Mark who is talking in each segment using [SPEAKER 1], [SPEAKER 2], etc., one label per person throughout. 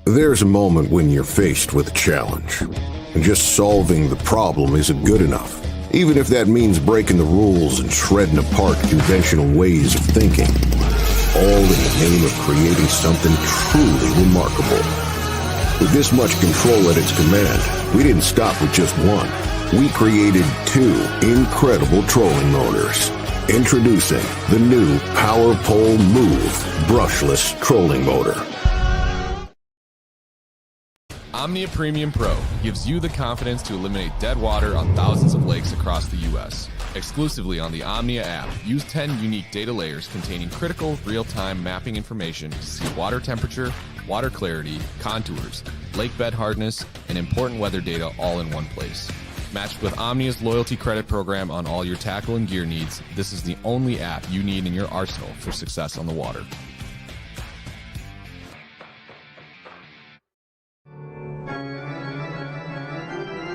[SPEAKER 1] There's a moment when you're faced with a challenge, and just solving the problem isn't good enough, even if that means breaking the rules and shredding apart conventional ways of thinking, all in the name of creating something truly remarkable. With this much control at its command, we didn't stop with just one. We created two incredible trolling motors. Introducing the new Power Pole Move brushless trolling motor.
[SPEAKER 2] Omnia Premium Pro gives you the confidence to eliminate dead water on thousands of lakes across the U.S. Exclusively on the Omnia app, use 10 unique data layers containing critical real-time mapping information to see water temperature, water clarity, contours, lake bed hardness, and important weather data all in one place. Matched with Omnia's loyalty credit program on all your tackle and gear needs, this is the only app you need in your arsenal for success on the water.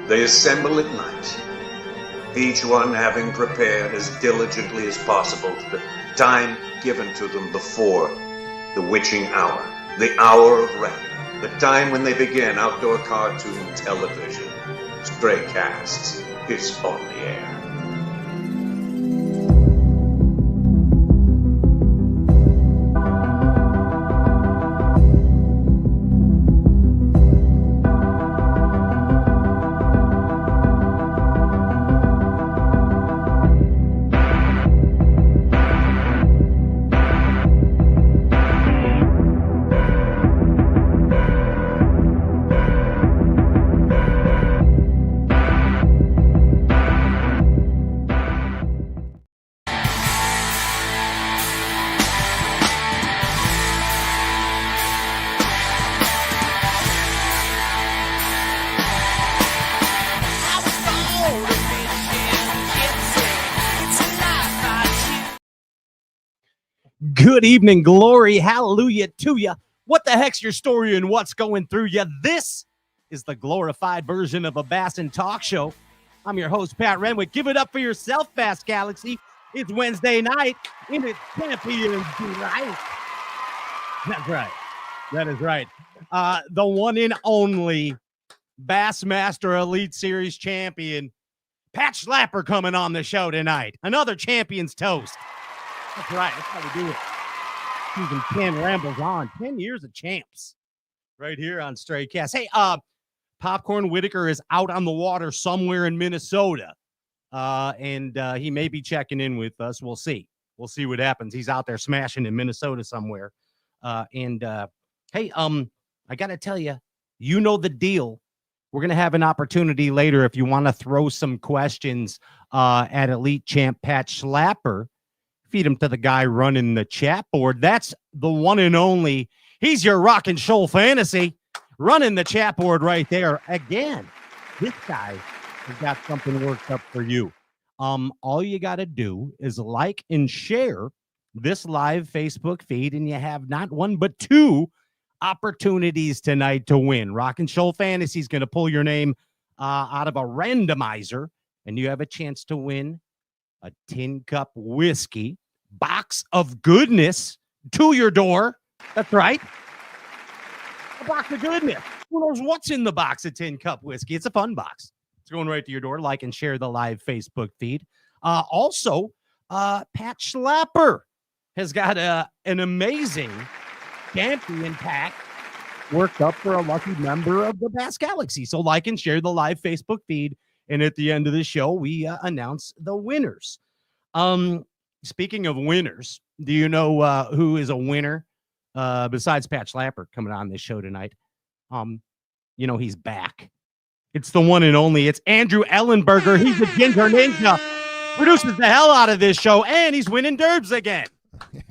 [SPEAKER 3] They assemble at night, each one having prepared as diligently as possible the time given to them before the witching hour, the hour of reckoning, the time when they begin outdoor cartoon television. Stray Casts is on the air.
[SPEAKER 4] Good evening, glory, hallelujah to you. What the heck's your story and what's going through you? This is the glorified version of a Bass and Talk show. I'm your host, Pat Renwick. Give it up for yourself, Bass Galaxy. It's Wednesday night, and it's Champions Night. That's right. That is right. The one and only Bassmaster Elite Series champion, Pat Schlapper, coming on the show tonight. Another champion's toast. That's right. That's how we do it. Season 10 rambles on. 10 years of champs right here on Stray Cast. Hey, Popcorn Whitaker is out on the water somewhere in Minnesota, and he may be checking in with us. We'll see. We'll see what happens. He's out there smashing in Minnesota somewhere. Hey, I got to tell you, you know the deal. We're going to have an opportunity later if you want to throw some questions at Elite Champ Pat Schlapper. Feed him to the guy running the chat board. That's the one and only. He's your rock and shoal fantasy running the chat board right there. Again, this guy has got something worked up for you. All you got to do is like and share this live Facebook feed, and you have not one but two opportunities tonight to win. Rock and Shoal Fantasy is going to pull your name out of a randomizer, and you have a chance to win a tin cup whiskey box of goodness to your door. That's right. A box of goodness. Who knows what's in the box of tin cup whiskey? It's a fun box. It's going right to your door. Like and share the live Facebook feed. Also, Pat Schlapper has got an amazing champion pack worked up for a lucky member of the Bass Galaxy. So like and share the live Facebook feed. And at the end of the show, we announce the winners. Speaking of winners, do you know who is a winner besides Pat Schlapper coming on this show tonight? You know, he's back. It's the one and only. It's Andrew Ellenberger. He's a Ginger Ninja. Produces the hell out of this show, and he's winning derbs again.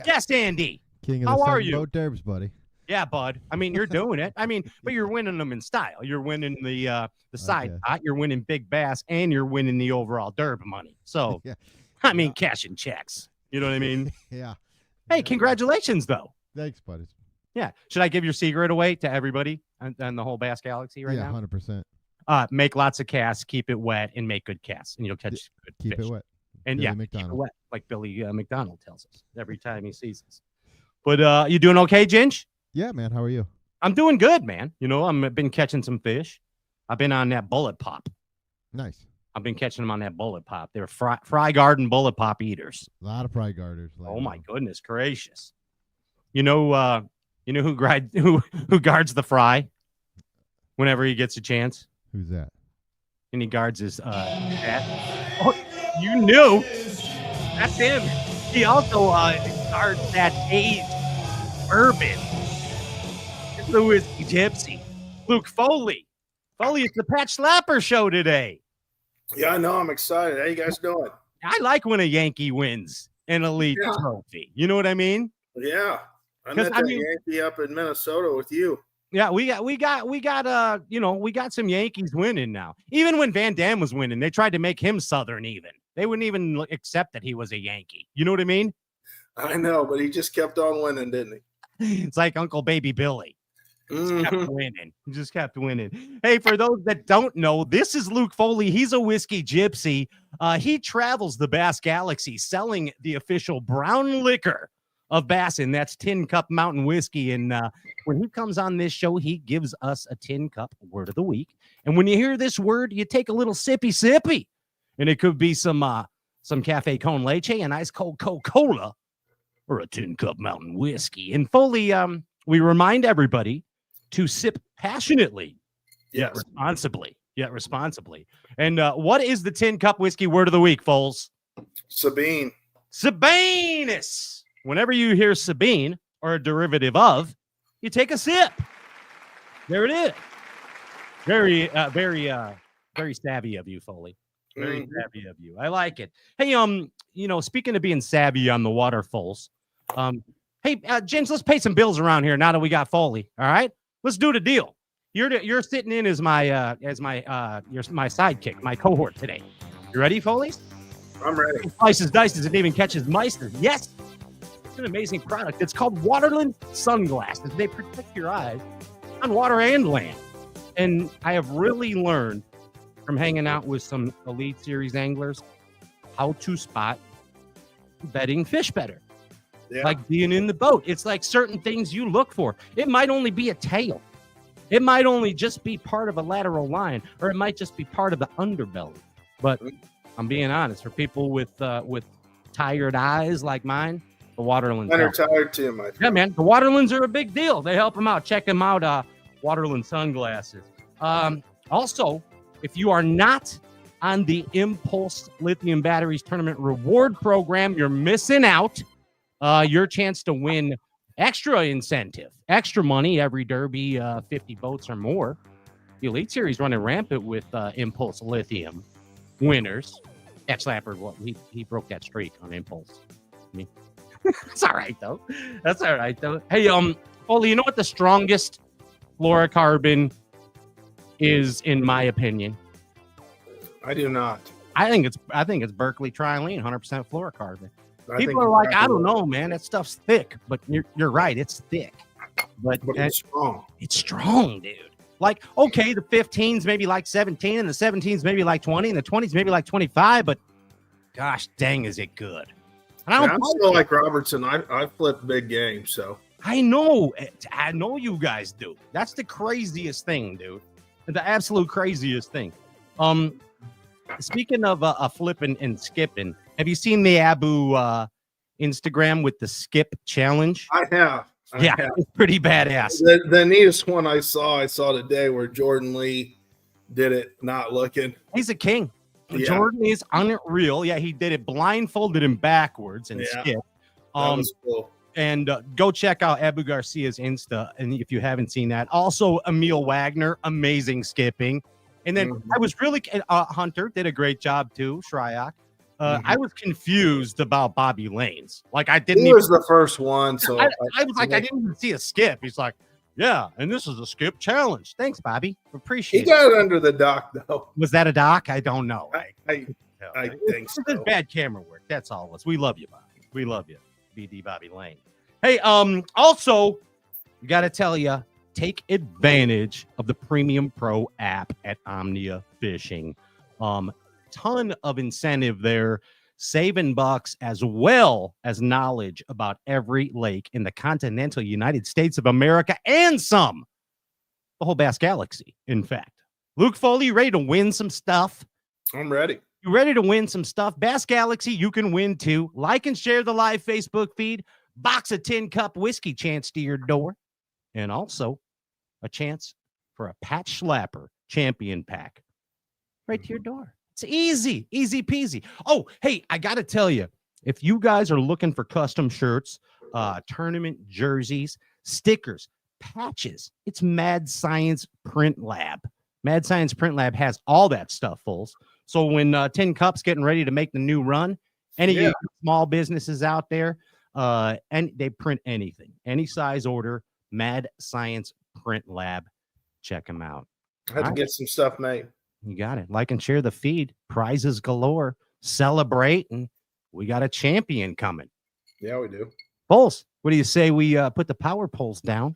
[SPEAKER 4] Yes, Andy.
[SPEAKER 5] King of
[SPEAKER 4] How
[SPEAKER 5] the
[SPEAKER 4] are you?
[SPEAKER 5] Derbs, buddy.
[SPEAKER 4] Yeah, bud. I mean, you're doing it. I mean, but you're winning them in style. You're winning the side pot. You're winning big bass, and you're winning the overall derb money. So,
[SPEAKER 5] Yeah.
[SPEAKER 4] I mean, cashing checks. You know what I mean?
[SPEAKER 5] Yeah.
[SPEAKER 4] Hey, congratulations, though.
[SPEAKER 5] Thanks, buddy.
[SPEAKER 4] Yeah. Should I give your secret away to everybody and the whole Bass Galaxy right
[SPEAKER 5] yeah,
[SPEAKER 4] now?
[SPEAKER 5] 100%.
[SPEAKER 4] Make lots of casts, keep it wet, and make good casts, and you'll catch good
[SPEAKER 5] Keep
[SPEAKER 4] fish.
[SPEAKER 5] it wet.
[SPEAKER 4] And
[SPEAKER 5] Billy
[SPEAKER 4] yeah,
[SPEAKER 5] McDonald.
[SPEAKER 4] keep it wet, like Billy McDonald tells us every time he sees us. But you doing okay, Ginge?
[SPEAKER 5] Yeah, man. How are you?
[SPEAKER 4] I'm doing good, man. I've been catching some fish. I've been on that bullet pop.
[SPEAKER 5] Nice.
[SPEAKER 4] I've been catching them on that bullet pop. They're fry garden bullet pop eaters.
[SPEAKER 5] A lot of fry garters.
[SPEAKER 4] Oh my goodness gracious! You know who guards the fry whenever he gets a chance?
[SPEAKER 5] Who's that?
[SPEAKER 4] And he guards his hat. Oh, you knew. That's him. He also guards that aged bourbon. It's the whiskey gypsy. Luke Foley. Foley, it's the Pat Schlapper show today.
[SPEAKER 6] Yeah, I know. I'm excited. How you guys doing?
[SPEAKER 4] I like when a Yankee wins an elite trophy. You know what I mean?
[SPEAKER 6] Yeah. I met that Yankee up in Minnesota with you.
[SPEAKER 4] Yeah, we got some Yankees winning now. Even when Van Dam was winning, they tried to make him Southern even. They wouldn't even accept that he was a Yankee. You know what I mean?
[SPEAKER 6] I know, but he just kept on winning, didn't he?
[SPEAKER 4] It's like Uncle Baby Billy. Just kept winning. Just kept winning. Hey, for those that don't know, this is Luke Foley. He's a whiskey gypsy. He travels the Bass Galaxy selling the official brown liquor of Bass, and that's Tin Cup Mountain Whiskey. And when he comes on this show, he gives us a Tin Cup word of the week. And when you hear this word, you take a little sippy. And it could be some Cafe Con Leche, an ice cold Coca-Cola, or a Tin Cup Mountain Whiskey. And Foley, we remind everybody to sip passionately, yet responsibly. And what is the Tin Cup Whiskey word of the week, Foles?
[SPEAKER 6] Sabine.
[SPEAKER 4] Sabinus. Whenever you hear Sabine or a derivative of, you take a sip. There it is. Very savvy of you, Foley. Very savvy of you. I like it. Hey, speaking of being savvy on the water, Foles. Hey, James, let's pay some bills around here now that we got Foley. All right, let's do the deal. You're sitting in as my sidekick, my cohort today. You ready, Foley?
[SPEAKER 6] I'm ready.
[SPEAKER 4] Slices, dices, and even catches Meister. Yes, it's an amazing product. It's called Waterland Sunglasses. They protect your eyes on water and land. And I have really learned from hanging out with some Elite Series anglers how to spot bedding fish better. Yeah. Like being in the boat. It's like certain things you look for. It might only be a tail. It might only just be part of a lateral line, or it might just be part of the underbelly. But I'm being honest, for people with tired eyes like mine, the Waterlands.
[SPEAKER 6] They're tired too, my friend.
[SPEAKER 4] Yeah, man. The Waterlands are a big deal. They help them out. Check them out. Waterland Sunglasses. Also, if you are not on the Impulse Lithium Batteries Tournament Reward Program, you're missing out. Your chance to win extra incentive, extra money every derby, 50 boats or more. The Elite Series running rampant with Impulse Lithium winners. Pat Schlapper, he broke that streak on Impulse. I mean, that's all right though. Hey, Foley, you know what the strongest fluorocarbon is, in my opinion?
[SPEAKER 6] I do not.
[SPEAKER 4] I think it's Berkeley Trilene, 100% fluorocarbon. People are like, I don't know, man. That stuff's thick, but you're right. It's thick, but
[SPEAKER 6] it's strong.
[SPEAKER 4] It's strong, dude. Like, okay, the 15s maybe like 17, and the 17s maybe like 20, and the 20s maybe like 25. But gosh, dang, is it good? And
[SPEAKER 6] I'm still like Robertson. I flip big game, so
[SPEAKER 4] I know you guys do. That's the craziest thing, dude. The absolute craziest thing. Speaking of flipping and skipping, have you seen the Abu Instagram with the skip challenge?
[SPEAKER 6] I have.
[SPEAKER 4] It's pretty badass.
[SPEAKER 6] The neatest one I saw today where Jordan Lee did it not looking.
[SPEAKER 4] He's a king. Yeah. Jordan is unreal. Yeah, he did it blindfolded and backwards and skip.
[SPEAKER 6] That was cool.
[SPEAKER 4] And go check out Abu Garcia's Insta, and if you haven't seen that. Also, Emil Wagner, amazing skipping. And then I was really Hunter did a great job too. Shryock. I was confused about Bobby Lanes. Like I didn't.
[SPEAKER 6] He was the first one, so
[SPEAKER 4] I was like, I didn't even see a skip. He's like, yeah, and this is a skip challenge. Thanks, Bobby. Appreciate it.
[SPEAKER 6] He got it under the dock though.
[SPEAKER 4] Was that a dock? I don't know.
[SPEAKER 6] I think so.
[SPEAKER 4] It's bad camera work. That's all it was. We love you, Bobby. We love you, BD Bobby Lane. Hey, also, we got to tell you, take advantage of the Premium Pro app at Omnia Fishing. Ton of incentive there, saving bucks as well as knowledge about every lake in the continental United States of America and some. the whole Bass Galaxy, in fact. Luke Foley, you ready to win some stuff?
[SPEAKER 6] I'm ready.
[SPEAKER 4] You ready to win some stuff? Bass Galaxy, you can win too. Like and share the live Facebook feed. Box of 10-cup whiskey chance to your door. And also a chance for a Pat Schlapper champion pack right to your door. It's easy, easy peasy. Oh, hey, I got to tell you, if you guys are looking for custom shirts, tournament jerseys, stickers, patches, it's Mad Science Print Lab. Mad Science Print Lab has all that stuff, fools. So when 10 Cup's getting ready to make the new run, any of you small businesses out there, and they print anything, any size order, Mad Science Print Lab. Check them out.
[SPEAKER 6] I had to get some stuff made.
[SPEAKER 4] You got it. Like and share the feed. Prizes galore. Celebrate. And we got a champion coming.
[SPEAKER 6] Yeah, we do.
[SPEAKER 4] Bulls, what do you say we put the power poles down?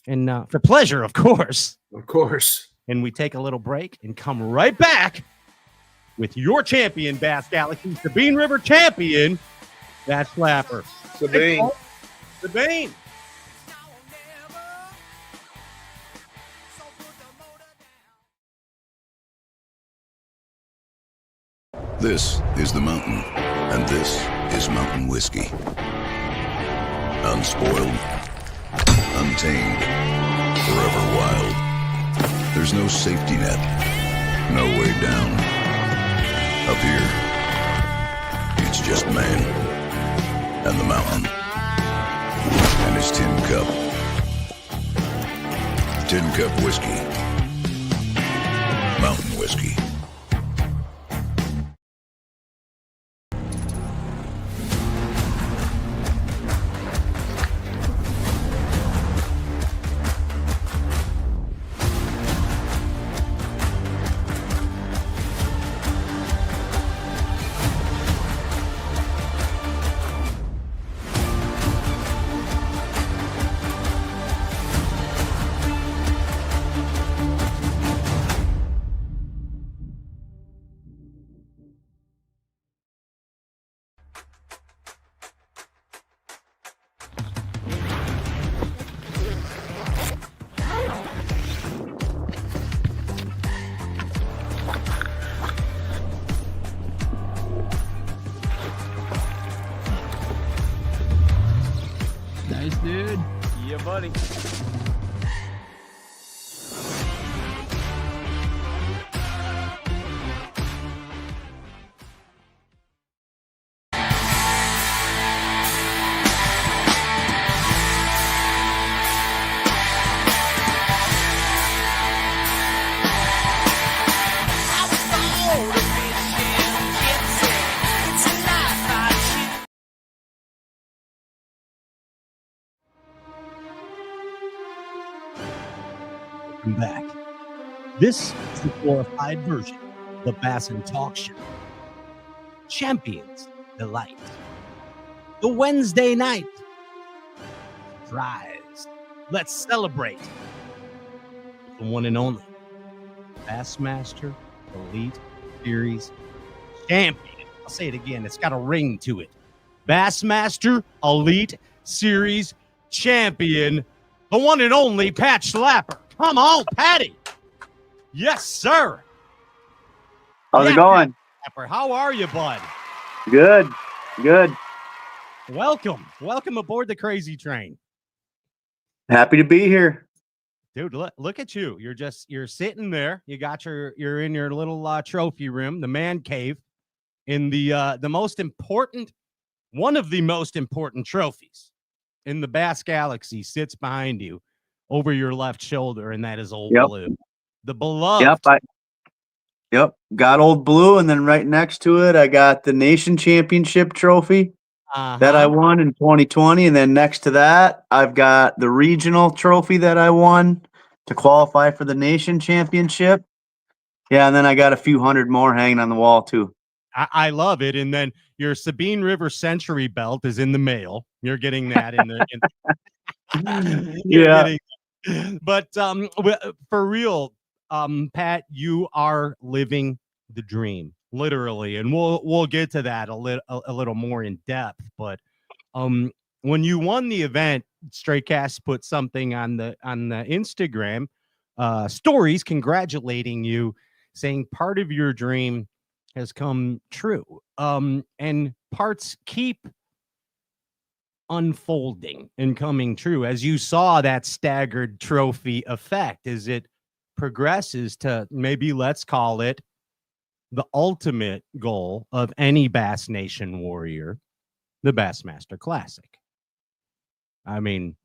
[SPEAKER 4] And for pleasure, of course.
[SPEAKER 6] Of course.
[SPEAKER 4] And we take a little break and come right back with your champion, Bass Galaxy, Sabine River champion, Pat Schlapper.
[SPEAKER 6] Sabine.
[SPEAKER 4] Sabine.
[SPEAKER 7] This is the mountain, and this is mountain whiskey. Unspoiled, untamed, forever wild. There's no safety net, no way down. Up here, it's just man, and the mountain, and his tin cup. Tin Cup Whiskey. Mountain whiskey.
[SPEAKER 8] Nice, dude.
[SPEAKER 4] Yeah, buddy. Welcome back. This is the glorified version of the Bass and Talk Show. Champions Delight. The Wednesday night. Rise. Let's celebrate. The one and only Bassmaster Elite Series champion. I'll say it again. It's got a ring to it. Bassmaster Elite Series champion. The one and only Pat Schlapper. Come on, Patty. Yes, sir.
[SPEAKER 9] How's it going?
[SPEAKER 4] Schlapper, how are you, bud?
[SPEAKER 9] Good. Good.
[SPEAKER 4] Welcome. Welcome aboard the crazy train.
[SPEAKER 9] Happy to be here.
[SPEAKER 4] Dude, look at you. You're sitting there. You're in your little trophy room, the man cave, in the most important, one of the most important trophies in the Bass Galaxy sits behind you over your left shoulder, and that is Old Blue. The beloved.
[SPEAKER 9] Yep. Got Old Blue, and then right next to it, I got the Nation Championship trophy that I won in 2020. And then next to that, I've got the regional trophy that I won to qualify for the Nation Championship. Yeah, and then I got a few hundred more hanging on the wall, too.
[SPEAKER 4] I love it. And then your Sabine River Century belt is in the mail. You're getting that in the.
[SPEAKER 9] Yeah.
[SPEAKER 4] But for real, Pat, you are living the dream, literally, and we'll get to that a little more in depth. But when you won the event Stray Cast put something on the Instagram stories congratulating you, saying part of your dream has come true. And parts keep unfolding and coming true as you saw that staggered trophy effect as it progresses to, maybe let's call it, the ultimate goal of any Bass Nation warrior, the Bassmaster Classic. I mean,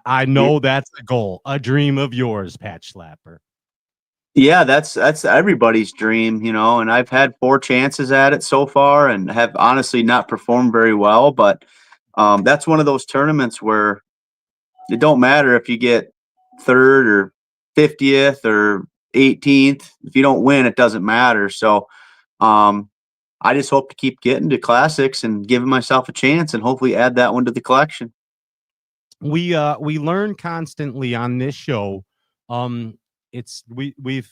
[SPEAKER 4] I know that's the goal, a dream of yours, Pat Schlapper.
[SPEAKER 9] Yeah, that's everybody's dream, you know, and I've had 4 chances at it so far and have honestly not performed very well, but that's one of those tournaments where it don't matter if you get 3rd or 50th or 18th. If you don't win, it doesn't matter. So I just hope to keep getting to classics and giving myself a chance and hopefully add that one to the collection.
[SPEAKER 4] We learn constantly on this show. We've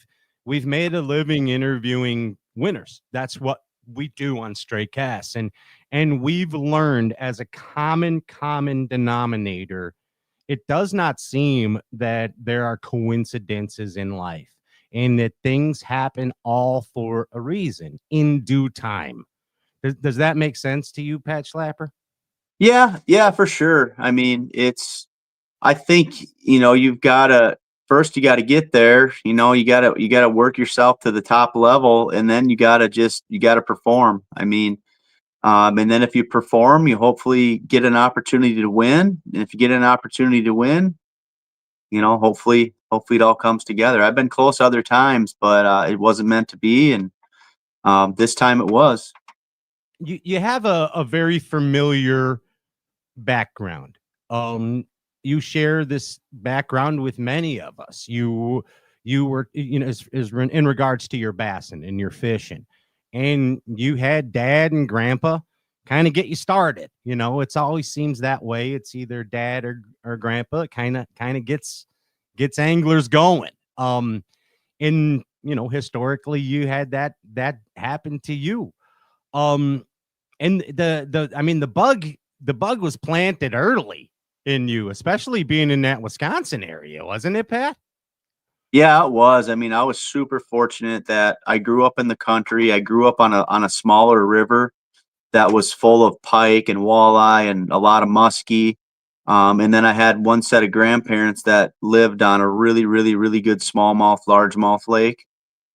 [SPEAKER 4] made a living interviewing winners. That's what we do on Stray Casts, and we've learned as a common denominator, it does not seem that there are coincidences in life and that things happen all for a reason in due time. Does that make sense to you, Pat Schlapper?
[SPEAKER 9] Yeah, for sure. I mean, I think, you know, you got to get there, you know, you got to work yourself to the top level, and then you got to perform. I mean, and then if you perform, you hopefully get an opportunity to win. And if you get an opportunity to win, you know, hopefully it all comes together. I've been close other times, but it wasn't meant to be. And this time it was.
[SPEAKER 4] You have a very familiar background. You share this background with many of us. You were, you know, as in regards to your bassing and your fishing, and you had dad and grandpa kind of get you started. You know, it's always seems that way. It's either dad or grandpa kind of gets anglers going. And you know, historically, you had that happen to you. And the bug was planted early in you, especially being in that Wisconsin area, wasn't it, Pat?
[SPEAKER 9] Yeah, it was. I mean, I was super fortunate that I grew up in the country. I grew up on a smaller river that was full of pike and walleye and a lot of muskie. And then I had one set of grandparents that lived on a really, really, really good smallmouth, largemouth lake.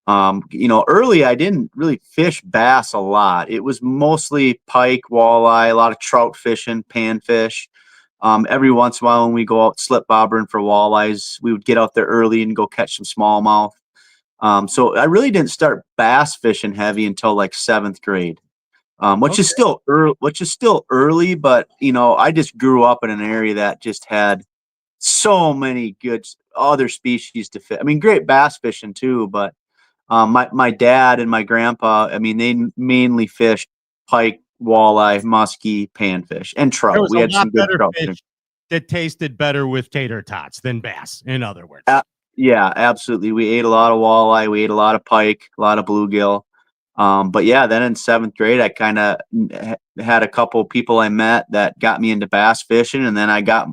[SPEAKER 9] You know, early I didn't really fish bass a lot. It was mostly pike, walleye, a lot of trout fishing, panfish. Every once in a while when we go out slip bobbering for walleyes, we would get out there early and go catch some smallmouth. So I really didn't start bass fishing heavy until like 7th grade, which is still early, but you know, I just grew up in an area that just had so many good other species to fish. I mean, great bass fishing too, but my dad and my grandpa, I mean, they mainly fished pike, walleye, muskie, panfish, and trout. We had some good trout
[SPEAKER 4] fish that tasted better with tater tots than bass, in other words.
[SPEAKER 9] Yeah, absolutely. We ate a lot of walleye. We ate a lot of pike, a lot of bluegill. But yeah, then in 7th grade, I kind of had a couple of people I met that got me into bass fishing, and then I got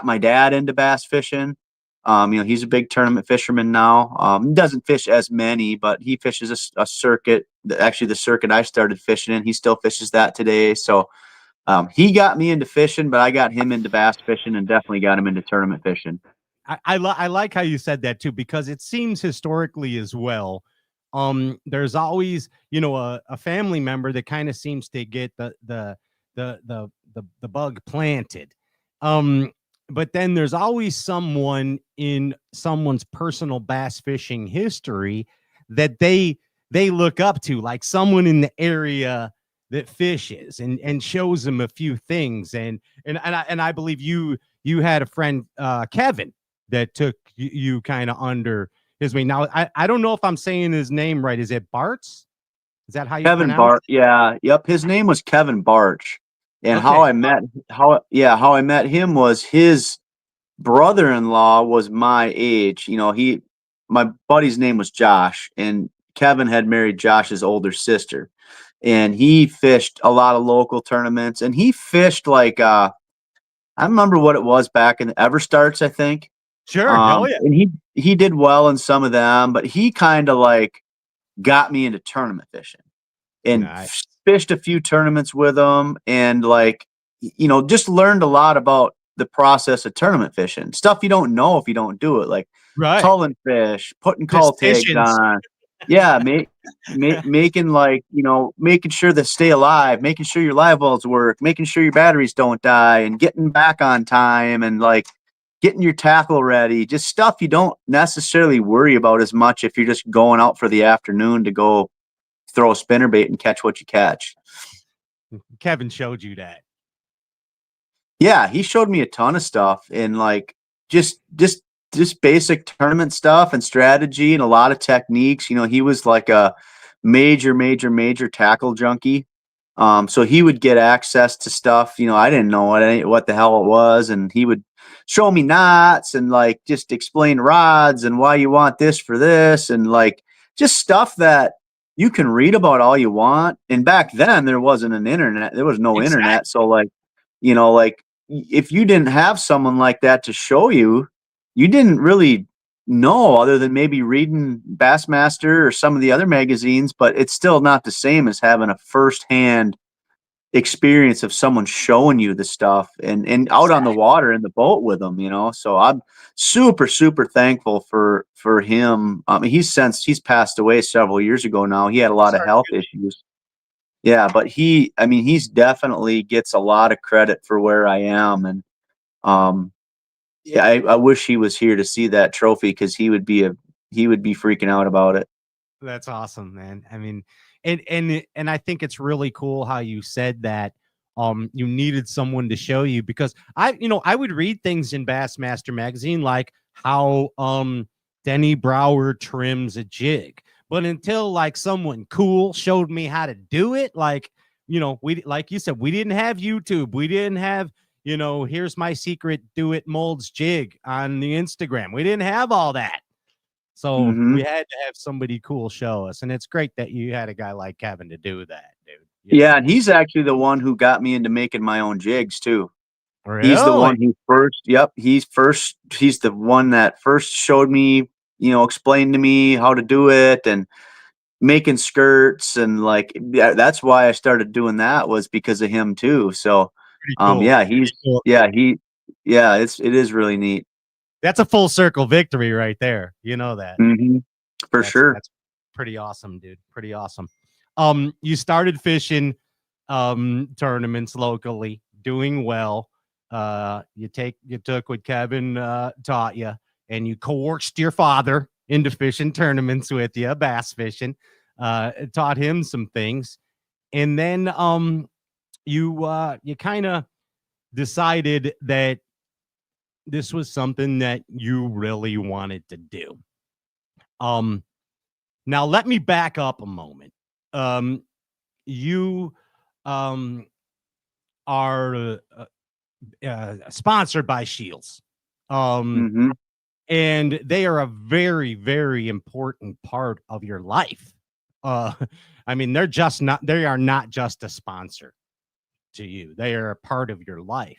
[SPEAKER 9] my dad into bass fishing. You know, he's a big tournament fisherman now. He doesn't fish as many, but he fishes a circuit. Actually, the circuit I started fishing in, he still fishes that today. So he got me into fishing, but I got him into bass fishing and definitely got him into tournament fishing.
[SPEAKER 4] I like how you said that too, because it seems historically as well. There's always, you know, a family member that kind of seems to get the bug planted. But then there's always someone in someone's personal bass fishing history that they look up to, like someone in the area that fishes and shows them a few things. And I believe you had a friend, Kevin, that took you kind of under his wing. Now, I don't know if I'm saying his name right. Is it Bartz? Is that how you
[SPEAKER 9] Kevin
[SPEAKER 4] pronounce it?
[SPEAKER 9] Yeah. Yep. His name was Kevin Barch. And
[SPEAKER 4] Okay.
[SPEAKER 9] how I met him was his brother-in-law was my age. You know, my buddy's name was Josh, and Kevin had married Josh's older sister. And he fished a lot of local tournaments, and he fished like I remember what it was back in the Everstarts, I think.
[SPEAKER 4] Sure. Hell yeah.
[SPEAKER 9] And he did well in some of them, but he kind of like got me into tournament fishing and
[SPEAKER 4] Nice.
[SPEAKER 9] fished a few tournaments with him, and like, just learned a lot about the process of tournament fishing. Stuff you don't know if you don't do it, like
[SPEAKER 4] Right.
[SPEAKER 9] culling fish, putting call tags
[SPEAKER 4] Decisions.
[SPEAKER 9] on. Yeah, making like, making sure they stay alive, making sure your live wells work, making sure your batteries don't die, and getting back on time, and like getting your tackle ready. Just stuff you don't necessarily worry about as much if you're just going out for the afternoon to go throw a spinnerbait and catch what you catch.
[SPEAKER 4] Kevin showed you that.
[SPEAKER 9] Yeah, he showed me a ton of stuff, and like just basic tournament stuff and strategy and a lot of techniques. He was like a major tackle junkie. So he would get access to stuff, I didn't know what the hell it was, and he would show me knots and like just explain rods and why you want this for this, and like just stuff that you can read about all you want. And back then there wasn't an internet, there was no internet. So like, like if you didn't have someone like that to show you, you didn't really know other than maybe reading Bassmaster or some of the other magazines, but it's still not the same as having a firsthand experience of someone showing you the stuff and out on the water in the boat with them, So I'm super thankful for him. He's passed away several years ago now. He had a lot of health issues. Yeah, but he's definitely gets a lot of credit for where I am. And yeah, I wish he was here to see that trophy, because he would be freaking out about it.
[SPEAKER 4] That's awesome, man. I mean, and I think it's really cool how you said that you needed someone to show you, because I would read things in Bassmaster magazine like how Denny Brower trims a jig, but until like someone cool showed me how to do it, like we, like you said, we didn't have YouTube, we didn't have here's my secret do it molds jig on the Instagram, we didn't have all that. So we had to have somebody cool show us, and it's great that you had a guy like Kevin to do that, dude.
[SPEAKER 9] Yeah, and he's actually the one who got me into making my own jigs too.
[SPEAKER 4] Really?
[SPEAKER 9] He's the one who first. Yep, he's the one that first showed me, explained to me how to do it and making skirts, and like that's why I started doing that, was because of him too. So,
[SPEAKER 4] cool.
[SPEAKER 9] Yeah, it is really neat.
[SPEAKER 4] That's a full circle victory right there. You know that.
[SPEAKER 9] For sure.
[SPEAKER 4] That's pretty awesome, dude. Pretty awesome. You started fishing tournaments locally, doing well. You took what Kevin taught you, and you coerced your father into fishing tournaments with you, bass fishing. Taught him some things, and then you kind of decided that this was something that you really wanted to do. Now let me back up a moment. You are sponsored by Shields. And they are a very, very important part of your life. I mean, they are not just a sponsor to you. They are a part of your life.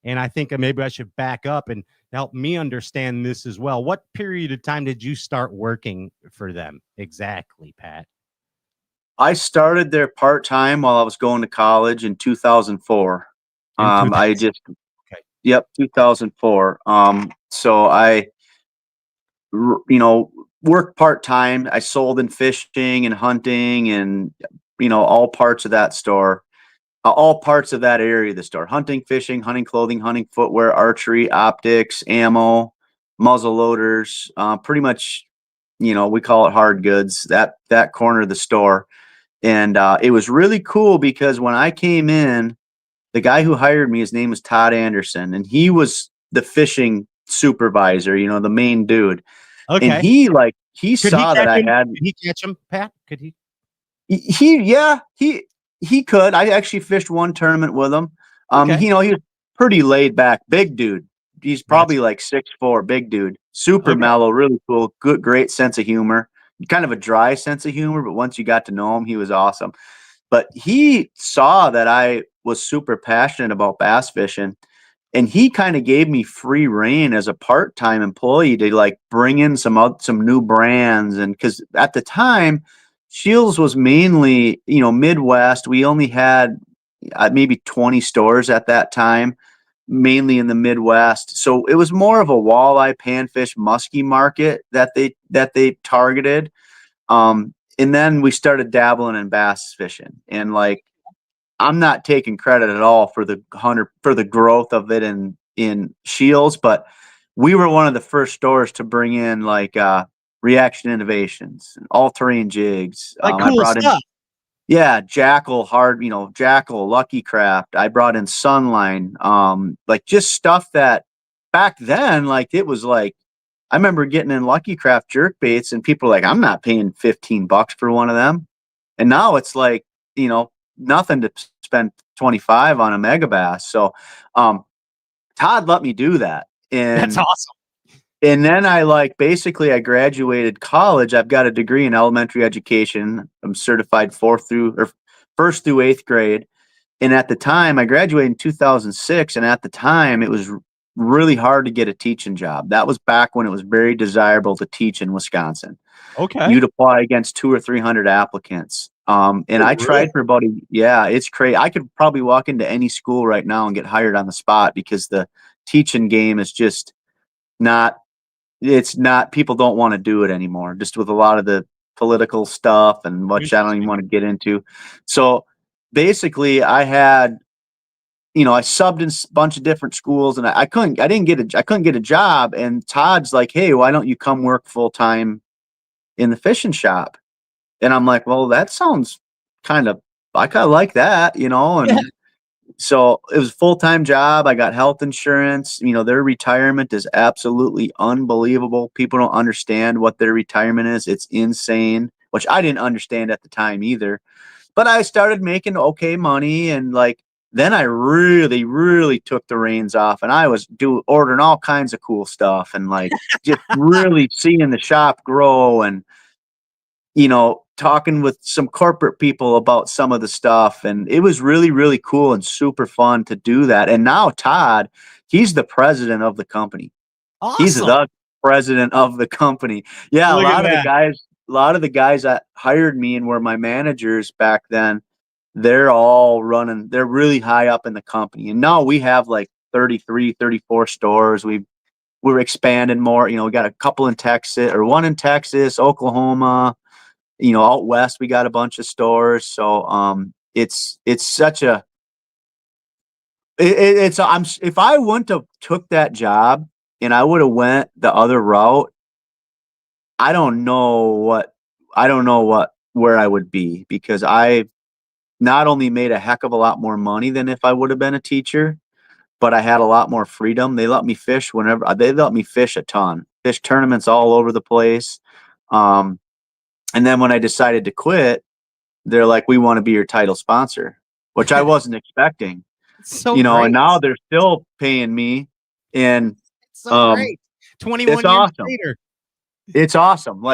[SPEAKER 4] And I think maybe I should back up and help me understand this as well. What period of time did you start working for them exactly, Pat?
[SPEAKER 9] I started there part-time while I was going to college in 2004. I just, okay. Yep, 2004. So I, worked part-time. I sold in fishing and hunting and, all parts of that store. All parts of that area of the store: hunting, fishing, hunting clothing, hunting footwear, archery, optics, ammo, muzzle loaders, pretty much, we call it hard goods, that corner of the store. And it was really cool because when I came in, the guy who hired me, his name was Todd Anderson, and he was the fishing supervisor, the main dude. Okay. And he saw that I had.
[SPEAKER 4] Could he catch him, Pat? Could he?
[SPEAKER 9] He could. I actually fished one tournament with him. Okay. He was pretty laid back, big dude. He's probably like 6'4", big dude, super mellow, really cool, great sense of humor, kind of a dry sense of humor, but once you got to know him, he was awesome. But he saw that I was super passionate about bass fishing, And he kind of gave me free reign as a part-time employee to like bring in some new brands. And because at the time, Shields was mainly, Midwest. We only had maybe 20 stores at that time, mainly in the Midwest. So it was more of a walleye, panfish, muskie market that they targeted. And then we started dabbling in bass fishing, and like, I'm not taking credit at all for the growth of it in Shields, but we were one of the first stores to bring in like Reaction Innovations, all-terrain jigs.
[SPEAKER 4] Like
[SPEAKER 9] I
[SPEAKER 4] cool
[SPEAKER 9] brought in,
[SPEAKER 4] stuff.
[SPEAKER 9] yeah, Jackal, Jackal, Lucky Craft. I brought in Sunline, like just stuff that back then, like it was like, I remember getting in Lucky Craft jerk baits and people were like, I'm not paying $15 for one of them. And now it's like, nothing to spend 25 on a megabass. So, Todd let me do that. And
[SPEAKER 4] That's awesome.
[SPEAKER 9] And then I graduated college. I've got a degree in elementary education. I'm certified first through 8th grade. And at the time, I graduated in 2006. And at the time, it was really hard to get a teaching job. That was back when it was very desirable to teach in Wisconsin.
[SPEAKER 4] Okay.
[SPEAKER 9] You'd apply against 200 or 300 applicants. And I tried for about it's crazy. I could probably walk into any school right now and get hired on the spot because the teaching game is just people don't want to do it anymore, just with a lot of the political stuff and which I don't even want to get into. So basically I had, I subbed in a bunch of different schools and I couldn't get a job. And Todd's like, hey, why don't you come work full time in the fishing shop? And I'm like, well, that sounds I kind of like that, and so it was a full-time job. I got health insurance. Their retirement is absolutely unbelievable. People don't understand what their retirement is. It's insane, which I didn't understand at the time either. But I started making okay money, and then I really, really took the reins off, and I was ordering all kinds of cool stuff, and just really seeing the shop grow, and talking with some corporate people about some of the stuff. And it was really, really cool and super fun to do that. And now Todd, he's the president of the company.
[SPEAKER 4] Awesome.
[SPEAKER 9] He's the president of the company. Yeah.
[SPEAKER 4] Look
[SPEAKER 9] a lot of the guys that hired me and were my managers back then, they're really high up in the company. And now we have 33, 34 stores. We're expanding more. We got a couple in Texas, or one in Texas, Oklahoma. Out west, we got a bunch of stores. So it's such a if I wouldn't have took that job and I would have went the other route, I don't know where I would be, because I not only made a heck of a lot more money than if I would have been a teacher, but I had a lot more freedom. They let me fish they let me fish a ton, fish tournaments all over the place. And then when I decided to quit, they're like, we want to be your title sponsor, which I wasn't expecting.
[SPEAKER 4] So great.
[SPEAKER 9] And now they're still paying me. And
[SPEAKER 4] it's so great. 21
[SPEAKER 9] it's
[SPEAKER 4] years
[SPEAKER 9] awesome.
[SPEAKER 4] later.
[SPEAKER 9] It's awesome.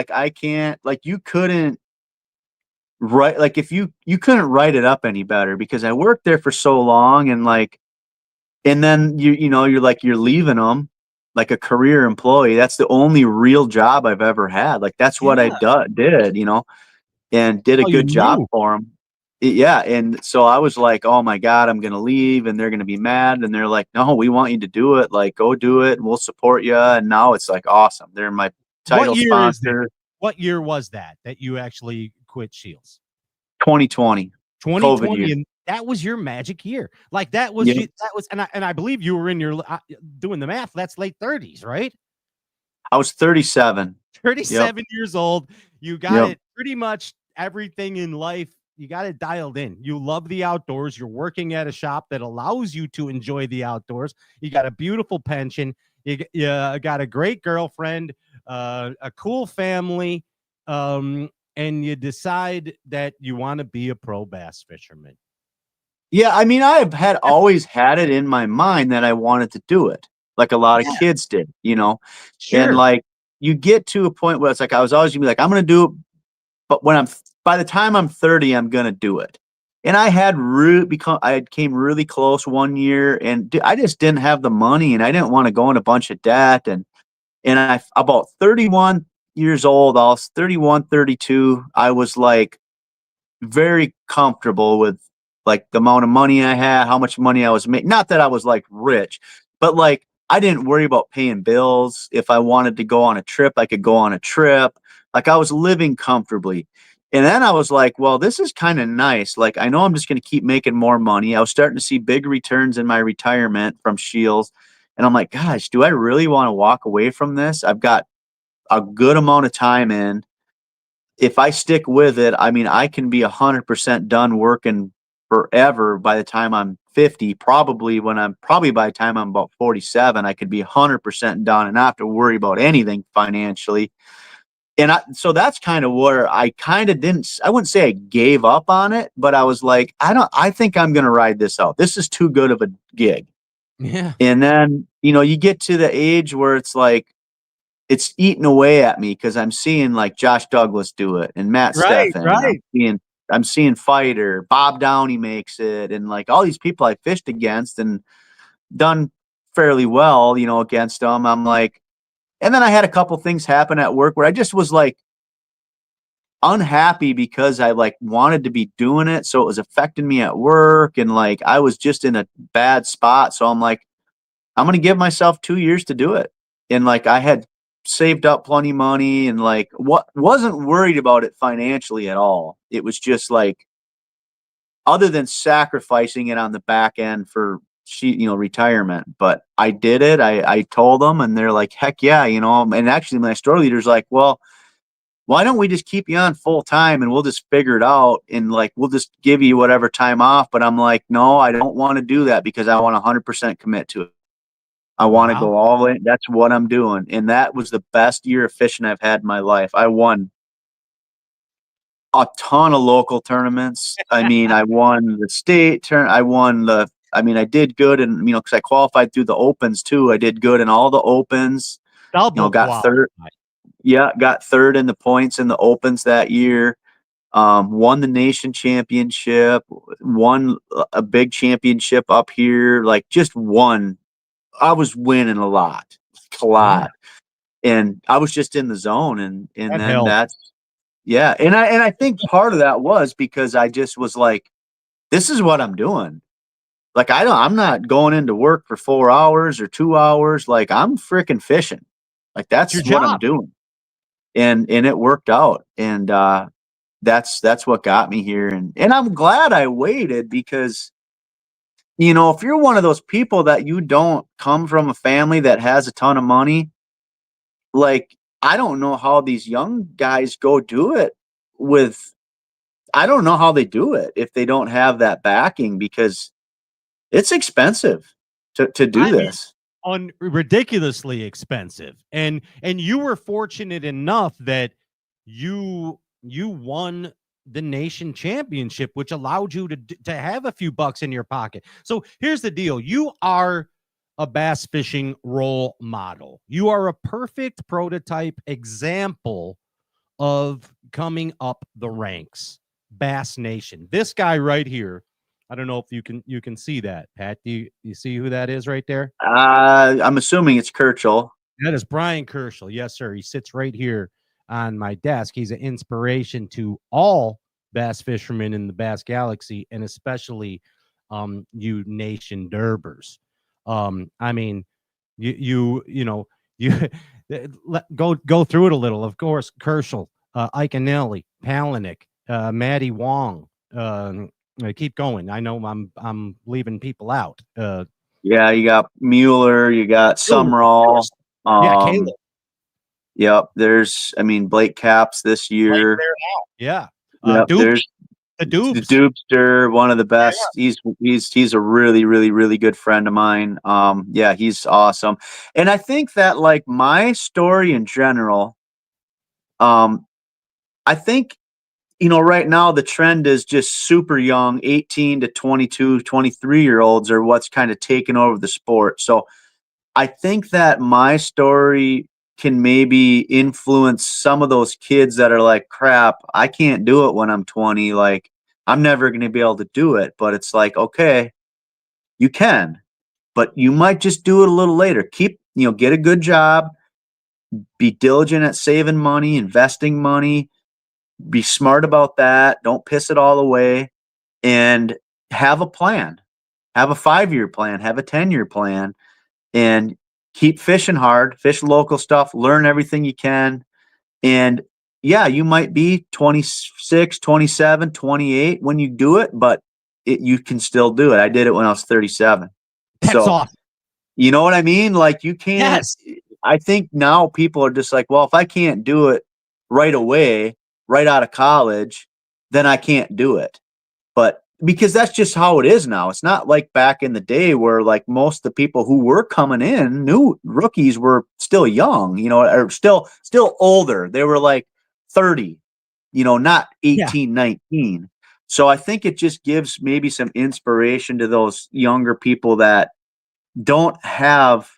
[SPEAKER 9] You couldn't write, if you couldn't write it up any better, because I worked there for so long, and then you're leaving them like a career employee. That's the only real job I've ever had. That's what I did, and did a good job for them. Yeah. And so I was like, oh my God, I'm going to leave and they're going to be mad. And they're like, no, we want you to do it. Go do it and we'll support you. And now it's awesome. They're my title sponsor.
[SPEAKER 4] What year was that you actually quit Shields?
[SPEAKER 9] 2020.
[SPEAKER 4] 2020. And that was your magic year. And I believe you were in your, doing the math, that's late 30s, right?
[SPEAKER 9] I was 37.
[SPEAKER 4] 37 years old. You got it pretty much everything in life. You got it dialed in. You love the outdoors. You're working at a shop that allows you to enjoy the outdoors. You got a beautiful pension. You got a great girlfriend, a cool family. And you decide that you want to be a pro bass fisherman.
[SPEAKER 9] Yeah, I mean, I had always had it in my mind that I wanted to do it, like a lot of kids did,
[SPEAKER 4] Sure.
[SPEAKER 9] And you get to a point where it's I was always gonna be I'm gonna do it, but by the time I'm 30, I'm gonna do it. And I came really close one year, and I just didn't have the money, and I didn't want to go in a bunch of debt. And I about 31 years old, I was 31, 32. I was like very comfortable with like the amount of money I had, how much money I was making. Not that I was like rich, but like I didn't worry about paying bills. If I wanted to go on a trip, I could go on a trip. Like I was living comfortably. And then I was like, well, this is kind of nice. Like I know I'm just going to keep making more money. I was starting to see big returns in my retirement from Shields. And I'm like, gosh, do I really want to walk away from this? I've got a good amount of time in. If I stick with it, I mean, I can be 100% done working forever by the time I'm 50. Probably by the time I'm about 47, I could be 100% done and not have to worry about anything financially. And so that's kind of where I kind of I wouldn't say I gave up on it, but I was like, I think I'm going to ride this out. This is too good of a gig.
[SPEAKER 4] Yeah.
[SPEAKER 9] And then, you get to the age where it's like, it's eating away at me because I'm seeing like Josh Douglas do it and Matt Steffen.
[SPEAKER 4] Right.
[SPEAKER 9] I'm seeing Fighter, Bob Downey makes it, and like all these people I fished against and done fairly well, against them. I'm like, and then I had a couple things happen at work where I just was like unhappy because I like wanted to be doing it. So it was affecting me at work, and like I was just in a bad spot. So I'm like, I'm going to give myself 2 years to do it. And like I had saved up plenty of money and like wasn't worried about it financially at all. It was just like, other than sacrificing it on the back end for retirement, but I did it. I told them, and they're like, heck yeah, and actually my store leader's like, well, why don't we just keep you on full time and we'll just figure it out, and like we'll just give you whatever time off. But I'm like, no, I don't want to do that because I want 100% commit to it. I want to go all in. That's what I'm doing. And that was the best year of fishing I've had in my life. I won a ton of local tournaments. I mean, I won the state turn. I did good. And, because I qualified through the opens too. I did good in all the opens. Got third. Yeah. Got third in the points in the opens that year. Won the nation championship, won a big championship up here. Like just won. I was winning a lot. Yeah. And I was just in the zone, and then that's, yeah. And I think part of that was because I just was like, this is what I'm doing. Like, I'm not going into work for 4 hours or 2 hours. Like I'm freaking fishing. Like that's what I'm doing. And it worked out. And, that's what got me here. And I'm glad I waited because, if you're one of those people that you don't come from a family that has a ton of money, like, I don't know how these young guys go do it I don't know how they do it if they don't have that backing, because it's expensive to do this.
[SPEAKER 4] Ridiculously expensive. And you were fortunate enough that you won the nation championship, which allowed you to have a few bucks in your pocket. So here's the deal. You are a bass fishing role model. You are a perfect prototype example of coming up the ranks. Bass Nation. This guy right here. I don't know if you can see that, Pat. Do you see who that is right there?
[SPEAKER 9] I'm assuming it's Kirchhoff.
[SPEAKER 4] That is Brian Kirchhoff. Yes, sir. He sits right here on my desk. He's an inspiration to all bass fishermen in the Bass Galaxy, and especially you nation Durbers. I mean, you go through it a little. Of course, Kirschel, Iconelli, Palaniuk, Maddie Wong. Keep going. I know I'm leaving people out.
[SPEAKER 9] Yeah, you got Mueller, you got Summerall.
[SPEAKER 4] Caleb.
[SPEAKER 9] Yep. There's, Blake Caps this year.
[SPEAKER 4] Yeah.
[SPEAKER 9] There's the Doobster, one of the best. Yeah. He's a really, really, really good friend of mine. Yeah, he's awesome. And I think that like my story in general, I think, right now the trend is just super young, 18 to 22, 23-year-olds are what's kind of taken over the sport. So I think that my story can maybe influence some of those kids that are like, crap, I can't do it when I'm 20. Like, I'm never going to be able to do it. But it's like, okay, you can, but you might just do it a little later. Keep, get a good job, be diligent at saving money, investing money, be smart about that. Don't piss it all away, and have a plan. Have a 5-year plan, have a 10-year plan, and keep fishing hard, fish local stuff, learn everything you can. And yeah, you might be 26, 27, 28 when you do it, but you can still do it. I did it when I was 37.
[SPEAKER 4] That's awesome.
[SPEAKER 9] You know what I mean? Like, you can't,
[SPEAKER 4] Yes.
[SPEAKER 9] I think now people are just like, well, if I can't do it right away, right out of college, then I can't do it. But because that's just how it is now. It's not like back in the day where like most of the people who were coming in, new rookies, were still young, or still older. They were like 30, not 18, 19. So I think it just gives maybe some inspiration to those younger people that don't have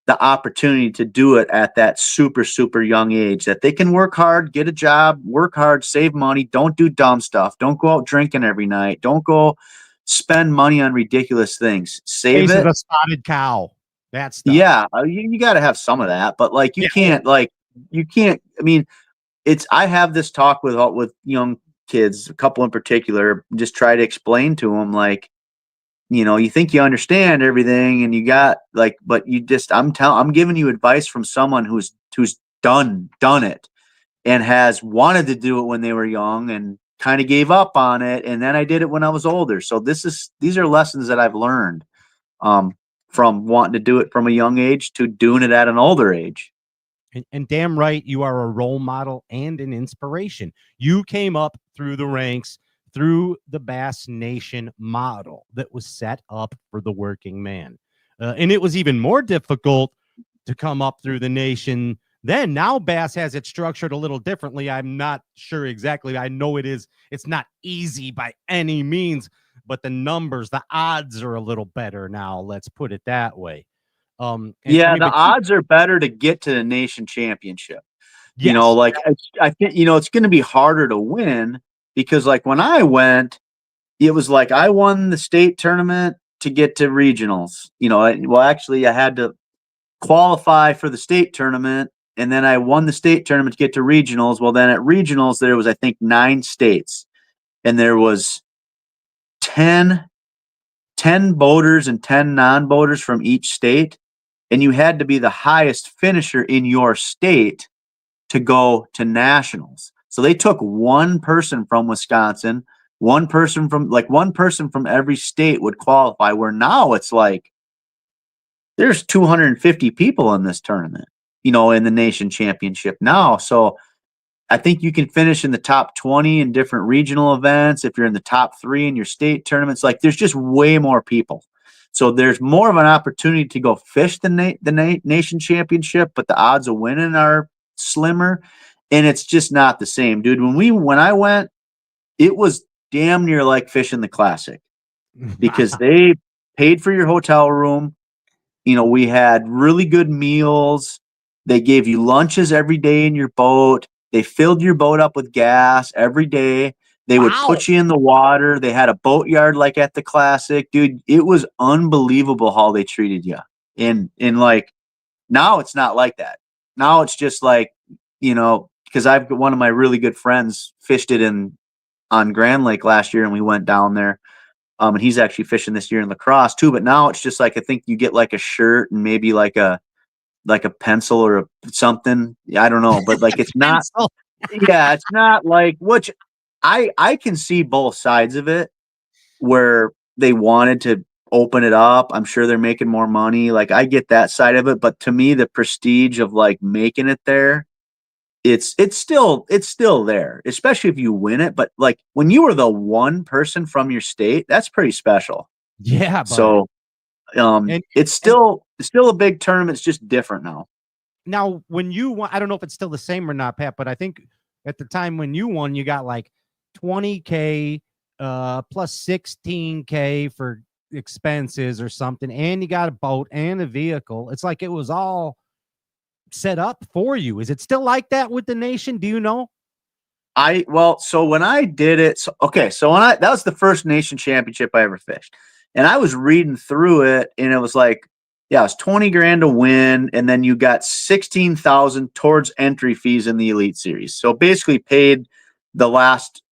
[SPEAKER 9] the opportunity to do it at that super, super young age, that they can work hard, get a job, work hard, save money. Don't do dumb stuff. Don't go out drinking every night. Don't go spend money on ridiculous things. Save it.
[SPEAKER 4] A spotted cow. That stuff.
[SPEAKER 9] Yeah. You got to have some of that, but like, you can't, I mean, I have this talk with young kids, a couple in particular, just try to explain to them, like, you think you understand everything and you got like, but you just, I'm giving you advice from someone who's done it and has wanted to do it when they were young and kind of gave up on it. And then I did it when I was older. So these are lessons that I've learned, from wanting to do it from a young age to doing it at an older age.
[SPEAKER 4] And damn right, you are a role model and an inspiration. You came up through the ranks, through the Bass Nation model that was set up for the working man. And it was even more difficult to come up through the nation then. Now Bass has it structured a little differently. I'm not sure exactly. I know it's not easy by any means, but the numbers, the odds are a little better now. Let's put it that way.
[SPEAKER 9] The odds are better to get to the nation championship.
[SPEAKER 4] Yes.
[SPEAKER 9] I think, it's going to be harder to win because like when I went, it was like I won the state tournament to get to regionals. Actually I had to qualify for the state tournament and then I won the state tournament to get to regionals. Well, then at regionals there was, I think, 9 states and there was 10 boaters and 10 non-boaters from each state. And you had to be the highest finisher in your state to go to nationals. So they took one person from Wisconsin, one person from every state would qualify, where now it's like there's 250 people in this tournament, in the nation championship now. So I think you can finish in the top 20 in different regional events. If you're in the top 3 in your state tournaments, like there's just way more people. So there's more of an opportunity to go fish the nation championship, but the odds of winning are slimmer, and it's just not the same, dude. When I went, it was damn near like fishing the classic because they paid for your hotel room. We had really good meals. They gave you lunches every day in your boat. They filled your boat up with gas every day. They would put you in the water. They had a boatyard like at the classic, dude. It was unbelievable how they treated you. And like now it's not like that. Now it's just like, because I've got one of my really good friends fished it on Grand Lake last year, and we went down there. And he's actually fishing this year in La Crosse too. But now it's just like, I think you get like a shirt and maybe like a pencil or something. I don't know, but like it's not. Yeah, it's not like, which I can see both sides of it, where they wanted to open it up. I'm sure they're making more money. Like I get that side of it, but to me, the prestige of like making it there, it's still there, especially if you win it. But like when you were the one person from your state, that's pretty special.
[SPEAKER 4] Yeah. Buddy.
[SPEAKER 9] So it's still a big tournament. It's just different now.
[SPEAKER 4] Now, when you won, I don't know if it's still the same or not, Pat, but I think at the time when you won, you got like $20K plus $16K for expenses or something, and you got a boat and a vehicle. It's like it was all set up for you. Is it still like that with the nation? Do you know?
[SPEAKER 9] So when I did it, so that was the first nation championship I ever fished. And I was reading through it and it was like, yeah, it was 20 grand to win. And then you got 16,000 towards entry fees in the Elite Series. So basically paid the last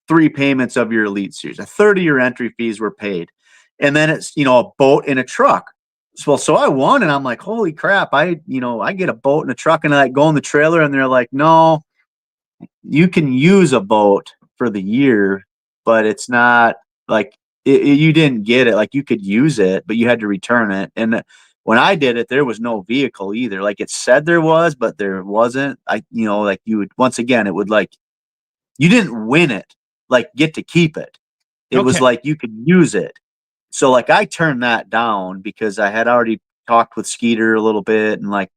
[SPEAKER 9] 3 payments of your Elite Series. A third of your entry fees were paid. And then it's, a boat and a truck. So I won and I'm like, holy crap. I get a boat and a truck and I go in the trailer and they're like, no, you can use a boat for the year, but it's not like you didn't get it. Like you could use it, but you had to return it. And when I did it, there was no vehicle either. Like it said there was, but there wasn't. Like you would, once again, it would like, you didn't win it, like get to keep it. It was like you could use it. So like I turned that down because I had already talked with Skeeter a little bit and like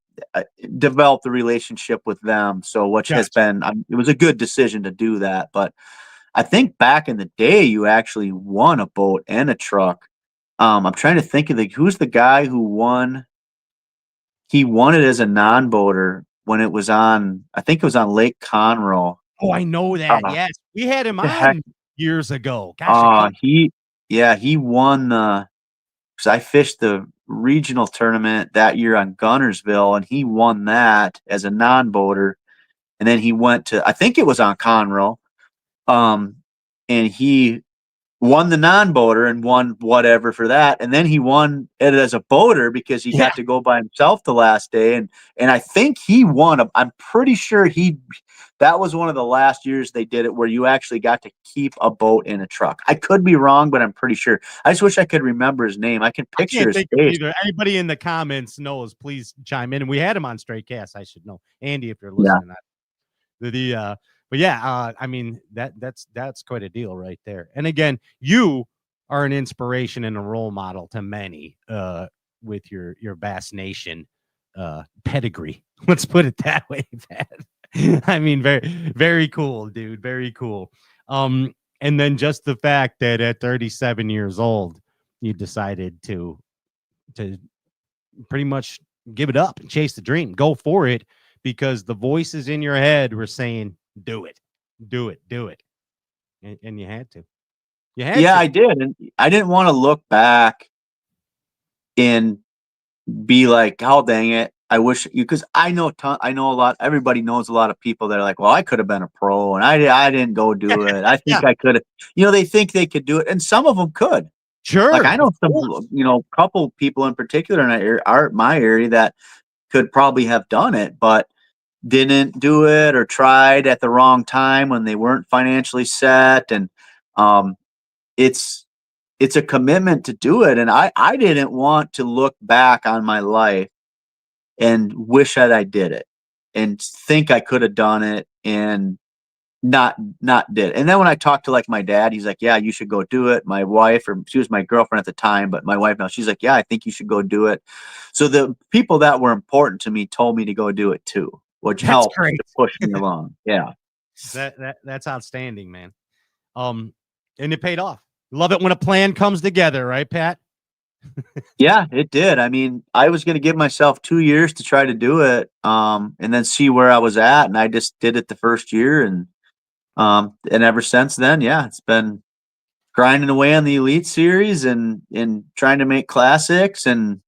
[SPEAKER 9] developed a relationship with them. So which has been, it was a good decision to do that. But I think back in the day, you actually won a boat and a truck. I'm trying to think of who's the guy who won. He won it as a non-boater when it was on, I think it was on Lake Conroe.
[SPEAKER 4] Oh, I know that. Yes. We had him on years ago.
[SPEAKER 9] Gosh, he won because I fished the regional tournament that year on Gunnersville, and he won that as a non-boater. And then he went to, I think it was on Conroe, and he won the non-boater and won whatever for that. And then he won it as a boater because he got to go by himself the last day. And I think he won. I'm pretty sure that was one of the last years they did it where you actually got to keep a boat in a truck. I could be wrong, but I'm pretty sure. I just wish I could remember his name. I can picture his face.
[SPEAKER 4] Anybody in the comments knows, please chime in. And we had him on Straight Cast. I should know. Andy, if you're listening. But yeah, I mean, that's quite a deal right there. And again, you are an inspiration and a role model to many with your Bass Nation pedigree. Let's put it that way, Pat. I mean, very, very cool, dude. Very cool. And then just the fact that at 37 years old, you decided to pretty much give it up and chase the dream, go for it, because the voices in your head were saying, do it. And you had to.
[SPEAKER 9] I did. And I didn't want to look back and be like, oh, dang it. I wish you, because I know a lot. Everybody knows a lot of people that are like, well, I could have been a pro and I didn't go do it. I think I could have, they think they could do it. And some of them could.
[SPEAKER 4] Sure.
[SPEAKER 9] Like I know some, couple people in particular in my area that could probably have done it, but didn't do it or tried at the wrong time when they weren't financially set. And it's a commitment to do it. And I didn't want to look back on my life and wish that I did it and think I could have done it and not did it. And then when I talked to like my dad, he's like, yeah, you should go do it. My wife, or she was my girlfriend at the time, but my wife now, she's like, yeah, I think you should go do it. So the people that were important to me told me to go do it too, which helped to push me along. Yeah.
[SPEAKER 4] That's outstanding, man. And it paid off. Love it when a plan comes together, right, Pat?
[SPEAKER 9] Yeah, it did. I mean, I was going to give myself 2 years to try to do it, and then see where I was at. And I just did it the first year. And ever since then, yeah, it's been grinding away on the Elite Series and trying to make classics and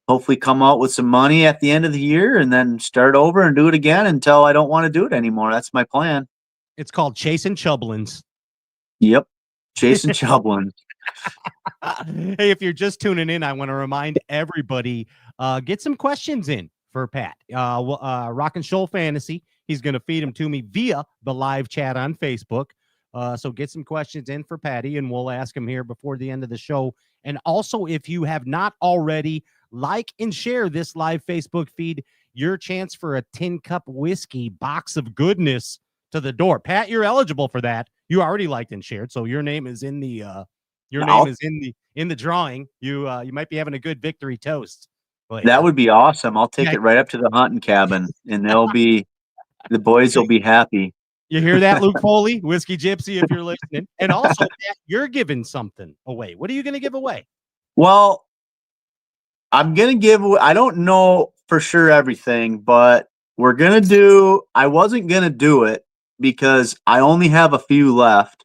[SPEAKER 9] hopefully come out with some money at the end of the year and then start over and do it again until I don't want to do it anymore. That's my plan.
[SPEAKER 4] It's called chasing Chublins.
[SPEAKER 9] Yep. Chasing Chublins.
[SPEAKER 4] Hey, if you're just tuning in, I want to remind everybody, get some questions in for Pat. Rock and Shoal Fantasy. He's going to feed them to me via the live chat on Facebook. So get some questions in for Patty, and we'll ask him here before the end of the show. And also, if you have not already, like and share this live Facebook feed, your chance for a 10-cup whiskey box of goodness to the door. Pat, you're eligible for that. You already liked and shared, so your name is in the name is in the drawing. You might be having a good victory toast. But,
[SPEAKER 9] that would be awesome. I'll take it right up to the hunting cabin, and the boys will be happy.
[SPEAKER 4] You hear that, Luke Foley, Whiskey Gypsy, if you're listening. And also, you're giving something away. What are you going to give away?
[SPEAKER 9] Well, I'm going to give away, I don't know for sure everything, but we're going to do, I wasn't going to do it, because I only have a few left.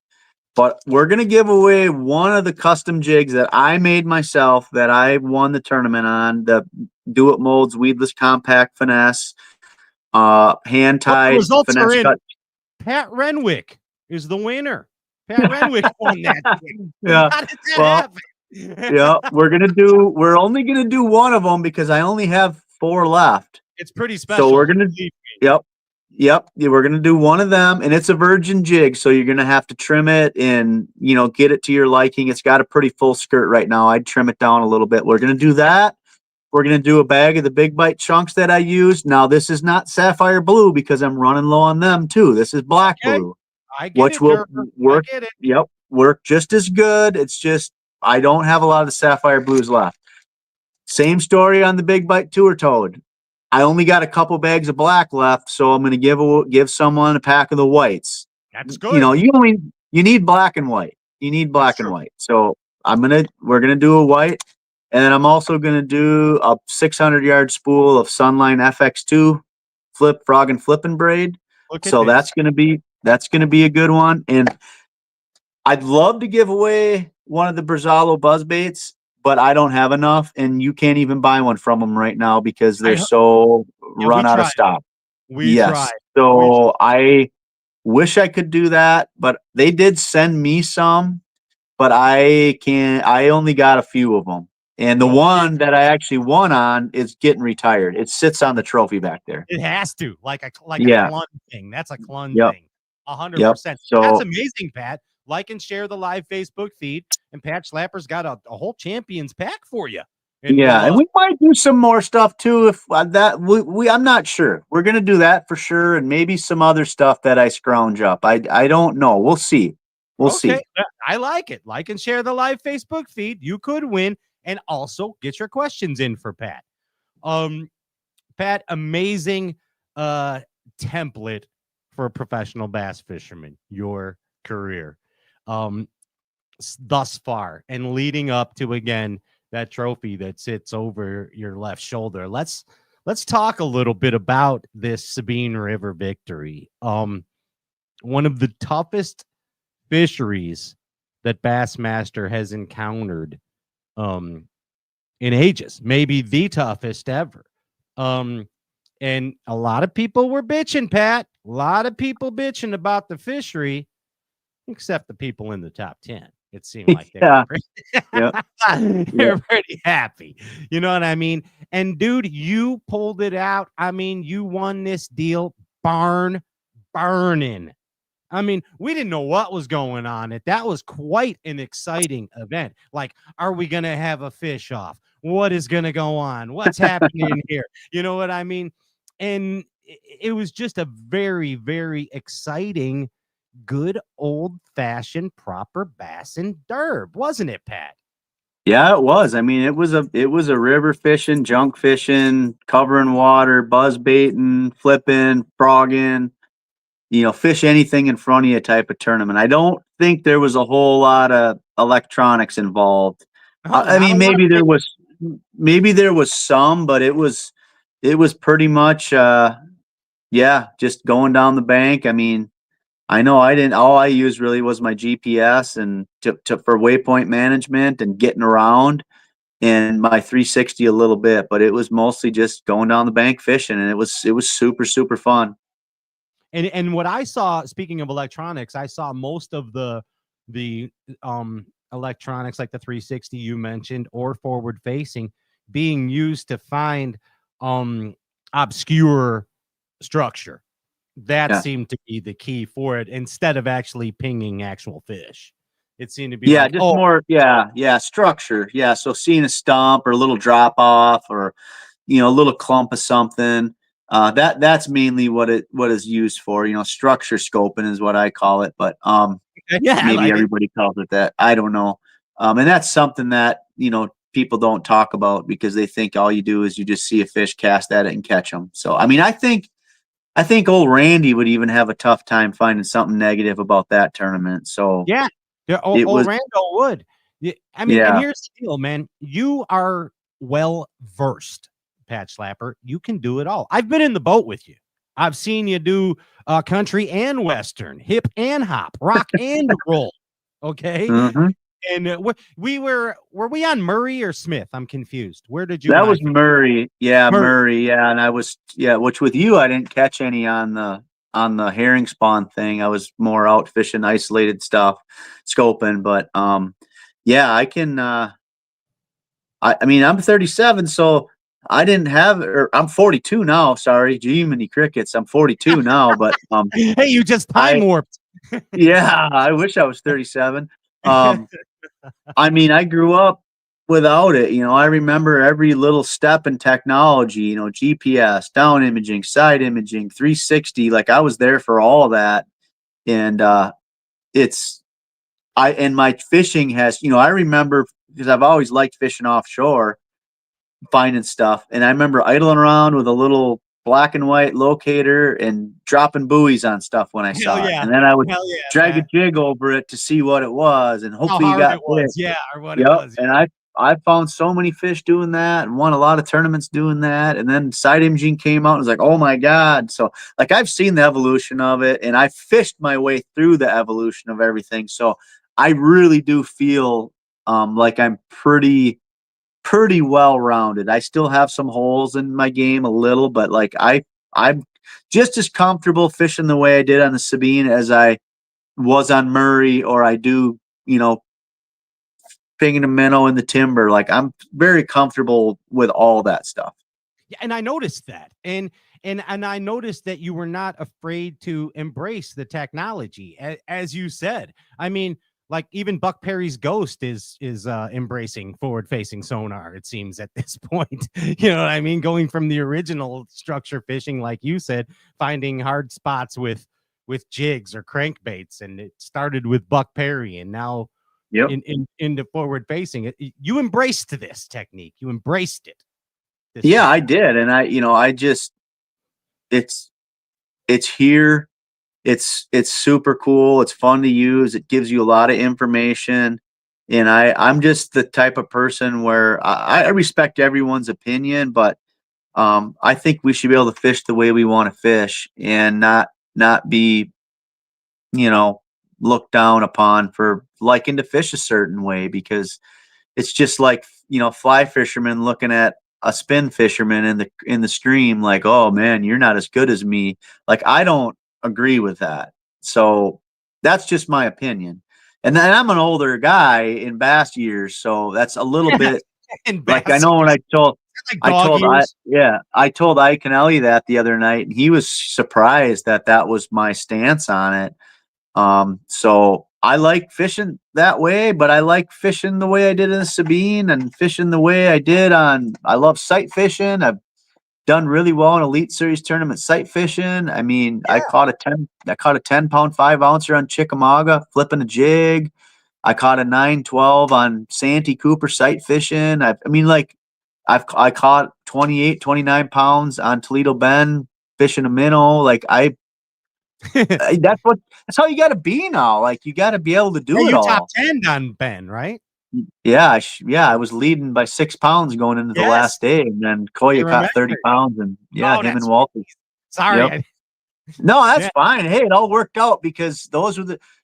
[SPEAKER 9] But we're going to give away one of the custom jigs that I made myself that I won the tournament on, the Do It Molds Weedless Compact Finesse, hand-tied
[SPEAKER 4] the results
[SPEAKER 9] finesse
[SPEAKER 4] are in.
[SPEAKER 9] cut.
[SPEAKER 4] Pat Renwick is the winner. Pat Renwick won that jig.
[SPEAKER 9] Yeah.
[SPEAKER 4] How did that happen?
[SPEAKER 9] Yeah, we're only going to do one of them because I only have 4 left.
[SPEAKER 4] It's pretty special.
[SPEAKER 9] So we're going to, Yep. Yeah, we're going to do one of them, and it's a virgin jig. So you're going to have to trim it and, get it to your liking. It's got a pretty full skirt right now. I'd trim it down a little bit. We're going to do that. We're going to do a bag of the Big Bite chunks that I used. Now, this is not sapphire blue because I'm running low on them too. This is black blue, which will work. Yep. Work just as good. It's just, I don't have a lot of the sapphire blues left. Same story on the Big Bite Tour Toad. I only got a couple bags of black left, so I'm going to give someone a pack of the whites.
[SPEAKER 4] That's good.
[SPEAKER 9] You need black and white. You need black and white. So we're gonna do a white, and then I'm also gonna do a 600-yard spool of Sunline FX2 frog and flipping braid. So that's gonna be a good one. And I'd love to give away one of the Brazalo buzz baits, but I don't have enough, and you can't even buy one from them right now because they're run out of stock.
[SPEAKER 4] We tried.
[SPEAKER 9] So I wish I could do that, but they did send me some, but I only got a few of them. And the one that I actually won on is getting retired. It sits on the trophy back there.
[SPEAKER 4] It has to, like a clun thing. That's a clun thing. 100%.
[SPEAKER 9] So
[SPEAKER 4] that's amazing, Pat. Like and share the live Facebook feed, and Pat Schlapper's got a whole champions pack for you.
[SPEAKER 9] And we might do some more stuff too. If I'm not sure. We're gonna do that for sure, and maybe some other stuff that I scrounge up. I don't know. We'll see. We'll see.
[SPEAKER 4] I like it. Like and share the live Facebook feed. You could win, and also get your questions in for Pat. Pat, amazing template for a professional bass fisherman. Your career. Thus far and leading up to again that trophy that sits over your left shoulder. Let's talk a little bit about this Sabine River victory. One of the toughest fisheries that Bassmaster has encountered in ages, maybe the toughest ever. And a lot of people were bitching, Pat. A lot of people bitching about the fishery. Except the people in the top 10. It seemed like they're pretty happy. You know what I mean? And dude, you pulled it out. I mean, you won this deal barn burning. I mean, we didn't know what was going on. That was quite an exciting event. Like, are we going to have a fish off? What is going to go on? What's happening here? You know what I mean? And it was just a very, very exciting, good old-fashioned proper bass and derb, wasn't it, Pat?
[SPEAKER 9] Yeah, it was. I mean, it was a river fishing, junk fishing, covering water, buzz baiting, flipping, frogging, fish anything in front of you type of tournament. I don't think there was a whole lot of electronics involved. I mean, maybe there was some, but it was pretty much just going down the bank. I mean, I know all I used really was my GPS and for waypoint management and getting around, and my 360 a little bit, but it was mostly just going down the bank fishing, and it was super, super fun.
[SPEAKER 4] And what I saw, speaking of electronics, I saw most of the electronics like the 360 you mentioned or forward facing being used to find obscure structure. That seemed to be the key for it instead of actually pinging actual fish. It seemed to be
[SPEAKER 9] more structure. Yeah, so seeing a stump or a little drop off or a little clump of something. That's mainly what is used for. Structure scoping is what I call it, but maybe everybody calls it that. I don't know. And that's something that people don't talk about because they think all you do is you just see a fish, cast at it, and catch them. So I mean, I think old Randy would even have a tough time finding something negative about that tournament. So
[SPEAKER 4] old Rando would. I mean, and here's the deal, man. You are well versed, Pat Schlapper. You can do it all. I've been in the boat with you. I've seen you do country and western, hip and hop, rock and roll. Okay.
[SPEAKER 9] Mm-hmm.
[SPEAKER 4] And were we on Murray or Smith? I'm confused. Where did you?
[SPEAKER 9] That was Murray. Yeah, Murray. Yeah, and I was which with you I didn't catch any on the herring spawn thing. I was more out fishing isolated stuff, scoping. But yeah, I can. I mean, I'm 37, so I didn't have. Or I'm 42 now. Sorry, gee, many crickets. I'm 42 now, but
[SPEAKER 4] hey, you just time warped.
[SPEAKER 9] Yeah, I wish I was 37. I mean, I grew up without it. I remember every little step in technology, GPS, down imaging, side imaging, 360. Like I was there for all that. And and my fishing has, I remember because I've always liked fishing offshore, finding stuff. And I remember idling around with a little black and white locator and dropping buoys on stuff when I saw it. And then I would drag a jig over it to see what it was. And hopefully you got
[SPEAKER 4] it was. Yeah. Or what
[SPEAKER 9] it
[SPEAKER 4] was.
[SPEAKER 9] And I found so many fish doing that and won a lot of tournaments doing that. And then side imaging came out and was like, oh my God. So like I've seen the evolution of it and I fished my way through the evolution of everything. So I really do feel like I'm pretty well-rounded. I still have some holes in my game a little, but like I'm just as comfortable fishing the way I did on the Sabine as I was on Murray, or I do, pinging a minnow in the timber. Like I'm very comfortable with all that stuff.
[SPEAKER 4] Yeah, and I noticed that. And I noticed that you were not afraid to embrace the technology, as you said. I mean, like even Buck Perry's Ghost is embracing forward-facing sonar, it seems, at this point. You know what I mean? Going from the original structure fishing, like you said, finding hard spots with jigs or crankbaits, and it started with Buck Perry, and now into forward-facing. You embraced this technique. You embraced it.
[SPEAKER 9] Yeah, I did, and I just it's here. It's super cool. It's fun to use. It gives you a lot of information. And I'm just the type of person where I respect everyone's opinion, but I think we should be able to fish the way we want to fish and not be, looked down upon for liking to fish a certain way, because it's just like, fly fishermen looking at a spin fisherman in the stream like, oh man, you're not as good as me. Like I don't agree with that. So that's just my opinion. And then I'm an older guy in bass years, so that's a little bit like I know when I told Ike and Ellie that the other night, and he was surprised that was my stance on it. So I like fishing that way, but I like fishing the way I did in the Sabine and fishing the way I did I love sight fishing. I've done really well in Elite Series tournament sight fishing. I mean, I caught a 10-pound 5-ouncer on Chickamauga, flipping a jig. I caught a 9-12 on Santee Cooper sight fishing. I caught 28, 29 pounds on Toledo Bend fishing a minnow. Like that's how you got to be now. Like you got to be able to do it all.
[SPEAKER 4] Top 10 on Ben, right?
[SPEAKER 9] Yeah, I was leading by 6 pounds going into the last day, and then Koya caught 30 pounds, and him and Walter.
[SPEAKER 4] Sorry.
[SPEAKER 9] Yep. No, that's fine. Hey, it all worked out because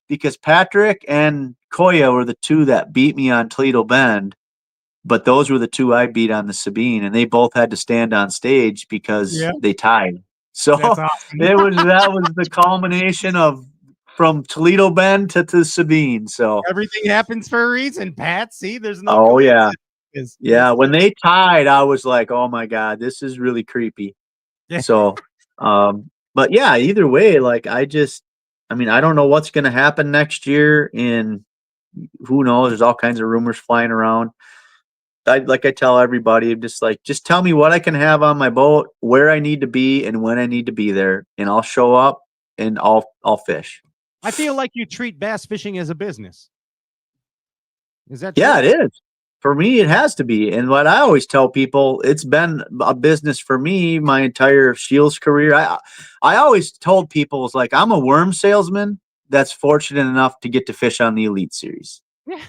[SPEAKER 9] because Patrick and Koya were the two that beat me on Toledo Bend, but those were the two I beat on the Sabine, and they both had to stand on stage because they tied. So awesome. that was the culmination of from Toledo Bend to Sabine. So
[SPEAKER 4] everything happens for a reason, Pat. See, there's no.
[SPEAKER 9] Oh yeah. When they tied, I was like, oh my God, this is really creepy. So, but yeah, either way, like I don't know what's going to happen next year, and who knows? There's all kinds of rumors flying around. I tell everybody, I'm just tell me what I can have on my boat, where I need to be, and when I need to be there, and I'll show up and I'll fish.
[SPEAKER 4] I feel like you treat bass fishing as a business. Is that true?
[SPEAKER 9] Yeah, it is. For me, it has to be. And what I always tell people, it's been a business for me my entire Shields career. I always told people, it's like, I'm a worm salesman that's fortunate enough to get to fish on the Elite Series.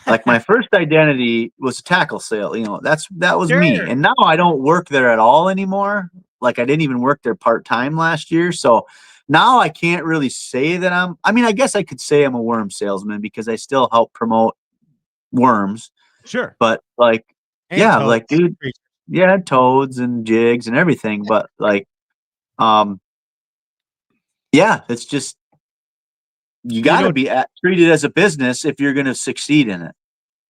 [SPEAKER 9] Like my first identity was a tackle sale. That was me. And now I don't work there at all anymore. like I didn't even work there part-time last year. So now I can't really say that I guess I could say I'm a worm salesman because I still help promote worms.
[SPEAKER 4] Sure.
[SPEAKER 9] But like,
[SPEAKER 4] And
[SPEAKER 9] yeah,
[SPEAKER 4] toads.
[SPEAKER 9] like, dude, yeah, toads and jigs and everything. But like, yeah, it's just, you got to be treated as a business if you're going to succeed in it.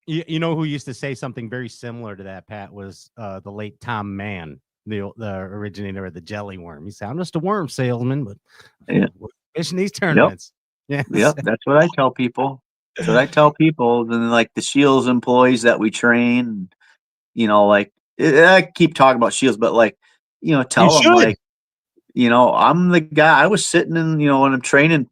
[SPEAKER 4] You know who used to say something very similar to that, Pat, was the late Tom Mann, the originator of the jelly worm. He said, I'm just a worm salesman, but we're fishing these tournaments.
[SPEAKER 9] Yep. Yep. That's what I tell people. That's what I tell people. Then like the Shields employees that we train, you know, like I keep talking about Shields, but like, you know, tell them like, you know, I'm the guy. I was sitting in, you know, when I'm training,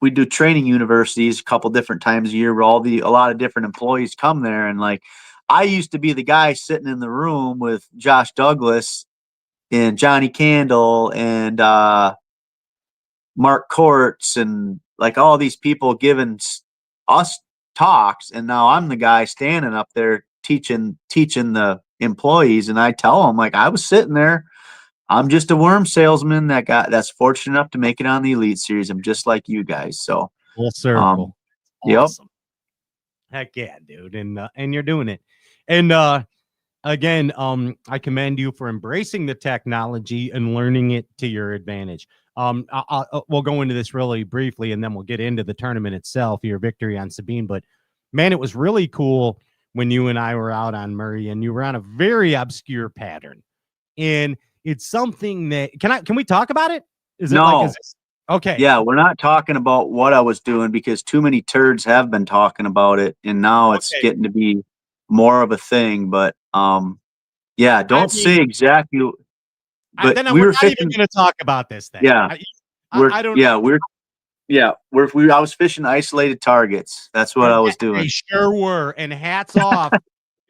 [SPEAKER 9] we do training universities a couple different times a year where a lot of different employees come there. And like, I used to be the guy sitting in the room with Josh Douglas and Johnny Candle and Mark Courts and like all these people giving us talks. And now I'm the guy standing up there teaching the employees. And I tell them like, I was sitting there. I'm just a worm salesman that's fortunate enough to make it on the Elite Series. I'm just like you guys. So
[SPEAKER 4] full circle.
[SPEAKER 9] Awesome.
[SPEAKER 4] Yep. Heck yeah, dude. And you're doing it. And again, I commend you for embracing the technology and learning it to your advantage. We'll go into this really briefly, and then we'll get into the tournament itself, your victory on Sabine. But man, it was really cool when you and I were out on Murray, and you were on a very obscure pattern. And it's something that can we talk about it? Okay.
[SPEAKER 9] Yeah, we're not talking about what I was doing because too many turds have been talking about it, and now it's getting to be more of a thing. But yeah, don't say exactly. But
[SPEAKER 4] then we're not even going to talk about this thing.
[SPEAKER 9] Yeah,
[SPEAKER 4] I don't.
[SPEAKER 9] Yeah, I was fishing isolated targets. That's what I was doing.
[SPEAKER 4] They sure were, and hats off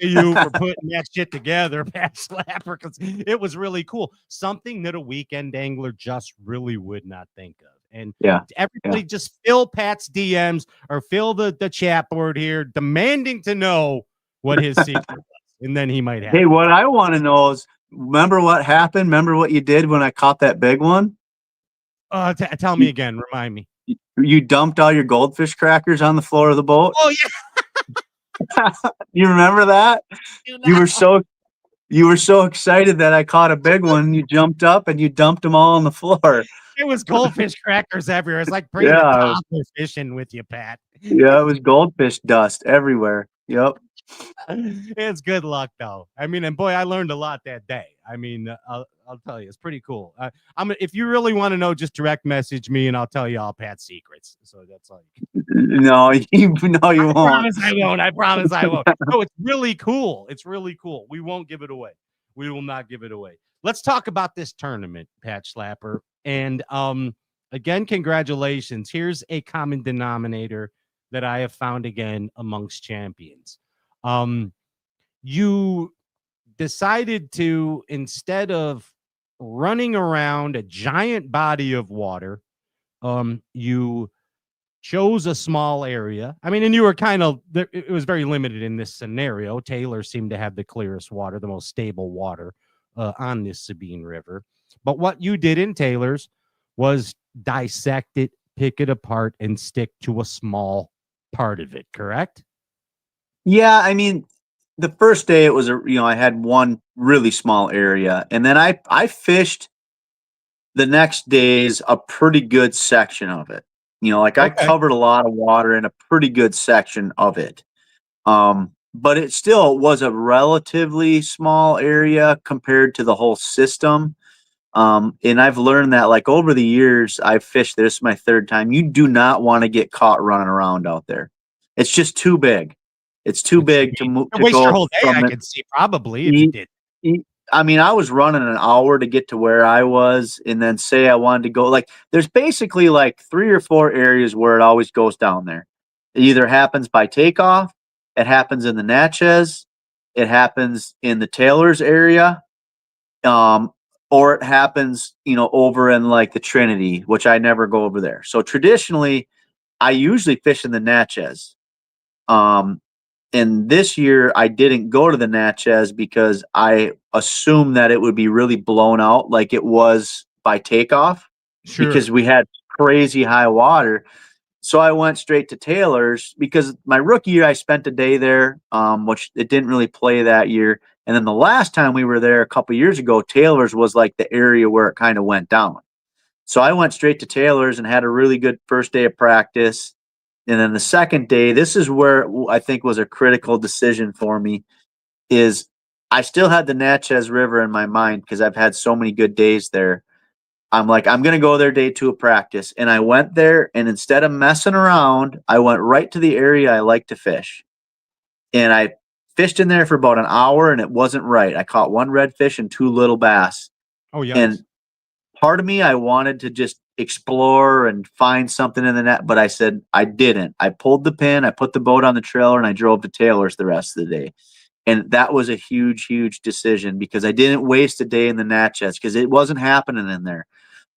[SPEAKER 4] to you for putting that shit together, Pat Schlapper, because it was really cool. Something that a weekend angler just really would not think of. And everybody just fill Pat's DMs or fill the chat board here, demanding to know what his secret was. And then he might have.
[SPEAKER 9] Hey, what I want to know is, remember what happened? Remember what you did when I caught that big one?
[SPEAKER 4] Tell me again. Remind me.
[SPEAKER 9] You dumped all your goldfish crackers on the floor of the boat?
[SPEAKER 4] Oh, yeah.
[SPEAKER 9] You remember that? You were so excited that I caught a big one. You jumped up and you dumped them all on the floor.
[SPEAKER 4] It was goldfish crackers everywhere. It's like bringing a toddler fishing with you, Pat.
[SPEAKER 9] Yeah, it was goldfish dust everywhere. Yep.
[SPEAKER 4] It's good luck, though. I mean, and boy, I learned a lot that day. I mean, I'll tell you, it's pretty cool. If you really want to know, just direct message me, and I'll tell you all Pat's secrets. So that's all.
[SPEAKER 9] No, you won't.
[SPEAKER 4] I promise I won't. No, it's really cool. It's really cool. We won't give it away. We will not give it away. Let's talk about this tournament, Pat Schlapper. And again, congratulations. Here's a common denominator that I have found again amongst champions. You decided to, instead of running around a giant body of water, you chose a small area. I mean, and you were it was very limited in this scenario. Taylor seemed to have the clearest water, the most stable water on this Sabine River. But what you did in Taylor's was dissect it, pick it apart, and stick to a small part of it, correct?
[SPEAKER 9] Yeah, I mean, the first day it was I had one really small area, and then I fished the next days a pretty good section of it. I covered a lot of water in a pretty good section of it. But it still was a relatively small area compared to the whole system. And I've learned that like over the years I've fished, this is my third time. You do not want to get caught running around out there. It's just too big. It's too big to move.
[SPEAKER 4] Waste your whole day, I could see probably if you did.
[SPEAKER 9] I mean, I was running an hour to get to where I was, and then say I wanted to go. Like, there's basically like 3 or 4 areas where it always goes down there. It either happens by takeoff, it happens in the Natchez, it happens in the Taylor's area, or it happens, over in like the Trinity, which I never go over there. So traditionally, I usually fish in the Natchez. And this year I didn't go to the Natchez because I assumed that it would be really blown out like it was by takeoff because we had crazy high water. So I went straight to Taylor's because my rookie year I spent a day there, which it didn't really play that year. And then the last time we were there a couple years ago, Taylor's was like the area where it kind of went down. So I went straight to Taylor's and had a really good first day of practice. And then the second day, this is where I think was a critical decision for me, is I still had the Natchez River in my mind because I've had so many good days there. I'm like, I'm going to go there day 2 of practice. And I went there, and instead of messing around, I went right to the area I like to fish. And I fished in there for about an hour, and it wasn't right. I caught 1 redfish and 2 little bass.
[SPEAKER 4] Oh, yeah.
[SPEAKER 9] And part of me, I wanted to just explore and find something in the net, but I said I didn't. I pulled the pin, I put the boat on the trailer, and I drove to Taylor's the rest of the day. And that was a huge, huge decision because I didn't waste a day in the Natchez because it wasn't happening in there.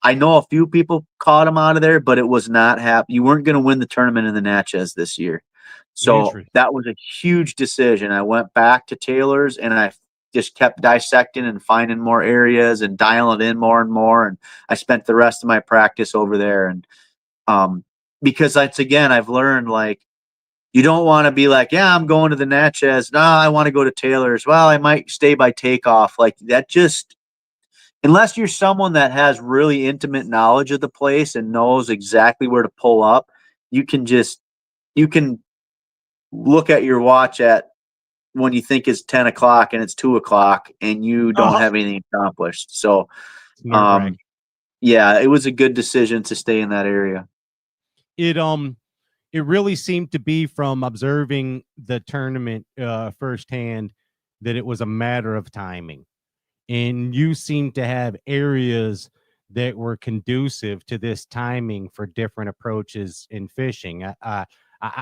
[SPEAKER 9] I know a few people caught them out of there, but it was not happening. You weren't going to win the tournament in the Natchez this year. So that was a huge decision. I went back to Taylor's and I just kept dissecting and finding more areas and dialing it in more and more. And I spent the rest of my practice over there. And because I've learned, like, you don't want to be like, yeah, I'm going to the Natchez. No, I want to go to Taylor's. Well, I might stay by takeoff. Like that just, unless you're someone that has really intimate knowledge of the place and knows exactly where to pull up, you can look at your watch at when you think it's 10 o'clock and it's 2 o'clock and you don't have anything accomplished. So, yeah, it was a good decision to stay in that area.
[SPEAKER 4] It really seemed to be, from observing the tournament firsthand, that it was a matter of timing. And you seem to have areas that were conducive to this timing for different approaches in fishing.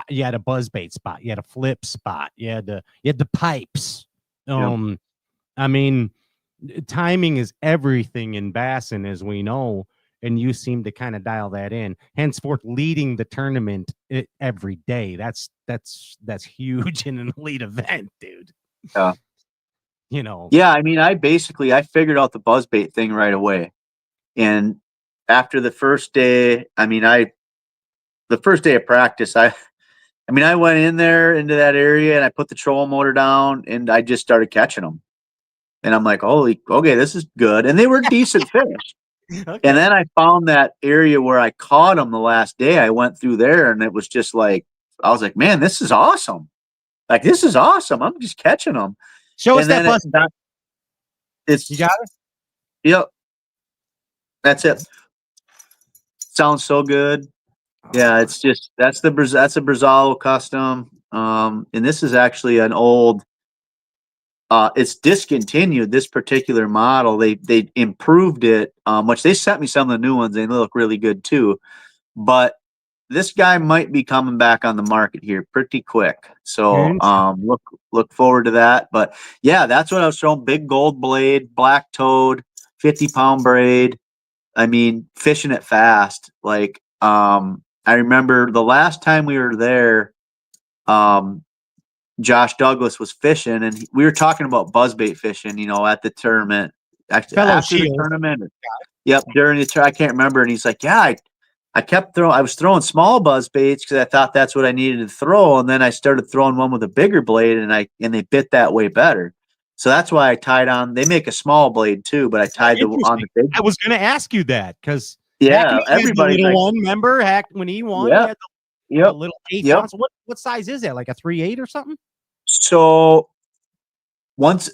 [SPEAKER 4] You had a buzzbait spot, you had a flip spot, you had the pipes. I mean, timing is everything in bassing, as we know, and you seem to kind of dial that in. Henceforth, leading the tournament every day. That's huge in an elite event, dude.
[SPEAKER 9] Yeah.
[SPEAKER 4] You know.
[SPEAKER 9] Yeah, I mean, I figured out the buzzbait thing right away. And after the first day, the first day of practice, I went in there into that area and I put the trolling motor down and I just started catching them. And I'm like, okay, this is good. And they were decent fish. Okay. And then I found that area where I caught them the last day. I went through there and it was just like, I was like, man, this is awesome. Like, this is awesome. I'm just catching them.
[SPEAKER 4] Show us that bus.
[SPEAKER 9] You got it? Yep. That's it. Sounds so good. Yeah, it's just that's a Brazalo custom. And this is actually an old it's discontinued, this particular model. They improved it, which they sent me some of the new ones. They look really good too. But this guy might be coming back on the market here pretty quick. So look forward to that. But yeah, that's what I was throwing. Big gold blade, black toad, 50-pound braid. I mean, fishing it fast. Like, I remember the last time we were there, Josh Douglas was fishing and we were talking about buzzbait fishing, at the tournament. After the tournament. Yep. During the I can't remember. And he's like, yeah, I was throwing small buzz baits because I thought that's what I needed to throw. And then I started throwing one with a bigger blade and they bit that way better. So that's why I tied on. They make a small blade too, but I tied on the big.
[SPEAKER 4] I was going to ask you that because
[SPEAKER 9] everybody
[SPEAKER 4] little one. Remember Hack when he won?
[SPEAKER 9] Yeah.
[SPEAKER 4] He had the little 8 ounce. What size is that? Like a 3/8 or something?
[SPEAKER 9] So once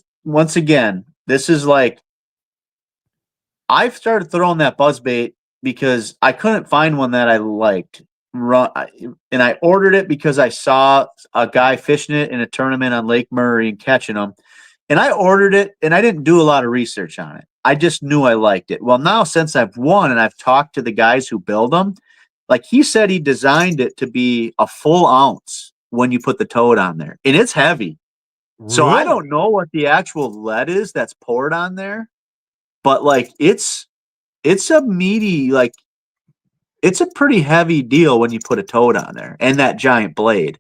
[SPEAKER 9] again, this is like I've started throwing that buzzbait because I couldn't find one that I liked. And I ordered it because I saw a guy fishing it in a tournament on Lake Murray and catching them. And I ordered it and I didn't do a lot of research on it. I just knew I liked it. Well, now since I've won and I've talked to the guys who build them, like he said, he designed it to be a full ounce when you put the toad on there. And it's heavy. Really? So I don't know what the actual lead is that's poured on there, but like it's a meaty, like it's a pretty heavy deal when you put a toad on there and that giant blade.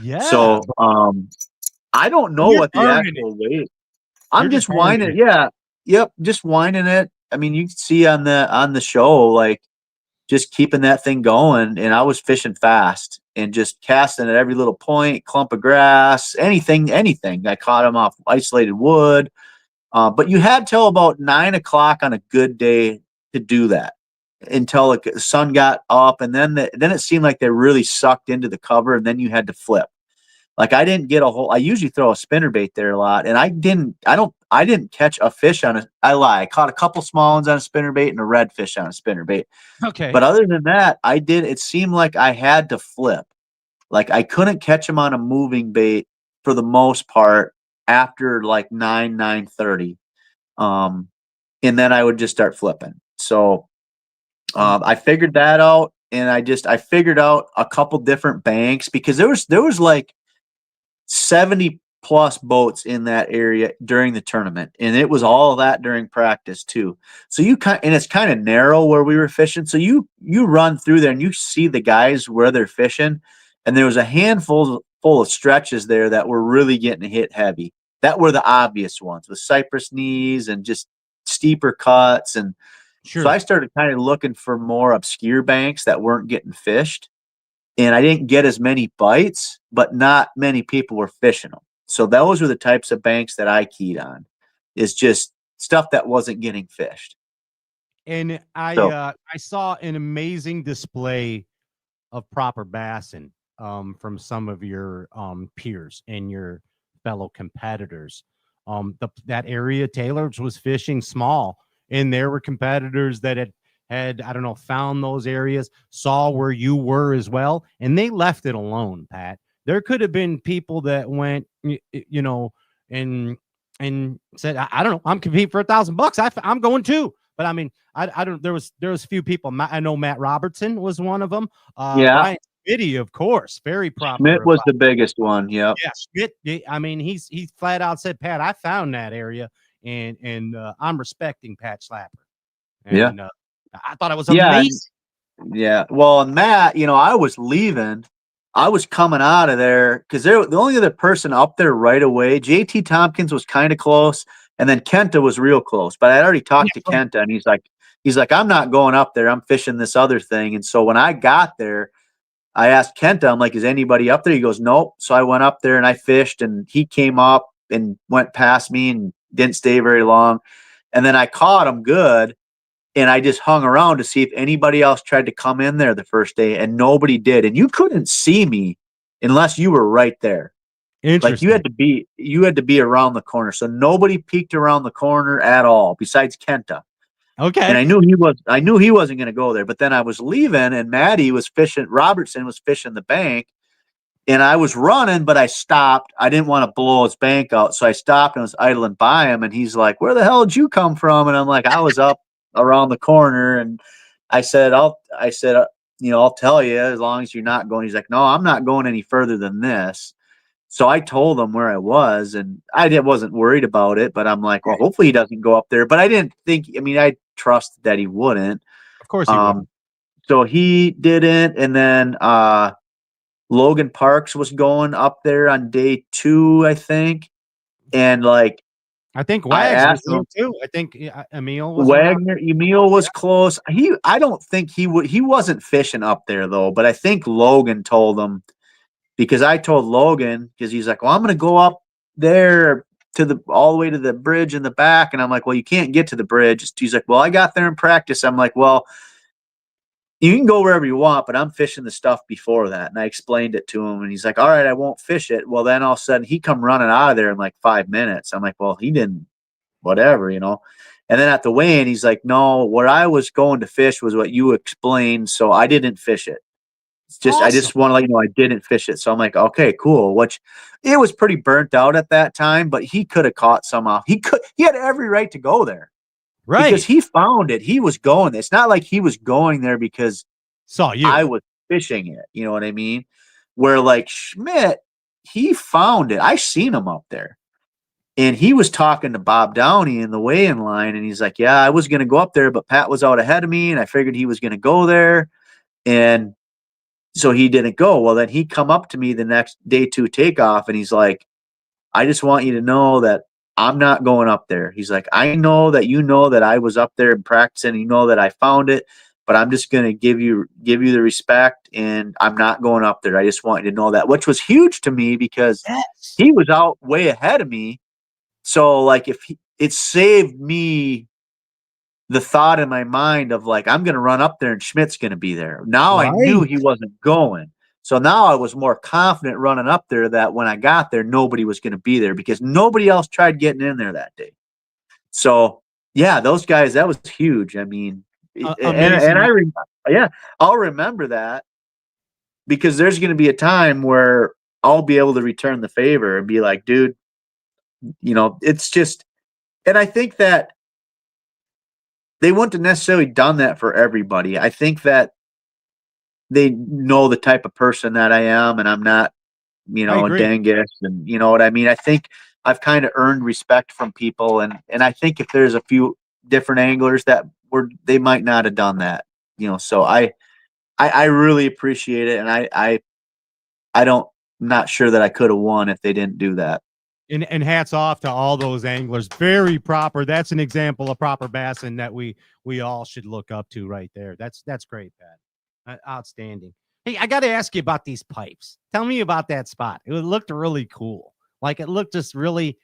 [SPEAKER 4] Yeah.
[SPEAKER 9] So I don't know
[SPEAKER 4] You're
[SPEAKER 9] what the
[SPEAKER 4] burning
[SPEAKER 9] actual weight. I'm
[SPEAKER 4] You're just
[SPEAKER 9] just whining.
[SPEAKER 4] burning
[SPEAKER 9] Yeah. Yep. Just whining it. I mean, you can see on the show, like just keeping that thing going. And I was fishing fast and just casting at every little point, clump of grass, anything. I caught them off isolated wood. But you had till about 9 o'clock on a good day to do that until the sun got up. And then it seemed like they really sucked into the cover, and then you had to flip. Like I didn't get a whole. I usually throw a spinnerbait there a lot, and I didn't catch a fish on a. I lie. I caught a couple small ones on a spinnerbait and a redfish on a spinnerbait.
[SPEAKER 4] Okay.
[SPEAKER 9] But other than that, I did. It seemed like I had to flip. Like I couldn't catch them on a moving bait for the most part after like 9:30, and then I would just start flipping. So I figured that out, and I figured out a couple different banks because there was like 70 plus boats in that area during the tournament, and it was all of that during practice too. So and it's kind of narrow where we were fishing, so you run through there and you see the guys where they're fishing, and there was a handful full of stretches there that were really getting hit heavy. That were the obvious ones with cypress knees and just steeper cuts. And so I started kind of looking for more obscure banks that weren't getting fished. And I didn't get as many bites, but not many people were fishing them. So those were the types of banks that I keyed on, is just stuff that wasn't getting fished.
[SPEAKER 4] And I saw an amazing display of proper bassing from some of your peers and your fellow competitors. That area Taylor's was fishing small, and there were competitors that had I don't know, found those areas, saw where you were as well, and they left it alone, Pat. There could have been people that went, you know, and said, I don't know, I'm competing for $1,000. I'm going too. But I mean, I don't. There was a few people. I know Matt Robertson was one of them. Brian Smitty, of course, very proper.
[SPEAKER 9] Schmidt was the biggest one. Yep.
[SPEAKER 4] Yeah, Schmidt. I mean, he flat out said, Pat, I found that area, and I'm respecting Pat Schlapper. And, I thought it was amazing.
[SPEAKER 9] Yeah. Well, and Matt, I was leaving. I was coming out of there because the only other person up there right away, JT Tompkins was kind of close, and then Kenta was real close. But I already talked to Kenta, and he's like, I'm not going up there. I'm fishing this other thing. And so when I got there, I asked Kenta, I'm like, is anybody up there? He goes, nope. So I went up there and I fished, and he came up and went past me and didn't stay very long. And then I caught him good. And I just hung around to see if anybody else tried to come in there the first day, and nobody did. And you couldn't see me unless you were right there. Like you had to be around the corner. So nobody peeked around the corner at all besides Kenta.
[SPEAKER 4] Okay.
[SPEAKER 9] And I knew he wasn't going to go there. But then I was leaving, and Maddie was fishing. Robertson was fishing the bank, and I was running, but I stopped. I didn't want to blow his bank out, so I stopped and was idling by him. And he's like, "Where the hell did you come from?" And I'm like, "I was up around the corner." And I said, I'll tell you as long as you're not going. He's like, "No, I'm not going any further than this." So I told him where I was, and I wasn't worried about it, but I'm like, well, hopefully he doesn't go up there. But I didn't think, I trusted that he wouldn't.
[SPEAKER 4] Of course he wouldn't.
[SPEAKER 9] So he didn't. And then Logan Parks was going up there on day 2, I think. And
[SPEAKER 4] I think Wags was too. I think Emil was
[SPEAKER 9] Emil was close. I don't think he wasn't fishing up there though, but I think Logan told him, because I told Logan, because he's like, well, I'm going to go up there all the way to the bridge in the back. And I'm like, well, you can't get to the bridge. He's like, well, I got there in practice. I'm like, well, you can go wherever you want, but I'm fishing the stuff before that. And I explained it to him, and he's like, all right, I won't fish it. Well, then all of a sudden he come running out of there in like 5 minutes. I'm like, well, he didn't, whatever, And then at the weigh-in, he's like, no, where I was going to fish was what you explained. So I didn't fish it. It's just, awesome. I just want to let you know I didn't fish it. So I'm like, okay, cool. Which it was pretty burnt out at that time, but he could have caught some off. He had every right to go there. Right. Because he found it. He was going there. It's not like he was going there because I was fishing it. You know what I mean? Where like Schmidt, he found it. I seen him up there. And he was talking to Bob Downey in the weigh-in line. And he's like, yeah, I was going to go up there, but Pat was out ahead of me. And I figured he was going to go there. And so he didn't go. Well, then he come up to me the next day 2 takeoff, and he's like, I just want you to know that I'm not going up there. He's like, I know that you know that I was up there and practicing, you know that I found it, but I'm just going to give you the respect, and I'm not going up there. I just want you to know that, which was huge to me because he was out way ahead of me. So like it saved me the thought in my mind of like, I'm going to run up there and Schmidt's going to be there. Now I knew he wasn't going. So now I was more confident running up there that when I got there, nobody was going to be there because nobody else tried getting in there that day. So yeah, those guys, that was huge. I mean, I'll remember that because there's going to be a time where I'll be able to return the favor and be like, dude, it's just, and I think that they wouldn't have necessarily done that for everybody. I think that they know the type of person that I am, and I'm not, a dingus, and you know what I mean? I think I've kind of earned respect from people, and I think if there's a few different anglers that they might not have done that, so I really appreciate it, and I'm not sure that I could have won if they didn't do that.
[SPEAKER 4] And hats off to all those anglers. Very proper. That's an example of proper bassing that we all should look up to right there. That's great, Pat. Outstanding. Hey, I got to ask you about these pipes. Tell me about that spot. It looked really cool. Like it looked just really,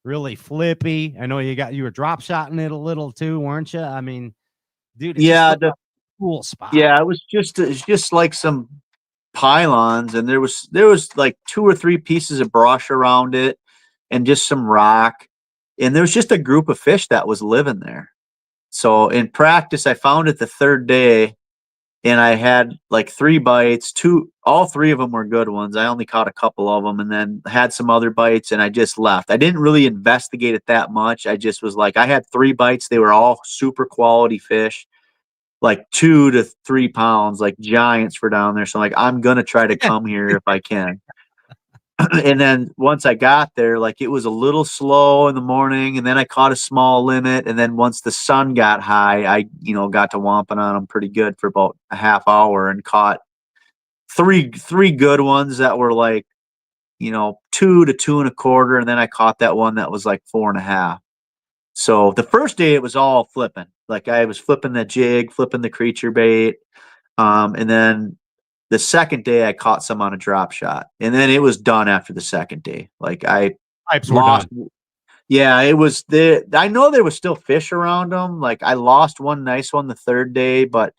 [SPEAKER 4] really flippy. I know you were drop shotting it a little too, weren't you? I mean, dude, the cool spot.
[SPEAKER 9] Yeah, it's just like some pylons, and there was like 2 or 3 pieces of brush around it and just some rock, and there was just a group of fish that was living there. So in practice, I found it the 3rd day, and I had like 3 bites. All 3 of them were good ones. I only caught a couple of them, and then had some other bites, and I just left. I didn't really investigate it that much. I just was like, I had 3 bites. They were all super quality fish, like 2 to 3 pounds, like giants for down there. So I'm like, I'm gonna try to come here if I can. And then once I got there, like it was a little slow in the morning, and then I caught a small limit. And then once the sun got high, I, got to womping on them pretty good for about a half hour and caught three good ones that were like, 2 to 2.25. And then I caught that one that was like 4.5. So the first day it was all flipping. Like I was flipping the jig, flipping the creature bait. And then the second day I caught some on a drop shot, and then it was done after the second day. Like I lost. Yeah, it was I know there was still fish around them. Like I lost one nice one the 3rd day, but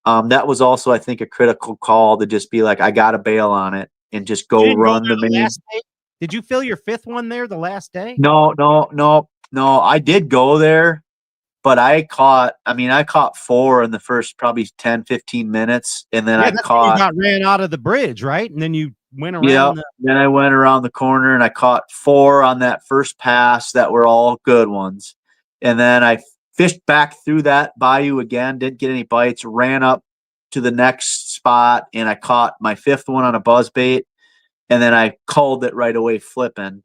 [SPEAKER 9] that was also, I think, a critical call to just be like, I got to bail on it and just go run the main.
[SPEAKER 4] Did you fill your 5th one there the last day?
[SPEAKER 9] No. I did go there. But I caught 4 in the first probably 10, 15 minutes. And then
[SPEAKER 4] you got ran out of the bridge, right? And then you went around.
[SPEAKER 9] Yeah, then I went around the corner and I caught 4 on that first pass that were all good ones. And then I fished back through that bayou again, didn't get any bites, ran up to the next spot, and I caught my 5th one on a buzzbait. And then I called it right away flipping.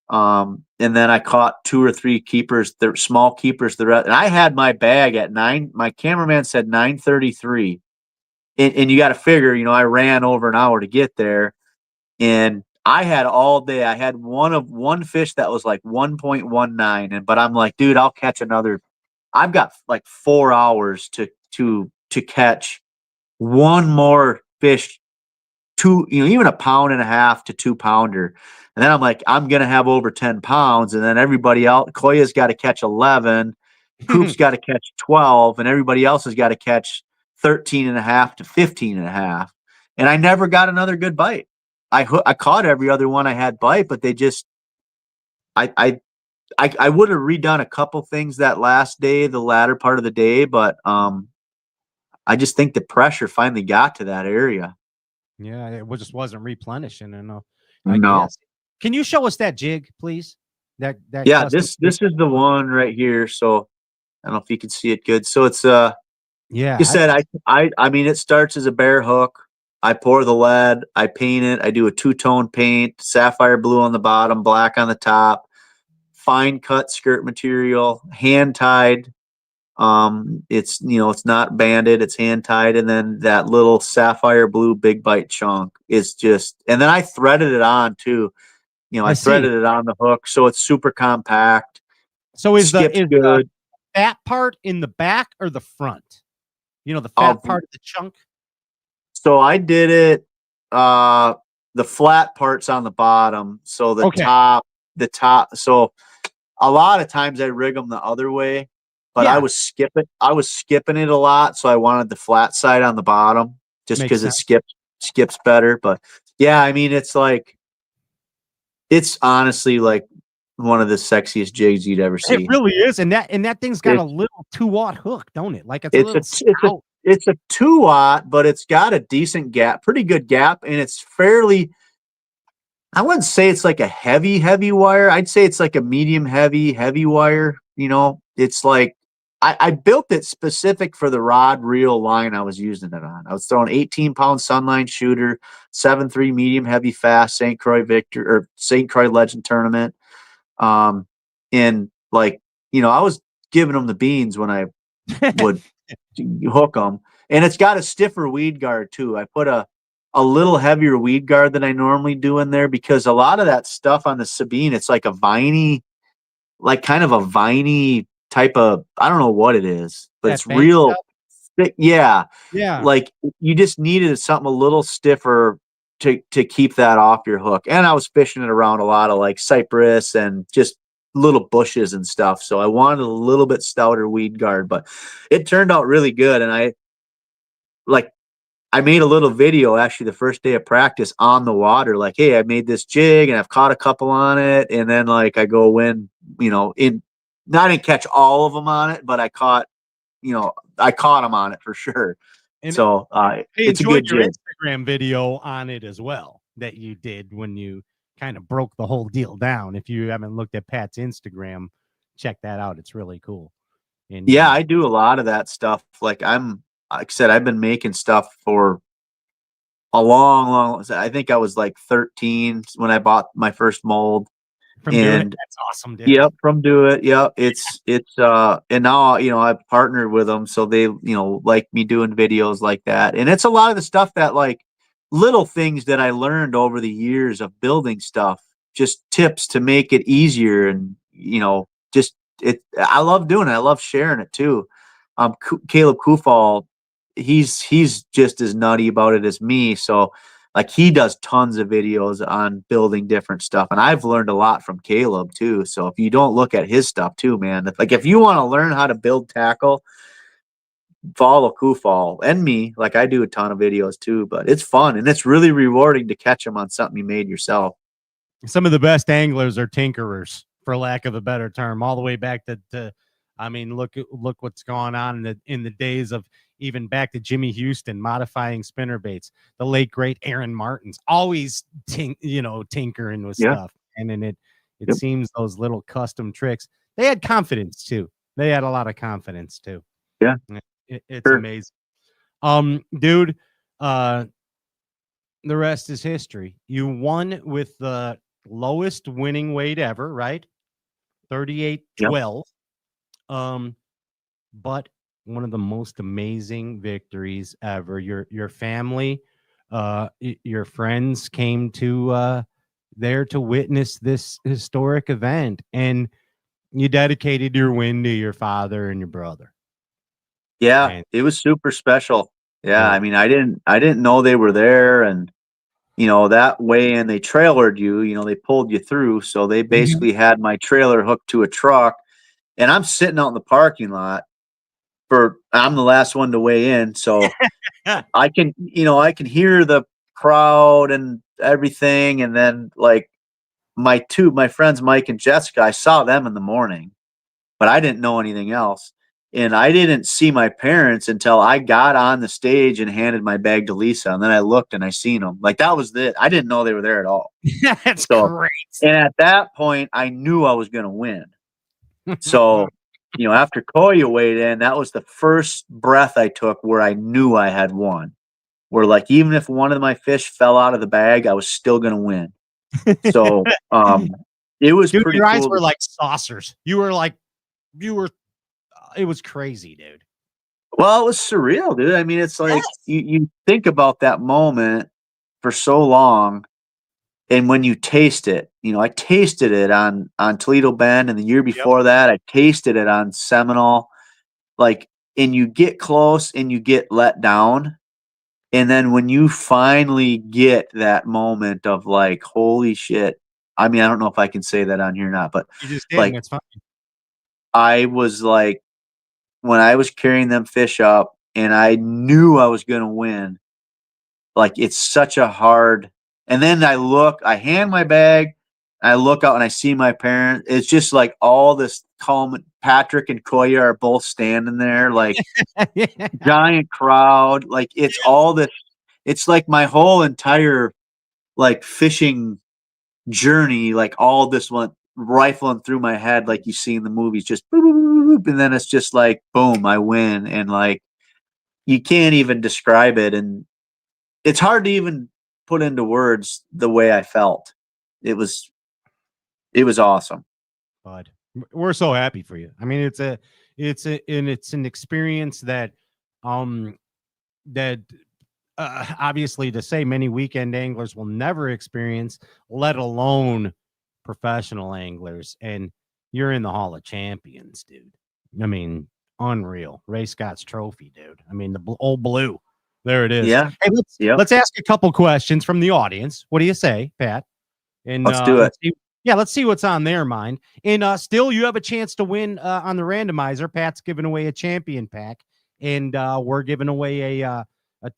[SPEAKER 9] And then I caught 2 or 3 keepers, the small keepers, and I had my bag at 9. My cameraman said 9:33. And you got to figure, I ran over an hour to get there, and I had all day. I had one fish that was like 1.19. But I'm like, dude, I'll catch another. I've got like 4 hours to catch one more fish, even 1.5 pound to 2 pounder. And then I'm like, I'm going to have over 10 pounds. And then everybody else, Koya's got to catch 11, Coop's got to catch 12, and everybody else has got to catch 13.5 to 15.5. And I never got another good bite. I caught every other one I had bite, but they just, I would have redone a couple things that last day, the latter part of the day, but I just think the pressure finally got to that area.
[SPEAKER 4] Yeah, it just wasn't replenishing enough.
[SPEAKER 9] No.
[SPEAKER 4] Can you show us that jig, please? That
[SPEAKER 9] yeah, this is the one right here. So I don't know if you can see it good. So it's yeah. You said I mean it starts as a bare hook. I pour the lead, I paint it, I do a 2-tone paint, sapphire blue on the bottom, black on the top, fine cut skirt material, hand tied, It's, it's not banded, it's hand tied. And then that little sapphire blue big bite chunk is just, and then I threaded it on too. I threaded it on the hook. So it's super compact.
[SPEAKER 4] So is
[SPEAKER 9] skips
[SPEAKER 4] the
[SPEAKER 9] good.
[SPEAKER 4] fat part in the back or the front? The fat part of the chunk?
[SPEAKER 9] So I did it, the flat parts on the bottom. So the top. So a lot of times I rig them the other way, but I was skipping it a lot. So I wanted the flat side on the bottom just because it skips better. But yeah, I mean, it's honestly like one of the sexiest jigs you'd ever see.
[SPEAKER 4] It really is. And that thing's got a little 2-watt hook, don't it? Like it's
[SPEAKER 9] a 2-watt, but it's got a decent gap, pretty good gap. And it's fairly, I wouldn't say it's like a heavy wire. I'd say it's like a medium heavy wire. It's like, I built it specific for the rod reel line I was using it on. I was throwing 18-pound Sunline shooter, 7.3 medium heavy fast St. Croix Legend tournament. And like, I was giving them the beans when I would hook them. And it's got a stiffer weed guard too. I put a little heavier weed guard than I normally do in there because a lot of that stuff on the Sabine, it's like a viney, like kind of a viney type of, I don't know what it is, but it's real thick. Yeah. Like you just needed something a little stiffer to keep that off your hook. And I was fishing it around a lot of like cypress and just little bushes and stuff. So I wanted a little bit stouter weed guard, but it turned out really good. And I made a little video actually the first day of practice on the water, like, hey, I made this jig and I've caught a couple on it. And then like I go win, I didn't catch all of them on it, but I caught them on it for sure.
[SPEAKER 4] And
[SPEAKER 9] so it's a good
[SPEAKER 4] your
[SPEAKER 9] jig.
[SPEAKER 4] Instagram video on it as well that you did when you kind of broke the whole deal down. If you haven't looked at Pat's Instagram, check that out. It's really cool. And
[SPEAKER 9] I do a lot of that stuff. Like I said, I've been making stuff for a long, I think I was like 13 when I bought my first mold.
[SPEAKER 4] That's awesome, dude.
[SPEAKER 9] Yep, from Do It. Yep. It's and now, I've partnered with them. So they, like me doing videos like that. And it's a lot of the stuff that like little things that I learned over the years of building stuff, just tips to make it easier. And, I love doing it. I love sharing it too. Caleb Kufal, he's just as nutty about it as me. So like he does tons of videos on building different stuff. And I've learned a lot from Caleb too. So if you don't look at his stuff too, man, if you want to learn how to build tackle, follow Kufal and me. Like I do a ton of videos too, but it's fun and it's really rewarding to catch them on something you made yourself.
[SPEAKER 4] Some of the best anglers are tinkerers, for lack of a better term, all the way back to I mean, look what's going on in the days of even back to Jimmy Houston modifying spinner baits. The late great Aaron Martins always tinkering with stuff, and then it seems those little custom tricks. They had confidence too. They had a lot of confidence too.
[SPEAKER 9] Yeah,
[SPEAKER 4] it's amazing. Dude, the rest is history. You won with the lowest winning weight ever, right? 38-12. But one of the most amazing victories ever. Your family, your friends came to there to witness this historic event, and you dedicated your win to your father and your brother.
[SPEAKER 9] Yeah, it was super special. Yeah, I mean, I didn't know they were there, and that way, and they trailered you. They pulled you through, so they basically had my trailer hooked to a truck, and I'm sitting out in the parking lot. I'm the last one to weigh in, so I can hear the crowd and everything, and then like my friends Mike and Jessica, I saw them in the morning, but I didn't know anything else. And I didn't see my parents until I got on the stage and handed my bag to Lisa. And then I looked and I seen them. Like that was it. I didn't know they were there at all.
[SPEAKER 4] That's great.
[SPEAKER 9] And at that point, I knew I was going to win. So, after Koya weighed in, that was the first breath I took where I knew I had won. Where like, even if one of my fish fell out of the bag, I was still going to win. So, it was pretty
[SPEAKER 4] your
[SPEAKER 9] cool.
[SPEAKER 4] eyes were like saucers. You were it was crazy, dude.
[SPEAKER 9] Well, it was surreal, dude. I mean, it's like you think about that moment for so long, and when you taste it, I tasted it on Toledo Bend, and the year before that, I tasted it on Seminole. Like, and you get close and you get let down. And then when you finally get that moment of like, holy shit. I mean, I don't know if I can say that on here or not, but
[SPEAKER 4] You just did,
[SPEAKER 9] like,
[SPEAKER 4] and it's fine.
[SPEAKER 9] I was like, when I was carrying them fish up and I knew I was going to win, like, it's such a hard, and then I hand my bag, I look out and I see my parents. It's just like all this calm. Patrick and Koya are both standing there, like giant crowd. Like, it's all this, it's like my whole entire like fishing journey, like all this one rifling through my head, like you see in the movies, just boop, boop, boop, boop, and then it's just like boom, I win, and like you can't even describe it, and it's hard to even put into words the way I felt. It was awesome.
[SPEAKER 4] Bud, we're so happy for you. I mean, it's an experience that obviously, to say many weekend anglers will never experience, let alone professional anglers. And you're in the Hall of Champions, dude. I mean, unreal. Ray Scott's trophy, dude. I mean, the old blue. There it is.
[SPEAKER 9] Yeah.
[SPEAKER 4] Hey, let's ask a couple questions from the audience. What do you say, Pat? And
[SPEAKER 9] let's do it.
[SPEAKER 4] Let's see what's on their mind. And still, you have a chance to win on the randomizer. Pat's giving away a champion pack, and we're giving away a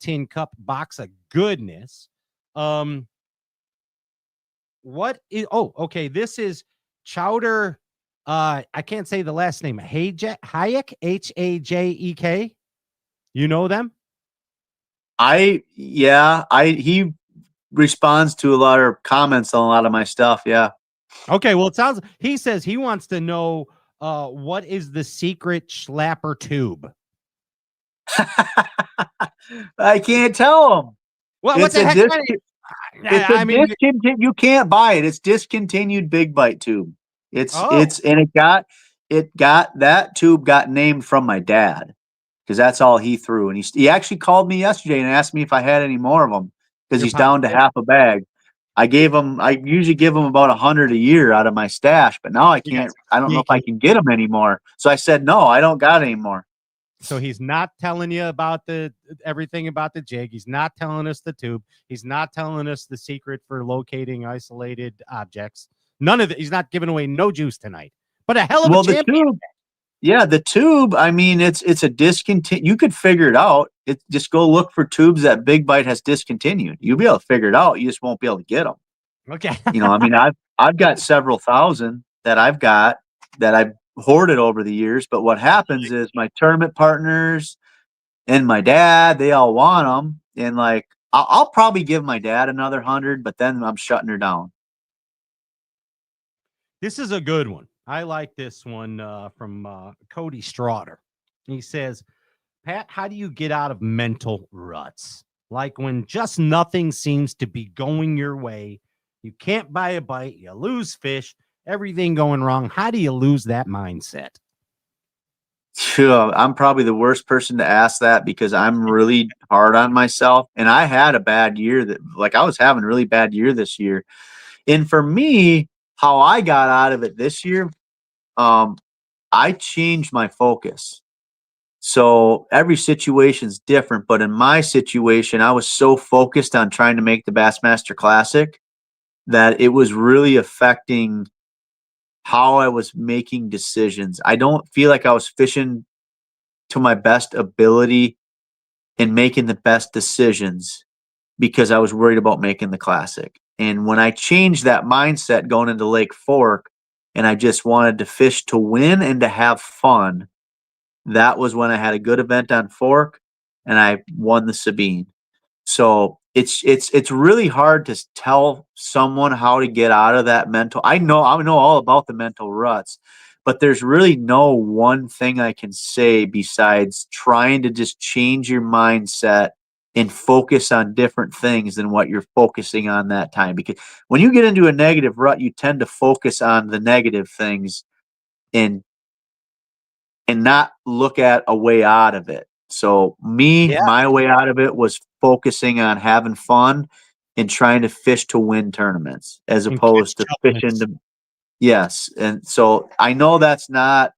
[SPEAKER 4] tin cup box of goodness. What is? Oh, okay. This is Chowder. I can't say the last name. Hayek, Hajek. You know them?
[SPEAKER 9] He responds to a lot of comments on a lot of my stuff. Yeah.
[SPEAKER 4] Okay. Well, he says he wants to know what is the secret Schlapper tube?
[SPEAKER 9] I can't tell him.
[SPEAKER 4] Well, what the heck?
[SPEAKER 9] You can't buy it. It's discontinued big bite tube. That tube got named from my dad because that's all he threw. And he actually called me yesterday and asked me if I had any more of them because he's down to half a bag. I usually give him about 100 a year out of my stash, but now I can't. I don't know if I can get them anymore. So I said, no, I don't got any more.
[SPEAKER 4] So he's not telling you about everything about the jig. He's not telling us the tube. He's not telling us the secret for locating isolated objects. None of it. He's not giving away no juice tonight. But a hell of a champion.
[SPEAKER 9] The tube. I mean, it's a discontinued. You could figure it out. Just go look for tubes that Big Bite has discontinued. You'll be able to figure it out. You just won't be able to get them.
[SPEAKER 4] Okay.
[SPEAKER 9] I mean, I've got several thousand that I've hoarded over the years, but what happens is my tournament partners and my dad, they all want them, and like I'll probably give my dad another 100, but then I'm shutting her down.
[SPEAKER 4] This is a good one. I like this one from Cody Straughter. He says, Pat, how do you get out of mental ruts? Like when just nothing seems to be going your way, you can't buy a bite, you lose fish, everything going wrong. How do you lose that mindset?
[SPEAKER 9] Sure, I'm probably the worst person to ask that because I'm really hard on myself. And I had a bad year I was having a really bad year this year. And for me, how I got out of it this year, I changed my focus. So every situation's different, but in my situation, I was so focused on trying to make the Bassmaster Classic that it was really affecting how I was making decisions. I don't feel like I was fishing to my best ability and making the best decisions because I was worried about making the Classic. And when I changed that mindset going into Lake Fork and I just wanted to fish to win and to have fun, that was when I had a good event on Fork and I won the Sabine. So it's really hard to tell someone how to get out of that mental. I know all about the mental ruts, but there's really no one thing I can say besides trying to just change your mindset and focus on different things than what you're focusing on that time. Because when you get into a negative rut, you tend to focus on the negative things and and not look at a way out of it. So my way out of it was focusing on having fun and trying to fish to win tournaments as opposed to fishing to. Yes. And so I know that's not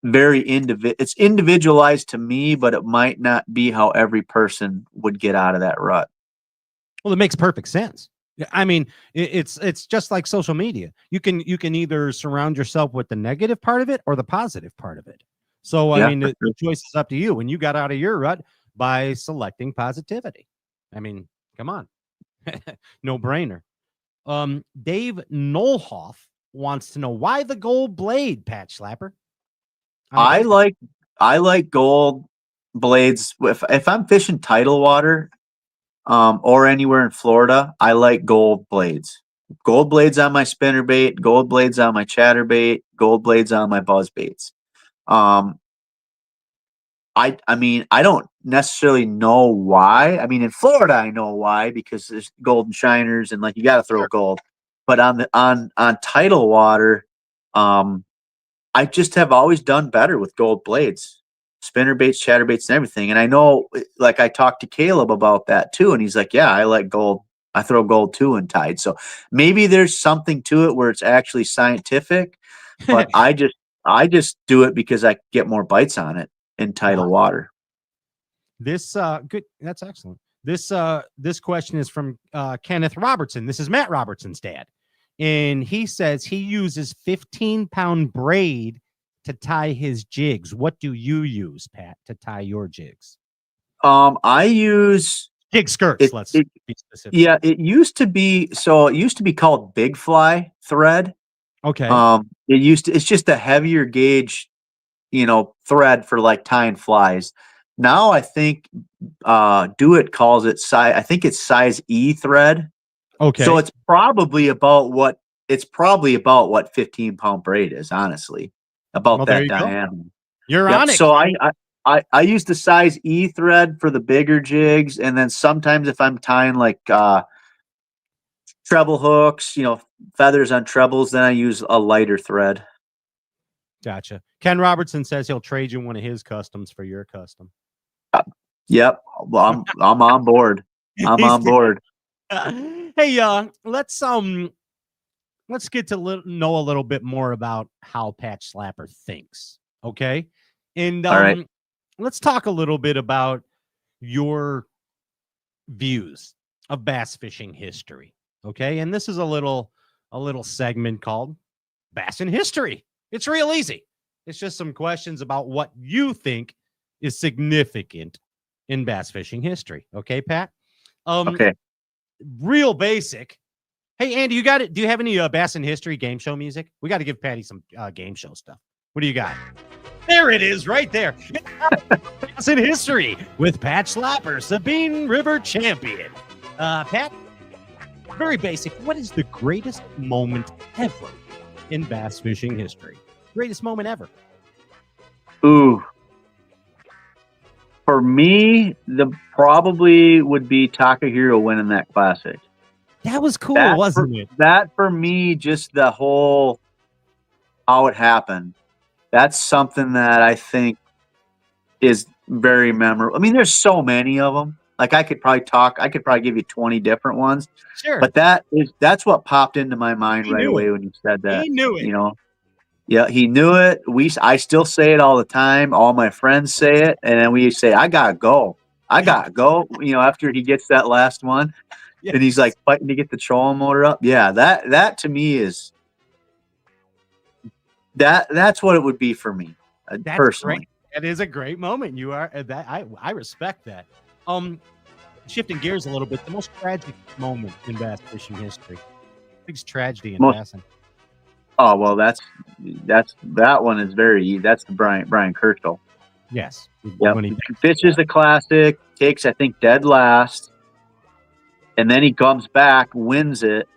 [SPEAKER 9] very it's individualized to me, but it might not be how every person would get out of that rut.
[SPEAKER 4] Well, it makes perfect sense. I mean, it's just like social media. You can either surround yourself with the negative part of it or the positive part of it. So, I mean, the choice is up to you. And you got out of your rut by selecting positivity. I mean, come on. No brainer. Dave Nolhoff wants to know why the gold blade, Pat Schlapper.
[SPEAKER 9] I like gold blades. If I'm fishing tidal water, or anywhere in Florida, I like gold blades. Gold blades on my spinnerbait, gold blades on my chatterbait, gold blades on my buzz baits. I mean, I don't necessarily know why. I mean, in Florida, I know why, because there's golden shiners and like you got to throw gold. But on tidal water, I just have always done better with gold blades, spinner baits, chatterbaits, and everything. And I know, like, I talked to Caleb about that too, and he's like, "Yeah, I like gold. I throw gold too in tide." So maybe there's something to it where it's actually scientific, but I just do it because I get more bites on it in tidal water.
[SPEAKER 4] This good. That's excellent. This question is from Kenneth Robertson. This is Matt Robertson's dad. And he says he uses 15-pound braid to tie his jigs. What do you use, Pat, to tie your jigs?
[SPEAKER 9] I use
[SPEAKER 4] jig skirts. Let's be specific.
[SPEAKER 9] Yeah, it used to be called big fly thread.
[SPEAKER 4] Okay.
[SPEAKER 9] It's just a heavier gauge, thread for like tying flies. Now I think Do It calls it size. I think it's size E thread.
[SPEAKER 4] Okay.
[SPEAKER 9] So it's probably about what 15-pound braid is, honestly, about that diameter.
[SPEAKER 4] You're on it.
[SPEAKER 9] So I use the size E thread for the bigger jigs, and then sometimes if I'm tying like treble hooks, feathers on trebles, then I use a lighter thread.
[SPEAKER 4] Gotcha. Ken Robertson says he'll trade you one of his customs for your custom.
[SPEAKER 9] Yep. Well, I'm on board. I'm on board.
[SPEAKER 4] Hey, let's get to know a little bit more about how Pat Schlapper thinks. Okay, and
[SPEAKER 9] all right,
[SPEAKER 4] let's talk a little bit about your views of bass fishing history. Okay, and this is a little segment called Bass in History. It's real easy. It's just some questions about what you think is significant in bass fishing history. Okay, Pat.
[SPEAKER 9] Okay.
[SPEAKER 4] Real basic. Hey, Andy, you got it? Do you have any Bass in History game show music? We got to give Patty some game show stuff. What do you got? There it is, right there. Bass in History with Pat Schlapper, Sabine River champion. Pat, very basic. What is the greatest moment ever in bass fishing history? Greatest moment ever.
[SPEAKER 9] Ooh. For me, the probably would be Takahiro winning that classic.
[SPEAKER 4] That was cool, wasn't it?
[SPEAKER 9] That for me, just the whole how it happened. That's something that I think is very memorable. I mean, there's so many of them. Like I could probably give you 20 different ones.
[SPEAKER 4] Sure.
[SPEAKER 9] But that's what popped into my mind right away when you said that.
[SPEAKER 4] He knew it.
[SPEAKER 9] Yeah, he knew it. I still say it all the time. All my friends say it, and then we say, "I gotta go. I gotta go." After he gets that last one, and he's like fighting to get the trolling motor up. Yeah, that to me is that's what it would be for me personally.
[SPEAKER 4] Great. That is a great moment. You are that. I respect that. Shifting gears a little bit, the most tragic moment in bass fishing history. Biggest tragedy in bassing.
[SPEAKER 9] Oh well, that one is that's the Brian Kirschel.
[SPEAKER 4] Yes.
[SPEAKER 9] Yep. He fishes the classic, takes I think dead last, and then he comes back, wins it,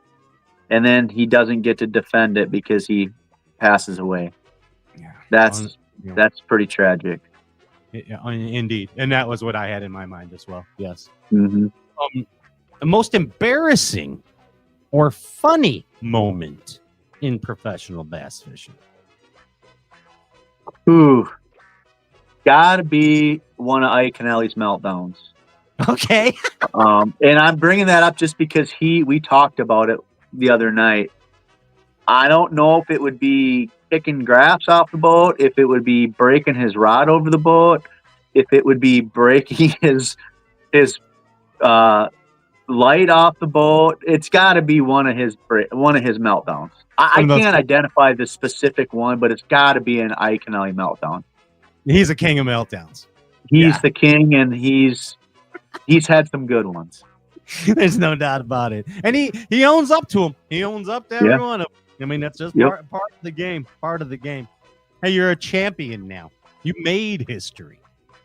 [SPEAKER 9] and then he doesn't get to defend it because he passes away.
[SPEAKER 4] Yeah.
[SPEAKER 9] That's pretty tragic.
[SPEAKER 4] Yeah, indeed, and that was what I had in my mind as well. Yes.
[SPEAKER 9] Mm-hmm.
[SPEAKER 4] The most embarrassing or funny moment in professional bass fishing.
[SPEAKER 9] Ooh, gotta be one of Ike Kennelly's meltdowns.
[SPEAKER 4] Okay.
[SPEAKER 9] And I'm bringing that up just because we talked about it the other night. I don't know if it would be kicking grass off the boat, if it would be breaking his rod over the boat, if it would be breaking his light off the boat. It's got to be one of his meltdowns. I can't identify the specific one, but it's got to be an Ike Kennelly meltdown.
[SPEAKER 4] He's a king of meltdowns.
[SPEAKER 9] He's the king, and he's had some good ones.
[SPEAKER 4] There's no doubt about it. And he owns up to him. He owns up to every one of them. I mean, that's just part of the game. Part of the game. Hey, you're a champion now. You made history.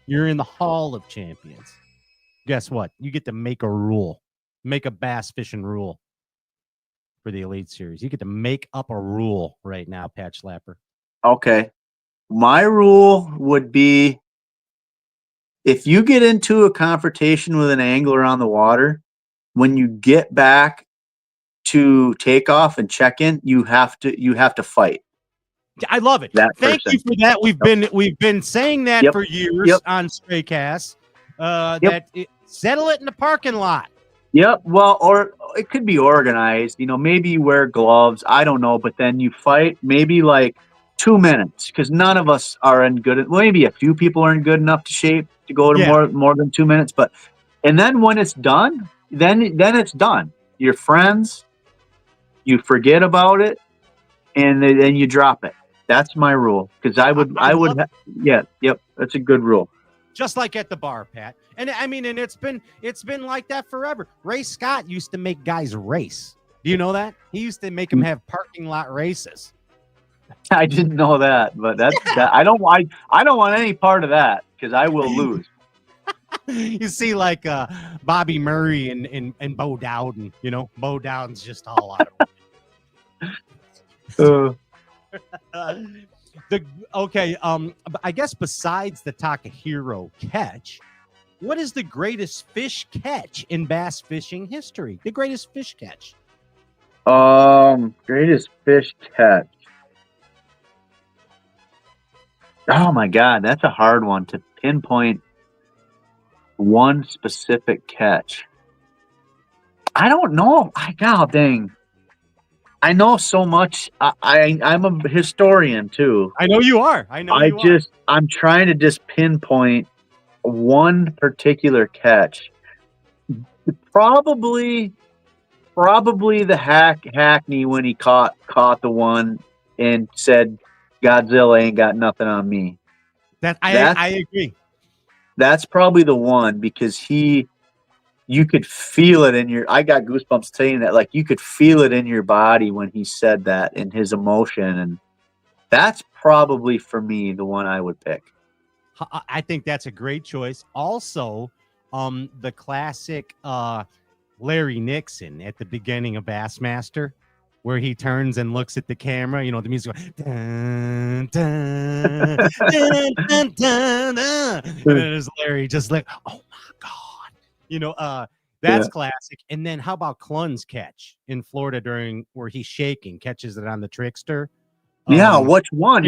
[SPEAKER 4] You're in the Hall of Champions. Guess what? You get to make a rule. Make a bass fishing rule for the Elite Series. You get to make up a rule right now, Pat Schlapper.
[SPEAKER 9] Okay. My rule would be, if you get into a confrontation with an angler on the water, when you get back to take off and check in, you have to fight.
[SPEAKER 4] I love it. Thank you for that. We've been saying that for years on Stray Cast. Settle it in the parking lot.
[SPEAKER 9] Yep. Well, or it could be organized. Maybe you wear gloves. I don't know. But then you fight maybe like 2 minutes, because none of us are in good. Maybe a few people are in good enough shape to go to more than 2 minutes. And then when it's done, then it's done. You're friends. You forget about it, and then you drop it. That's my rule. Because I would. That's a good rule.
[SPEAKER 4] Just like at the bar, Pat. And I mean, and it's been like that forever. Ray Scott used to make guys race. Do you know that? He used to make them have parking lot races.
[SPEAKER 9] I didn't know that, but I don't want any part of that, because I will lose.
[SPEAKER 4] You see, like Bobby Murray and Bo Dowden. Bo Dowden's just all out of it. I guess besides the Takahiro catch, what is the greatest fish catch in bass fishing history? The greatest fish catch.
[SPEAKER 9] Greatest fish catch. Oh my God, that's a hard one to pinpoint. One specific catch. I don't know. Dang. I know so much. I'm a historian too.
[SPEAKER 4] I know you are.
[SPEAKER 9] I'm trying to just pinpoint one particular catch. Probably the Hackney, when he caught the one and said, "Godzilla ain't got nothing on me."
[SPEAKER 4] I agree.
[SPEAKER 9] That's probably the one, because you could feel it in I got goosebumps saying that. Like, you could feel it in your body when he said that, in his emotion. And that's probably, for me, the one I would pick.
[SPEAKER 4] I think that's a great choice. Also, the classic Larry Nixon at the beginning of Bassmaster, where he turns and looks at the camera, the music goes, dun, dun, dun, dun, dun, dun. And then there's Larry just like, oh my God. That's classic. And then how about Clun's catch in Florida where he's shaking, catches it on the Trickster?
[SPEAKER 9] Which one?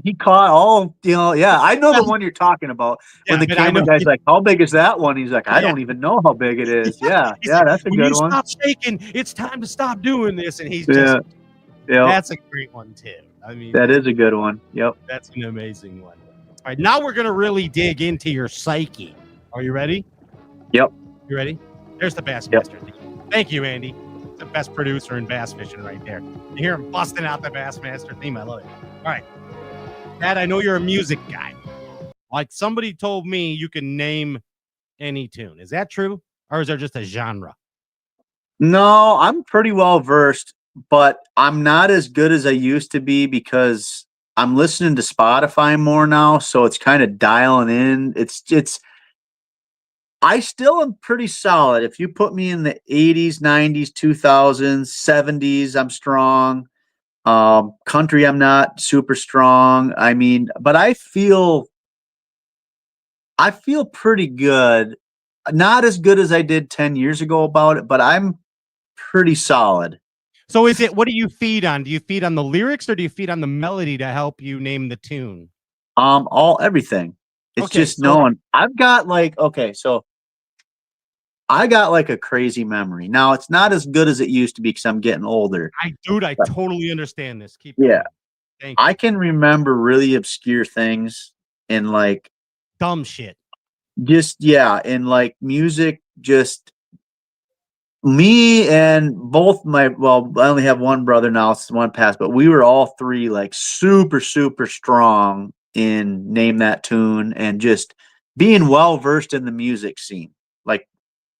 [SPEAKER 9] He caught all, I know the one you're talking about. When the camera guy's like, how big is that one? He's like, I don't even know how big it is. Yeah, that's a good one.
[SPEAKER 4] Stop shaking. It's time to stop doing this. And he's just, that's a great one too. I mean,
[SPEAKER 9] that is a good one. Yep.
[SPEAKER 4] That's an amazing one. All right, now we're going to really dig into your psyche. Are you ready?
[SPEAKER 9] Yep.
[SPEAKER 4] You ready? There's the Bassmaster. Yep. Thank you, Andy. The best producer in bass fishing right there. You hear him busting out the Bassmaster theme. I love it. All right. Dad, I know you're a music guy. Like, somebody told me you can name any tune. Is that true? Or is there just a genre?
[SPEAKER 9] No, I'm pretty well versed, but I'm not as good as I used to be, because I'm listening to Spotify more now. So it's kind of dialing in. I still am pretty solid. If you put me in the 80s, 90s, 2000s, 70s, I'm strong. Country, I'm not super strong. I mean, but I feel pretty good. Not as good as I did 10 years ago about it, but I'm pretty solid.
[SPEAKER 4] So what do you feed on? Do you feed on the lyrics, or do you feed on the melody to help you name the tune?
[SPEAKER 9] Everything. It's
[SPEAKER 4] Okay,
[SPEAKER 9] just
[SPEAKER 4] so-
[SPEAKER 9] knowing. I've got like, okay, so I got like a crazy memory. Now it's not as good as it used to be because I'm getting older.
[SPEAKER 4] I totally understand this. Keep going.
[SPEAKER 9] Yeah.
[SPEAKER 4] Thank you.
[SPEAKER 9] I can remember really obscure things and like
[SPEAKER 4] Dumb shit.
[SPEAKER 9] and like music, just me and both I only have one brother now, it's one passed, but we were all three like super, super strong in name that tune and just being well versed in the music scene. Like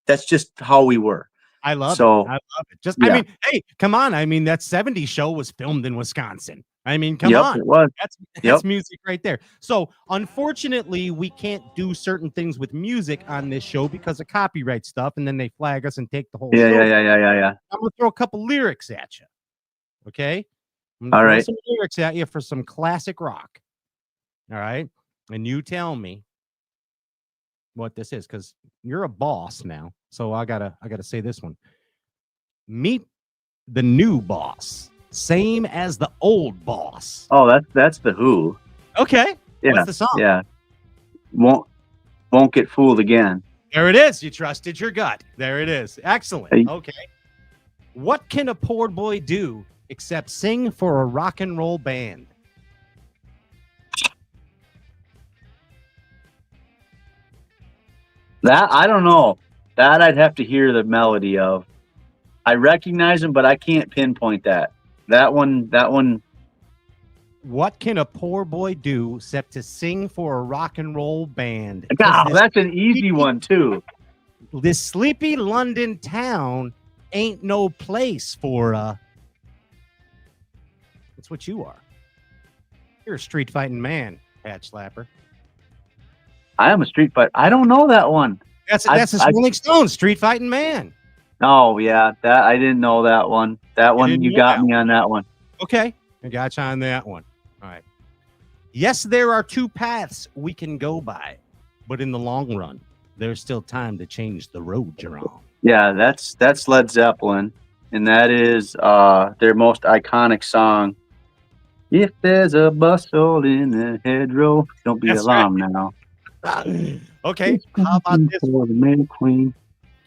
[SPEAKER 9] that's just how we were.
[SPEAKER 4] I love it.
[SPEAKER 9] So
[SPEAKER 4] I love it. Just,
[SPEAKER 9] yeah.
[SPEAKER 4] I mean, hey, come on. I mean, that 70s show was filmed in Wisconsin. I mean, come
[SPEAKER 9] Yep,
[SPEAKER 4] on.
[SPEAKER 9] it was.
[SPEAKER 4] That's music right there. So, unfortunately, we can't do certain things with music on this show because of copyright stuff, and then they flag us and take the whole show.
[SPEAKER 9] Yeah.
[SPEAKER 4] I'm going to throw a couple lyrics at you. Okay? I'm
[SPEAKER 9] All
[SPEAKER 4] going to throw
[SPEAKER 9] right.
[SPEAKER 4] some lyrics at you for some classic rock. All right? And you tell me what this is because you're a boss now. So I gotta say this one. Meet the new boss, same as the old boss.
[SPEAKER 9] Oh, that's the Who.
[SPEAKER 4] Okay.
[SPEAKER 9] Yeah.
[SPEAKER 4] What's the song?
[SPEAKER 9] Yeah. Won't get fooled again.
[SPEAKER 4] There it is. You trusted your gut. There it is. Excellent.
[SPEAKER 9] Hey.
[SPEAKER 4] Okay. What can a poor boy do except sing for a rock and roll band?
[SPEAKER 9] That I don't know. That I'd have to hear the melody of. I recognize them, but I can't pinpoint that. That one.
[SPEAKER 4] What can a poor boy do except to sing for a rock and roll band?
[SPEAKER 9] God, that's an easy one too.
[SPEAKER 4] This sleepy London town ain't no place for that's what you are. You're a street fighting man, Pat Schlapper.
[SPEAKER 9] I am a street fighter. I don't know that one.
[SPEAKER 4] That's a Rolling Stones, street fighting man.
[SPEAKER 9] Oh yeah, that I didn't know that one. That one you got me on that one.
[SPEAKER 4] Okay, I got you on that one. All right. Yes, there are two paths we can go by, but in the long run, there's still time to change the road you're on.
[SPEAKER 9] Yeah, that's Led Zeppelin, and that is their most iconic song. If there's a bustle in the hedgerow, don't be
[SPEAKER 4] That's
[SPEAKER 9] alarmed
[SPEAKER 4] right.
[SPEAKER 9] now.
[SPEAKER 4] Okay, how about this
[SPEAKER 9] For the May Queen.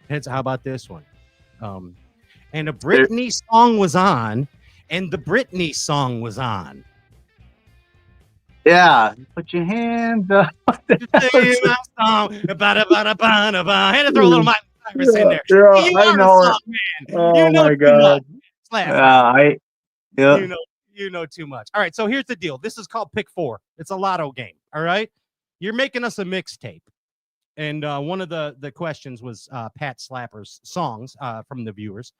[SPEAKER 4] How about this one? And a Britney song was on, and the Britney song was on.
[SPEAKER 9] Yeah, put your hands up.
[SPEAKER 4] Had to throw a little Miley Cyrus in there.
[SPEAKER 9] Yeah,
[SPEAKER 4] You
[SPEAKER 9] I
[SPEAKER 4] are
[SPEAKER 9] know
[SPEAKER 4] a
[SPEAKER 9] it.
[SPEAKER 4] song man.
[SPEAKER 9] Oh
[SPEAKER 4] You know
[SPEAKER 9] my
[SPEAKER 4] too
[SPEAKER 9] God.
[SPEAKER 4] much.
[SPEAKER 9] Yeah.
[SPEAKER 4] You know too much. All right, so here's the deal. This is called Pick Four. It's a lotto game. All right, you're making us a mixtape, and one of the questions was Pat Schlapper's songs from the viewers.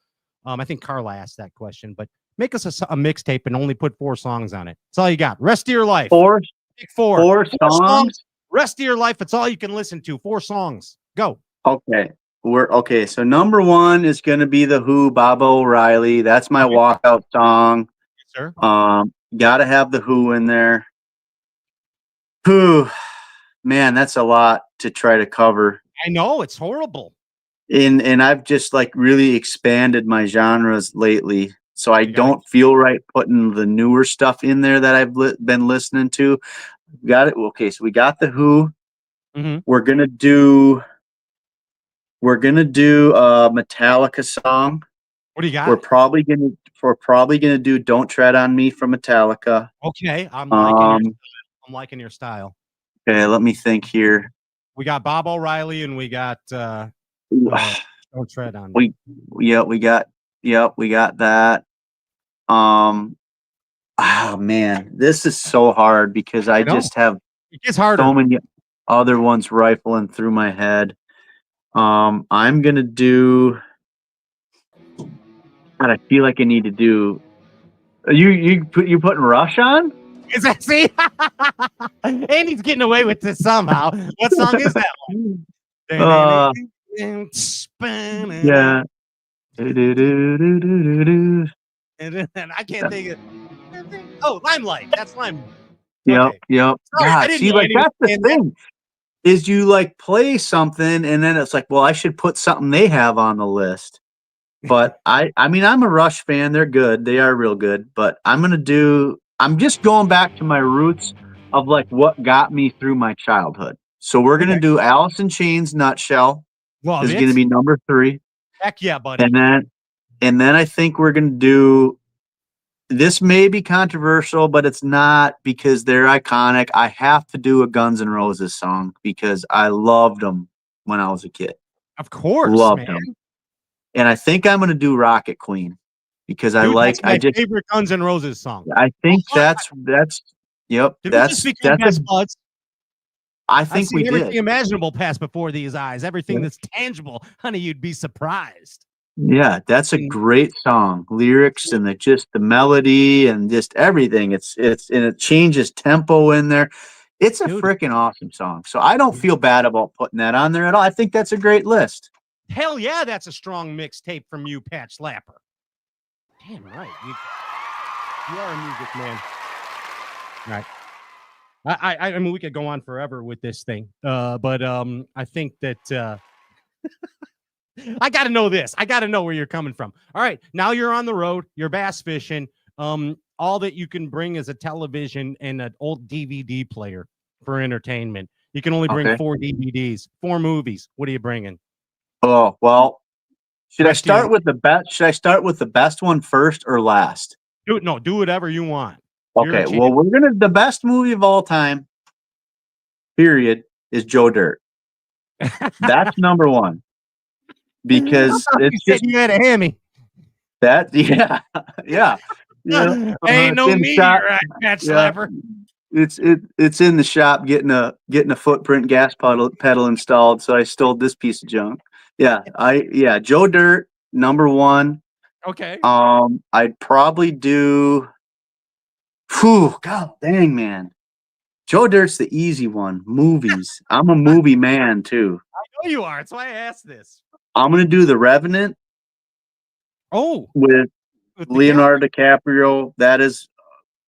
[SPEAKER 4] I think Carla asked that question, but make us a mixtape and only put 4 songs on it. That's all you got. Rest of your life. Pick four.
[SPEAKER 9] Four songs.
[SPEAKER 4] Rest of your life. It's all you can listen to. 4 songs. Go.
[SPEAKER 9] Okay. Okay. So number 1 is going to be the Who, Bob O'Reilly. That's my walkout song.
[SPEAKER 4] Yes, sir.
[SPEAKER 9] Got to have the Who in there. Whew, man, that's a lot to try to cover.
[SPEAKER 4] I know it's horrible.
[SPEAKER 9] And I've just like really expanded my genres lately. So I don't feel right putting the newer stuff in there that I've been listening to. Got it. Okay. So we got the Who.
[SPEAKER 4] Mm-hmm.
[SPEAKER 9] We're going to do a Metallica song.
[SPEAKER 4] What do you got?
[SPEAKER 9] We're probably gonna do "Don't Tread on Me" from Metallica.
[SPEAKER 4] Okay, I'm liking your style.
[SPEAKER 9] Okay, let me think here.
[SPEAKER 4] We got Bob O'Reilly and we got Don't Tread on
[SPEAKER 9] Me. We got that. Oh man, this is so hard because I just have so many other ones rifling through my head. I'm gonna do. God, I feel like I need to do. You putting Rush on?
[SPEAKER 4] Is that see? Andy's getting away with this somehow. What song is that one?
[SPEAKER 9] Yeah.
[SPEAKER 4] And I can't think of. Oh, Limelight. That's Limelight.
[SPEAKER 9] Yep.
[SPEAKER 4] Sorry,
[SPEAKER 9] God, see, like that's the thing. Is you like play something and then it's like, well, I should put something they have on the list. But I mean, I'm a Rush fan. They're good. They are real good. But I'm just going back to my roots of like what got me through my childhood. So we're gonna do Alice in Chains Nutshell
[SPEAKER 4] Love
[SPEAKER 9] is
[SPEAKER 4] it.
[SPEAKER 9] gonna be number 3.
[SPEAKER 4] Heck yeah, buddy.
[SPEAKER 9] And then I think we're gonna do, this may be controversial, but it's not because they're iconic. I have to do a Guns N' Roses song because I loved them when I was a kid.
[SPEAKER 4] Of course,
[SPEAKER 9] Loved
[SPEAKER 4] man.
[SPEAKER 9] them. And I think I'm gonna do Rocket Queen because
[SPEAKER 4] That's my favorite Guns N' Roses song.
[SPEAKER 9] I think that's yep.
[SPEAKER 4] Did we just become best buds?
[SPEAKER 9] I think we
[SPEAKER 4] everything
[SPEAKER 9] did.
[SPEAKER 4] imaginable pass before these eyes. Everything that's tangible, honey, you'd be surprised.
[SPEAKER 9] Yeah, that's a great song. Lyrics and just the melody and just everything. It's and it changes tempo in there. It's a freaking awesome song. So I don't feel bad about putting that on there at all. I think that's a great list.
[SPEAKER 4] Hell yeah, that's a strong mixtape from you, Pat Schlapper. Damn right. You are a music man. Right. I mean, we could go on forever with this thing. But I think that I got to know this. I got to know where you're coming from. All right. Now you're on the road. You're bass fishing. All that you can bring is a television and an old DVD player for entertainment. You can only bring 4 DVDs, 4 movies. What are you bringing?
[SPEAKER 9] Oh, well, should I start with the best? Should I start with the best one first or last?
[SPEAKER 4] Do whatever you want.
[SPEAKER 9] Okay. Well, the best movie of all time, period, is Joe Dirt. That's number 1. Because it's just,
[SPEAKER 4] you had a hammy.
[SPEAKER 9] Yeah.
[SPEAKER 4] Ain't no meteorite, Pat Schlapper.
[SPEAKER 9] It's in the shop getting a footprint gas pedal installed. So I stole this piece of junk. Joe Dirt, number 1.
[SPEAKER 4] Okay.
[SPEAKER 9] I'd probably do. God dang, man. Joe Dirt's the easy one. Movies. I'm a movie man too.
[SPEAKER 4] I know you are. That's why I asked this.
[SPEAKER 9] I'm gonna do The Revenant.
[SPEAKER 4] Oh,
[SPEAKER 9] with Leonardo DiCaprio. That is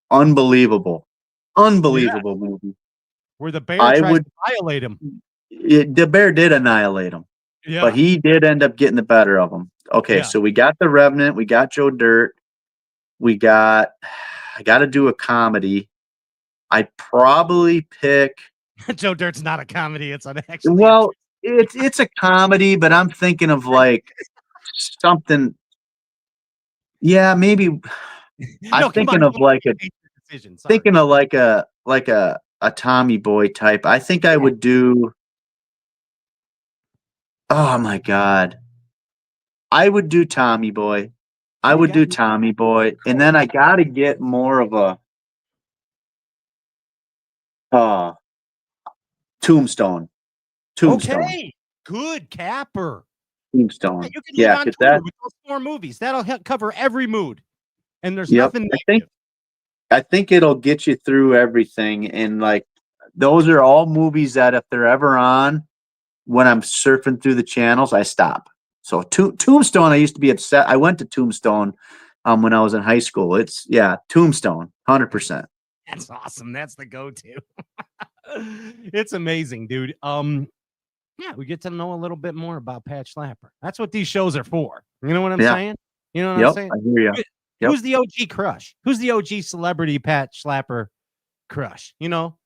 [SPEAKER 9] unbelievable. Unbelievable movie.
[SPEAKER 4] Where the bear tries to violate him.
[SPEAKER 9] The bear did annihilate him. Yeah. But he did end up getting the better of him. Okay, so we got The Revenant, we got Joe Dirt, I got to do a comedy. I'd probably pick.
[SPEAKER 4] Joe Dirt's not a comedy. It's an actually.
[SPEAKER 9] Well, it's a comedy, but I'm thinking of like something. Yeah, maybe. I'm thinking of like a Tommy Boy type. I think I would do. Oh my God. I would do Tommy Boy. And then I got to get more of a Tombstone.
[SPEAKER 4] Okay, good capper.
[SPEAKER 9] Tombstone.
[SPEAKER 4] You can live on tour with those 4 movies. That'll cover every mood, and there's nothing negative.
[SPEAKER 9] I think it'll get you through everything, and like those are all movies that if they're ever on, when I'm surfing through the channels, I stop. So Tombstone, I used to be upset. I went to Tombstone when I was in high school. It's Tombstone, 100%.
[SPEAKER 4] That's awesome. That's the go-to. It's amazing, dude. We get to know a little bit more about Pat Schlapper. That's what these shows are for. You know what I'm saying? You know what I'm saying?
[SPEAKER 9] I hear you.
[SPEAKER 4] Who's the OG crush? Who's the OG celebrity Pat Schlapper crush? You know?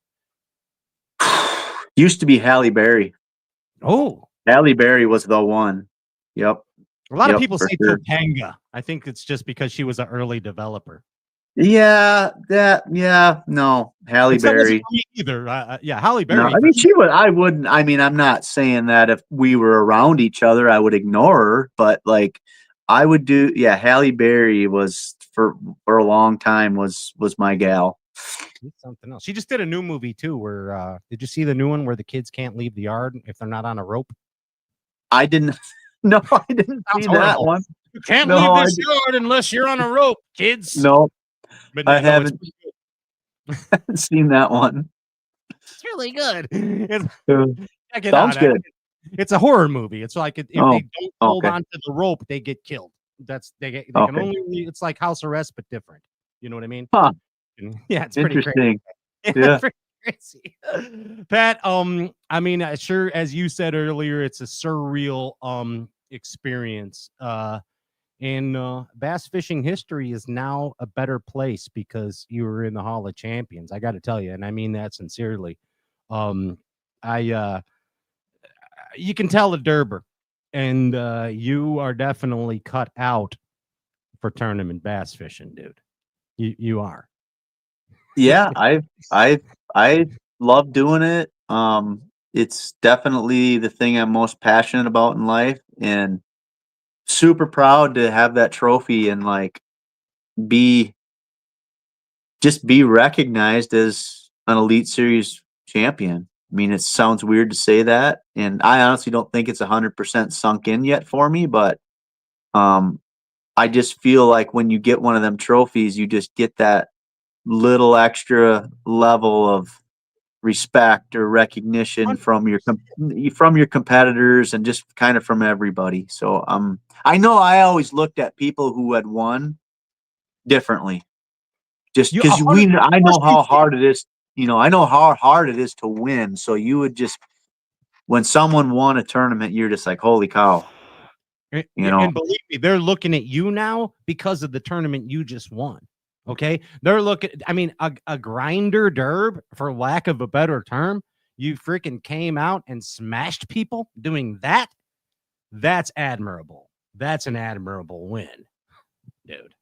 [SPEAKER 9] Used to be Halle Berry.
[SPEAKER 4] Oh.
[SPEAKER 9] Halle Berry was the one. Yep.
[SPEAKER 4] A lot of people say Topanga. I think it's just because she was an early developer.
[SPEAKER 9] No, Halle Berry.
[SPEAKER 4] Either. Halle Berry.
[SPEAKER 9] No, I mean, she would. I wouldn't. I mean, I'm not saying that if we were around each other, I would ignore her, but like, I would do. Yeah, Halle Berry was for a long time was my gal.
[SPEAKER 4] Something else. She just did a new movie too. Where did you see the new one where the kids can't leave the yard if they're not on a rope?
[SPEAKER 9] I didn't. No, I didn't see that one.
[SPEAKER 4] You can't leave this yard unless you're on a rope, kids.
[SPEAKER 9] No,
[SPEAKER 4] but
[SPEAKER 9] I haven't seen that one.
[SPEAKER 4] It's really good.
[SPEAKER 9] Sounds good.
[SPEAKER 4] It's a horror movie. It's like if they don't hold on to the rope, they get killed. They can only. It's like house arrest, but different. You know what I mean?
[SPEAKER 9] Huh.
[SPEAKER 4] Yeah, it's pretty crazy.
[SPEAKER 9] Yeah.
[SPEAKER 4] Crazy. Pat, I mean, sure, as you said earlier, it's a surreal experience. And bass fishing history is now a better place because you were in the Hall of Champions. I got to tell you, and I mean that sincerely. You can tell a Derber, and you are definitely cut out for tournament bass fishing, dude. You are.
[SPEAKER 9] Yeah, I love doing it. It's definitely the thing I'm most passionate about in life, and super proud to have that trophy and like be be recognized as an Elite Series champion. I mean, it sounds weird to say that, and I honestly don't think it's 100% sunk in yet for me, but I just feel like when you get one of them trophies, you just get that little extra level of respect or recognition from your competitors and just kind of from everybody. So I know I always looked at people who had won differently, just
[SPEAKER 4] You
[SPEAKER 9] because
[SPEAKER 4] 100 of
[SPEAKER 9] I
[SPEAKER 4] course
[SPEAKER 9] know
[SPEAKER 4] you
[SPEAKER 9] how
[SPEAKER 4] did.
[SPEAKER 9] hard it is. I know how hard it is to win. So you would just, when someone won a tournament, you're just like, holy cow.
[SPEAKER 4] And believe me, they're looking at you now because of the tournament you just won. Okay. They're looking, I mean, a grinder derb, for lack of a better term, you freaking came out and smashed people doing that. That's admirable. That's an admirable win, dude.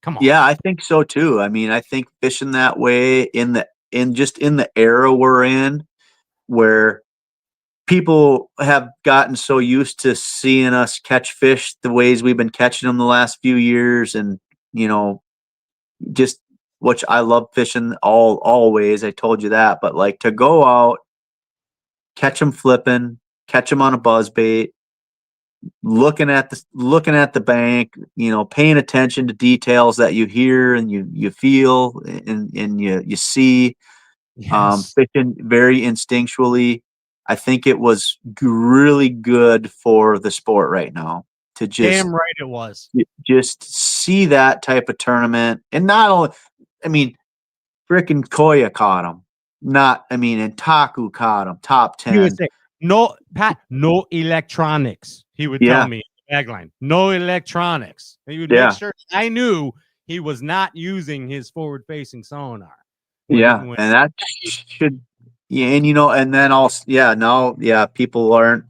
[SPEAKER 4] Come on.
[SPEAKER 9] Yeah, I think so too. I mean, I think fishing that way in the era we're in, where people have gotten so used to seeing us catch fish the ways we've been catching them the last few years, and just which I love fishing always. I told you that, but like to go out, catch them flipping, catch them on a buzz bait, looking at the bank, paying attention to details that you hear and you feel and you see,
[SPEAKER 4] Yes.
[SPEAKER 9] fishing very instinctually. I think it was really good for the sport right now to
[SPEAKER 4] Damn right it was.
[SPEAKER 9] just see that type of tournament. And not only, I mean, frickin' Koya caught him. And Taku caught him, top
[SPEAKER 4] He would
[SPEAKER 9] 10.
[SPEAKER 4] say, no, Pat, no electronics. He would tell
[SPEAKER 9] Yeah.
[SPEAKER 4] me in the tagline, no electronics. He would
[SPEAKER 9] Yeah.
[SPEAKER 4] make sure I knew he was not using his forward-facing sonar.
[SPEAKER 9] Yeah. And that should, yeah. And, and then also, now, people aren't,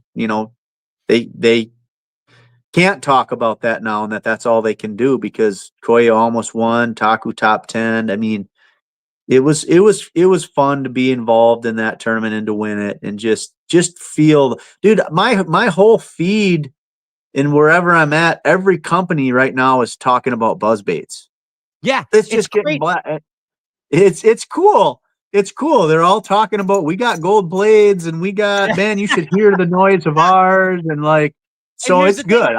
[SPEAKER 9] they can't talk about that now, and that's all they can do because Koya almost won, Taku top 10. I mean, it was fun to be involved in that tournament and to win it and just feel, dude, my whole feed and wherever I'm at, every company right now is talking about buzz baits.
[SPEAKER 4] Yeah,
[SPEAKER 9] It's just getting black. It's cool. It's cool. They're all talking about, we got gold blades and we got, man, you should hear the noise of ours. And like, so it's good.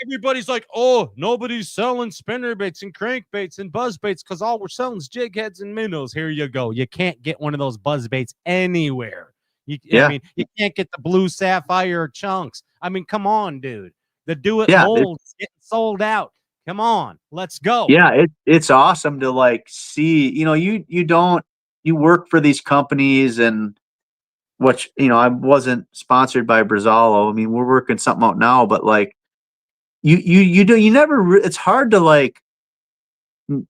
[SPEAKER 4] Everybody's like, oh, nobody's selling spinnerbaits and crankbaits and buzzbaits because all we're selling is jig heads and minnows. Here you go. You can't get one of those buzzbaits anywhere. I mean, you can't get the blue sapphire chunks. I mean, come on, dude. The Do It molds getting sold out. Come on, let's go.
[SPEAKER 9] Yeah, it's awesome to like see, you work for these companies, and which, I wasn't sponsored by Brazalo. I mean, we're working something out now, but like you never, it's hard to like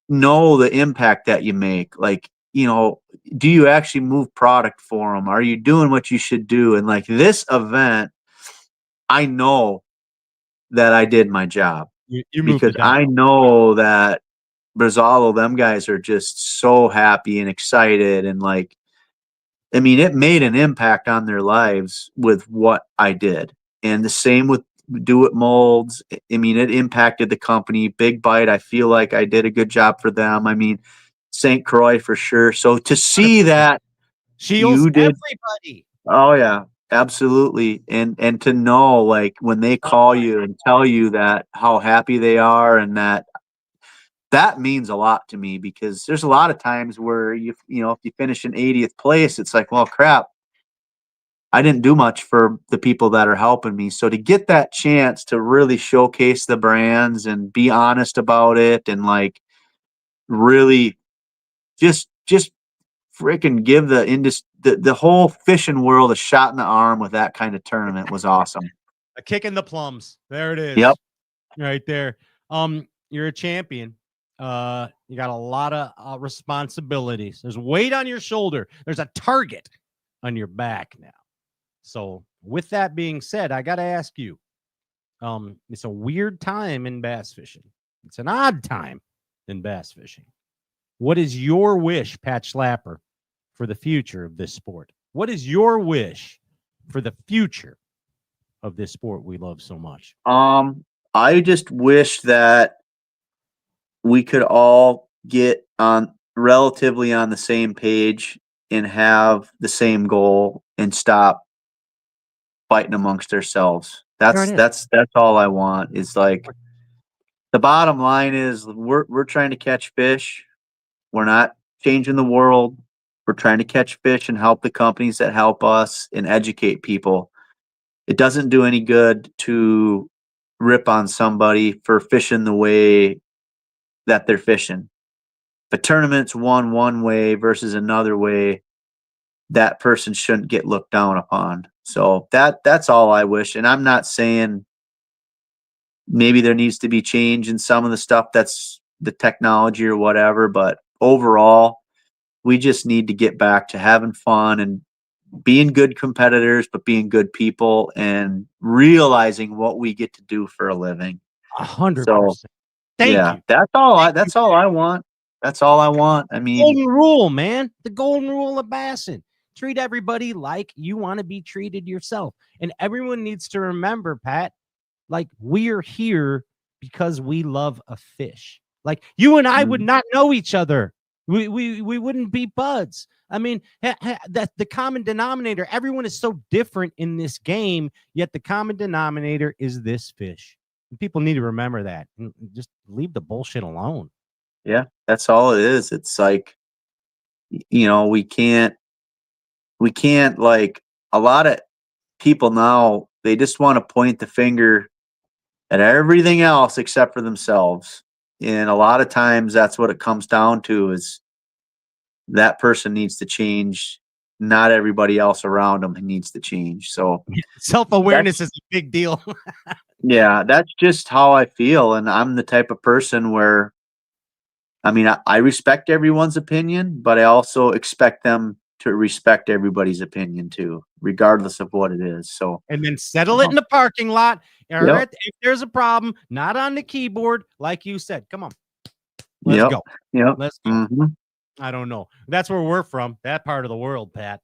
[SPEAKER 9] know the impact that you make. Like, do you actually move product for them? Are you doing what you should do? And like this event, I know that I did my job because I know that Brazalo, them guys are just so happy and excited. And like, I mean, it made an impact on their lives with what I did. And the same with Do It Molds. I mean, it impacted the company. Big Bite, I feel like I did a good job for them. I mean, St. Croix for sure. So to see that
[SPEAKER 4] Shields everybody.
[SPEAKER 9] Oh yeah, absolutely. And to know, like, when they call you and tell you that how happy they are, and that means a lot to me, because there's a lot of times where if you finish in 80th place, it's like, well, crap, I didn't do much for the people that are helping me. So to get that chance to really showcase the brands and be honest about it, and like really just freaking give the whole fishing world a shot in the arm with that kind of tournament was awesome.
[SPEAKER 4] A kick in the plums. There it is.
[SPEAKER 9] Yep.
[SPEAKER 4] Right there. You're a champion. You got a lot of responsibilities. There's weight on your shoulder. There's a target on your back now. So with that being said, I got to ask you, it's a weird time in bass fishing. It's an odd time in bass fishing. What is your wish, Pat Schlapper, for the future of this sport? What is your wish for the future of this sport we love so much?
[SPEAKER 9] I just wish that we could all get on relatively on the same page and have the same goal and stop fighting amongst ourselves. That's all I want. Is like the bottom line is we're trying to catch fish. We're not changing the world. We're trying to catch fish and help the companies that help us and educate people. It doesn't do any good to rip on somebody for fishing the way that they're fishing. If a tournament's won one way versus another way, that person shouldn't get looked down upon. So that's all I wish. And I'm not saying maybe there needs to be change in some of the stuff that's the technology or whatever, but overall, we just need to get back to having fun and being good competitors, but being good people and realizing what we get to do for a living.
[SPEAKER 4] 100%.
[SPEAKER 9] So,
[SPEAKER 4] Thank you.
[SPEAKER 9] That's all I want. That's all I want. I mean,
[SPEAKER 4] golden rule, man. The golden rule of bassing. Treat everybody like you want to be treated yourself. And everyone needs to remember, Pat, like we're here because we love a fish. Like you and I would not know each other. We wouldn't be buds. I mean, that the common denominator, everyone is so different in this game, yet the common denominator is this fish. And people need to remember that. And just leave the bullshit alone.
[SPEAKER 9] Yeah, that's all it is. It's like, you know, we can't like a lot of people now, they just want to point the finger at everything else except for themselves. And a lot of times that's what it comes down to is that person needs to change. Not everybody else around them needs to change. So
[SPEAKER 4] self-awareness is a big deal.
[SPEAKER 9] Yeah, that's just how I feel. And I'm the type of person where, I mean, I respect everyone's opinion, but I also expect them to respect everybody's opinion too, regardless of what it is. So,
[SPEAKER 4] and then settle it in the parking lot. All right. If there's a problem, not on the keyboard, like you said, come on, let's go.
[SPEAKER 9] Yep.
[SPEAKER 4] Let's go.
[SPEAKER 9] Mm-hmm.
[SPEAKER 4] I don't know. That's where we're from. That part of the world, Pat.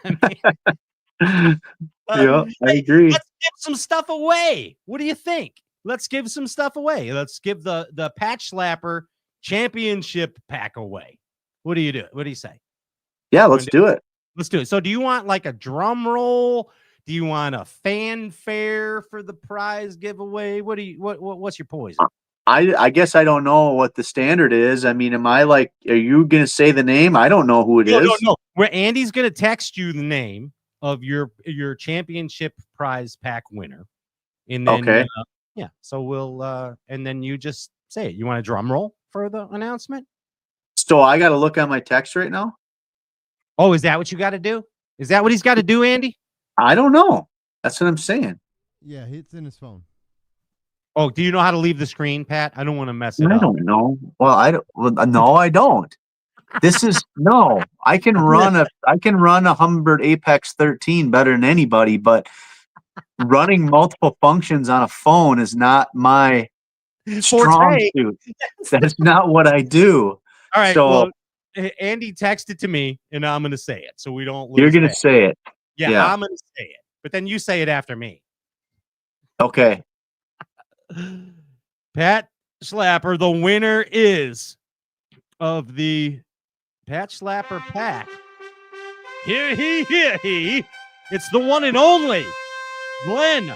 [SPEAKER 9] I agree.
[SPEAKER 4] Let's give some stuff away. What do you think? Let's give some stuff away. Let's give the Pat Schlapper championship pack away. What do you do? What do you say?
[SPEAKER 9] Yeah, let's do it.
[SPEAKER 4] Let's do it. So do you want like a drum roll? Do you want a fanfare for the prize giveaway? What's your poison?
[SPEAKER 9] I guess I don't know what the standard is. I mean, are you going to say the name? I don't know who it is.
[SPEAKER 4] No. Where Andy's going to text you the name of your championship prize pack winner. And then, so we'll, and then you just say it. You want a drum roll for the announcement?
[SPEAKER 9] So I got to look on my text right now.
[SPEAKER 4] Oh, is that what you got to do? Is that what he's got to do, Andy?
[SPEAKER 9] I don't know. That's what I'm saying.
[SPEAKER 5] Yeah, it's in his phone.
[SPEAKER 4] Oh, do you know how to leave the screen, Pat? I don't want to mess it up.
[SPEAKER 9] I don't know. Well, no, I don't. This is no. I can run a Humminbird Apex 13 better than anybody, but running multiple functions on a phone is not my strong suit. That's not what I do.
[SPEAKER 4] All right.
[SPEAKER 9] So,
[SPEAKER 4] well, Andy texted to me, and I'm going to say it, so we don't lose.
[SPEAKER 9] You're going to say it.
[SPEAKER 4] Yeah, I'm going to say it, but then you say it after me.
[SPEAKER 9] Okay.
[SPEAKER 4] Pat Schlapper, the winner is of the Pat Schlapper pack. Here he. It's the one and only Glenn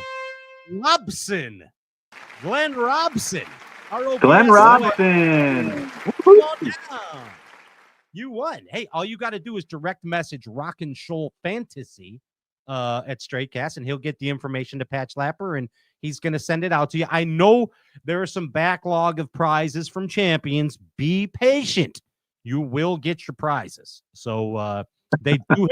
[SPEAKER 4] Robson. Glenn Robson. You won. Hey, all you got to do is direct message Rock and Shoal Fantasy at Straightcast, and he'll get the information to Pat Schlapper, and he's going to send it out to you. I know there are some backlog of prizes from champions. Be patient. You will get your prizes. So they do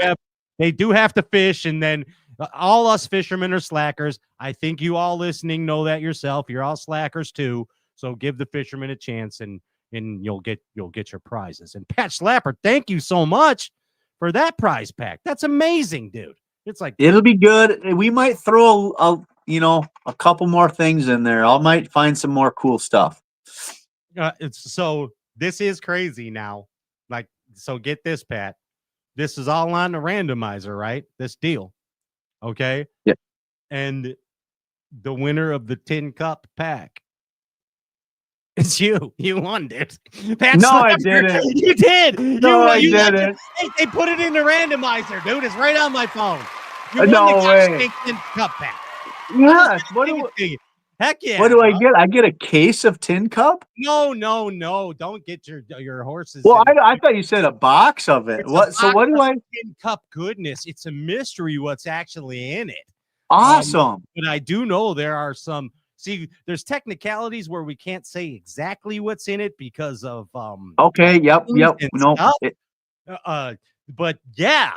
[SPEAKER 4] have to fish, and then all us fishermen are slackers. I think you all listening know that yourself. You're all slackers too. So give the fishermen a chance, and you'll get your prizes. And Pat Schlapper, thank you so much for that prize pack. That's amazing, dude. It's like,
[SPEAKER 9] it'll be good. We might throw a couple more things in there. I might find some more cool stuff.
[SPEAKER 4] So this is crazy now. Like, so get this, Pat. This is all on the randomizer, right? This deal. Okay.
[SPEAKER 9] Yeah.
[SPEAKER 4] And the winner of the tin cup pack, it's you. You won, dude. Pat
[SPEAKER 9] No, I
[SPEAKER 4] Schlapper,
[SPEAKER 9] didn't.
[SPEAKER 4] You did.
[SPEAKER 9] No, I didn't.
[SPEAKER 4] They put it in the randomizer, dude. It's right on my phone. You
[SPEAKER 9] No
[SPEAKER 4] won the
[SPEAKER 9] way.
[SPEAKER 4] tin cup pack.
[SPEAKER 9] Yes.
[SPEAKER 4] Heck yeah.
[SPEAKER 9] What do I get? I get a case of tin cup?
[SPEAKER 4] No. Don't get your horses.
[SPEAKER 9] Well, I thought you said a box of it. So what do I?
[SPEAKER 4] Tin cup goodness. It's a mystery what's actually in it.
[SPEAKER 9] Awesome.
[SPEAKER 4] But I do know there are some. See, there's technicalities where we can't say exactly what's in it because of
[SPEAKER 9] Okay. Yep. No.
[SPEAKER 4] But yeah,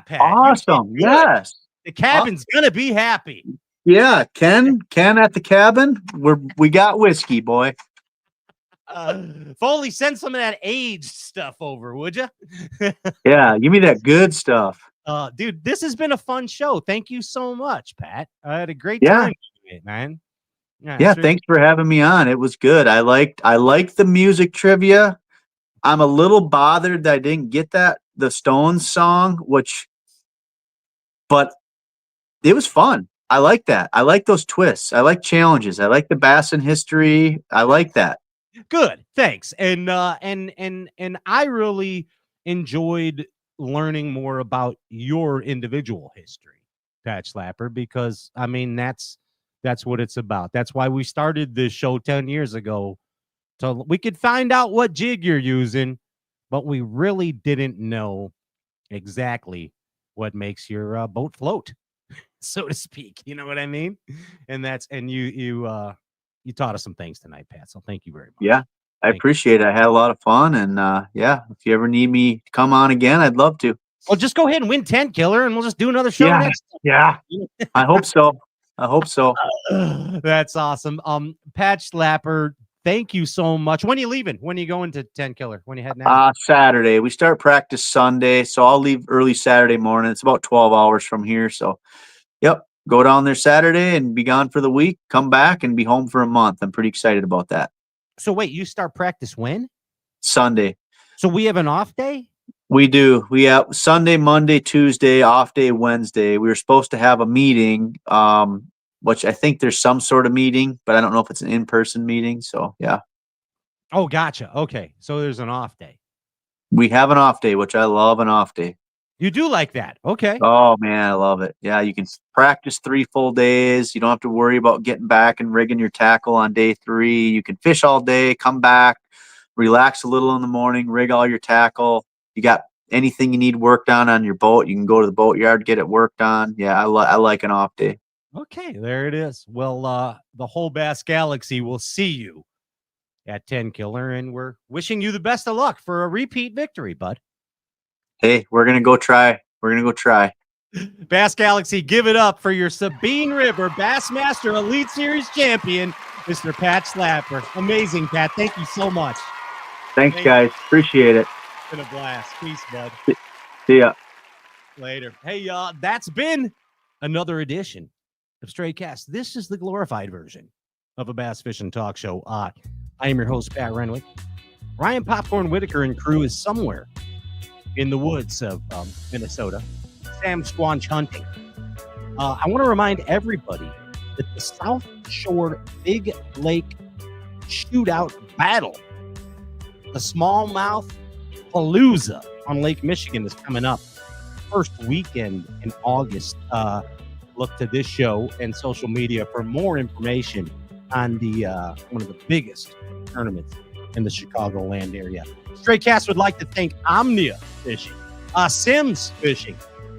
[SPEAKER 4] Pat.
[SPEAKER 9] Awesome. Yes.
[SPEAKER 4] The cabin's gonna be happy.
[SPEAKER 9] Yeah, Ken at the cabin. We got whiskey, boy.
[SPEAKER 4] Foley, send some of that aged stuff over, would you?
[SPEAKER 9] Yeah, give me that good stuff.
[SPEAKER 4] Dude, this has been a fun show. Thank you so much, Pat. I had a great time doing it, man.
[SPEAKER 9] Yeah, thanks for having me on. It was good. I liked the music trivia. I'm a little bothered that I didn't get the Stones song, but it was fun. I like that. I like those twists. I like challenges. I like the bass in history. I like that.
[SPEAKER 4] Good. Thanks. And I really enjoyed learning more about your individual history, Pat Schlapper, because I mean that's what it's about. That's why we started this show 10 years ago. So we could find out what jig you're using, but we really didn't know exactly what makes your boat float, so to speak. You know what I mean? And you taught us some things tonight, Pat. So thank you very much.
[SPEAKER 9] Yeah, I appreciate it. I had a lot of fun, and if you ever need me to come on again, I'd love to.
[SPEAKER 4] Well, just go ahead and win 10, Killer, and we'll just do another show next time.
[SPEAKER 9] Yeah. I hope so.
[SPEAKER 4] That's awesome. Pat Schlapper, thank you so much. When are you leaving? When are you going to 10 Killer? When are you heading out?
[SPEAKER 9] Saturday. We start practice Sunday, so I'll leave early Saturday morning. It's about 12 hours from here. So, yep, go down there Saturday and be gone for the week, come back and be home for a month. I'm pretty excited about that.
[SPEAKER 4] So wait, you start practice when?
[SPEAKER 9] Sunday.
[SPEAKER 4] So we have an off day?
[SPEAKER 9] We do. We have Sunday, Monday, Tuesday, off day, Wednesday. We were supposed to have a meeting, which I think there's some sort of meeting, but I don't know if it's an in-person meeting. So, yeah.
[SPEAKER 4] Oh, gotcha. Okay. So there's an off day.
[SPEAKER 9] We have an off day, which I love an off day.
[SPEAKER 4] You do like that. Okay.
[SPEAKER 9] Oh, man, I love it. Yeah, you can practice 3 full days. You don't have to worry about getting back and rigging your tackle on day 3. You can fish all day, come back, relax a little in the morning, rig all your tackle. You got anything you need worked on your boat, you can go to the boatyard, get it worked on. Yeah, I like an off day.
[SPEAKER 4] Okay, there it is. Well, the whole Bass Galaxy will see you at 10 Killer, and we're wishing you the best of luck for a repeat victory, bud.
[SPEAKER 9] Hey, we're going to go try.
[SPEAKER 4] Bass Galaxy, give it up for your Sabine River Bassmaster Elite Series champion, Mr. Pat Schlapper. Amazing, Pat. Thank you so much.
[SPEAKER 9] Thanks, guys. Appreciate it.
[SPEAKER 4] It's been a blast. Peace, bud.
[SPEAKER 9] See ya.
[SPEAKER 4] Later. Hey, that's been another edition of Stray Cast. This is the glorified version of a bass fishing talk show. I am your host, Pat Renwick. Ryan Popcorn Whitaker and crew is somewhere in the woods of Minnesota. Sam Squanch hunting. I want to remind everybody that the South Shore Big Lake Shootout Battle, the Smallmouth Palooza on Lake Michigan, is coming up first weekend in August. Look to this show and social media for more information on the one of the biggest tournaments in the Chicagoland area. Stray Cast would like to thank Omnia Fishing, Sims Fishing,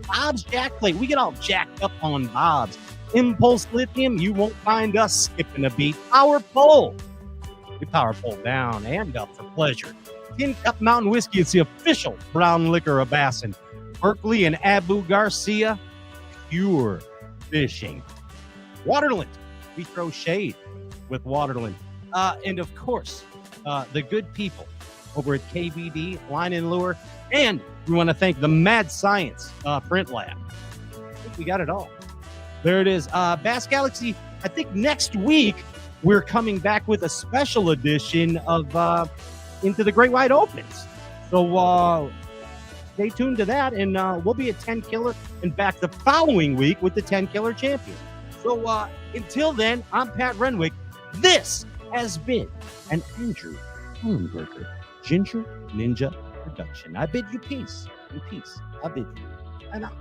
[SPEAKER 4] Bob's Jack Plate. We get all jacked up on Bob's. Impulse Lithium, you won't find us skipping a beat. Power Pole, we power pole down and up for pleasure. Tin Cup Mountain Whiskey is the official brown liquor of Bassin. Berkeley and Abu Garcia, pure fishing. Waterland, we throw shade with Waterland. And of course, the good people over at KVD Line and Lure. And we want to thank the Mad Science Print Lab. I think we got it all. There it is. Bass Galaxy, I think next week we're coming back with a special edition of Into the Great Wide Opens. So stay tuned to that, and we'll be at 10 Killer and back the following week with the 10 Killer champion. So until then, I'm Pat Renwick. This has been an Andrew Hohenberger Ginger Ninja production. I bid you peace and peace. I bid you. I'm out.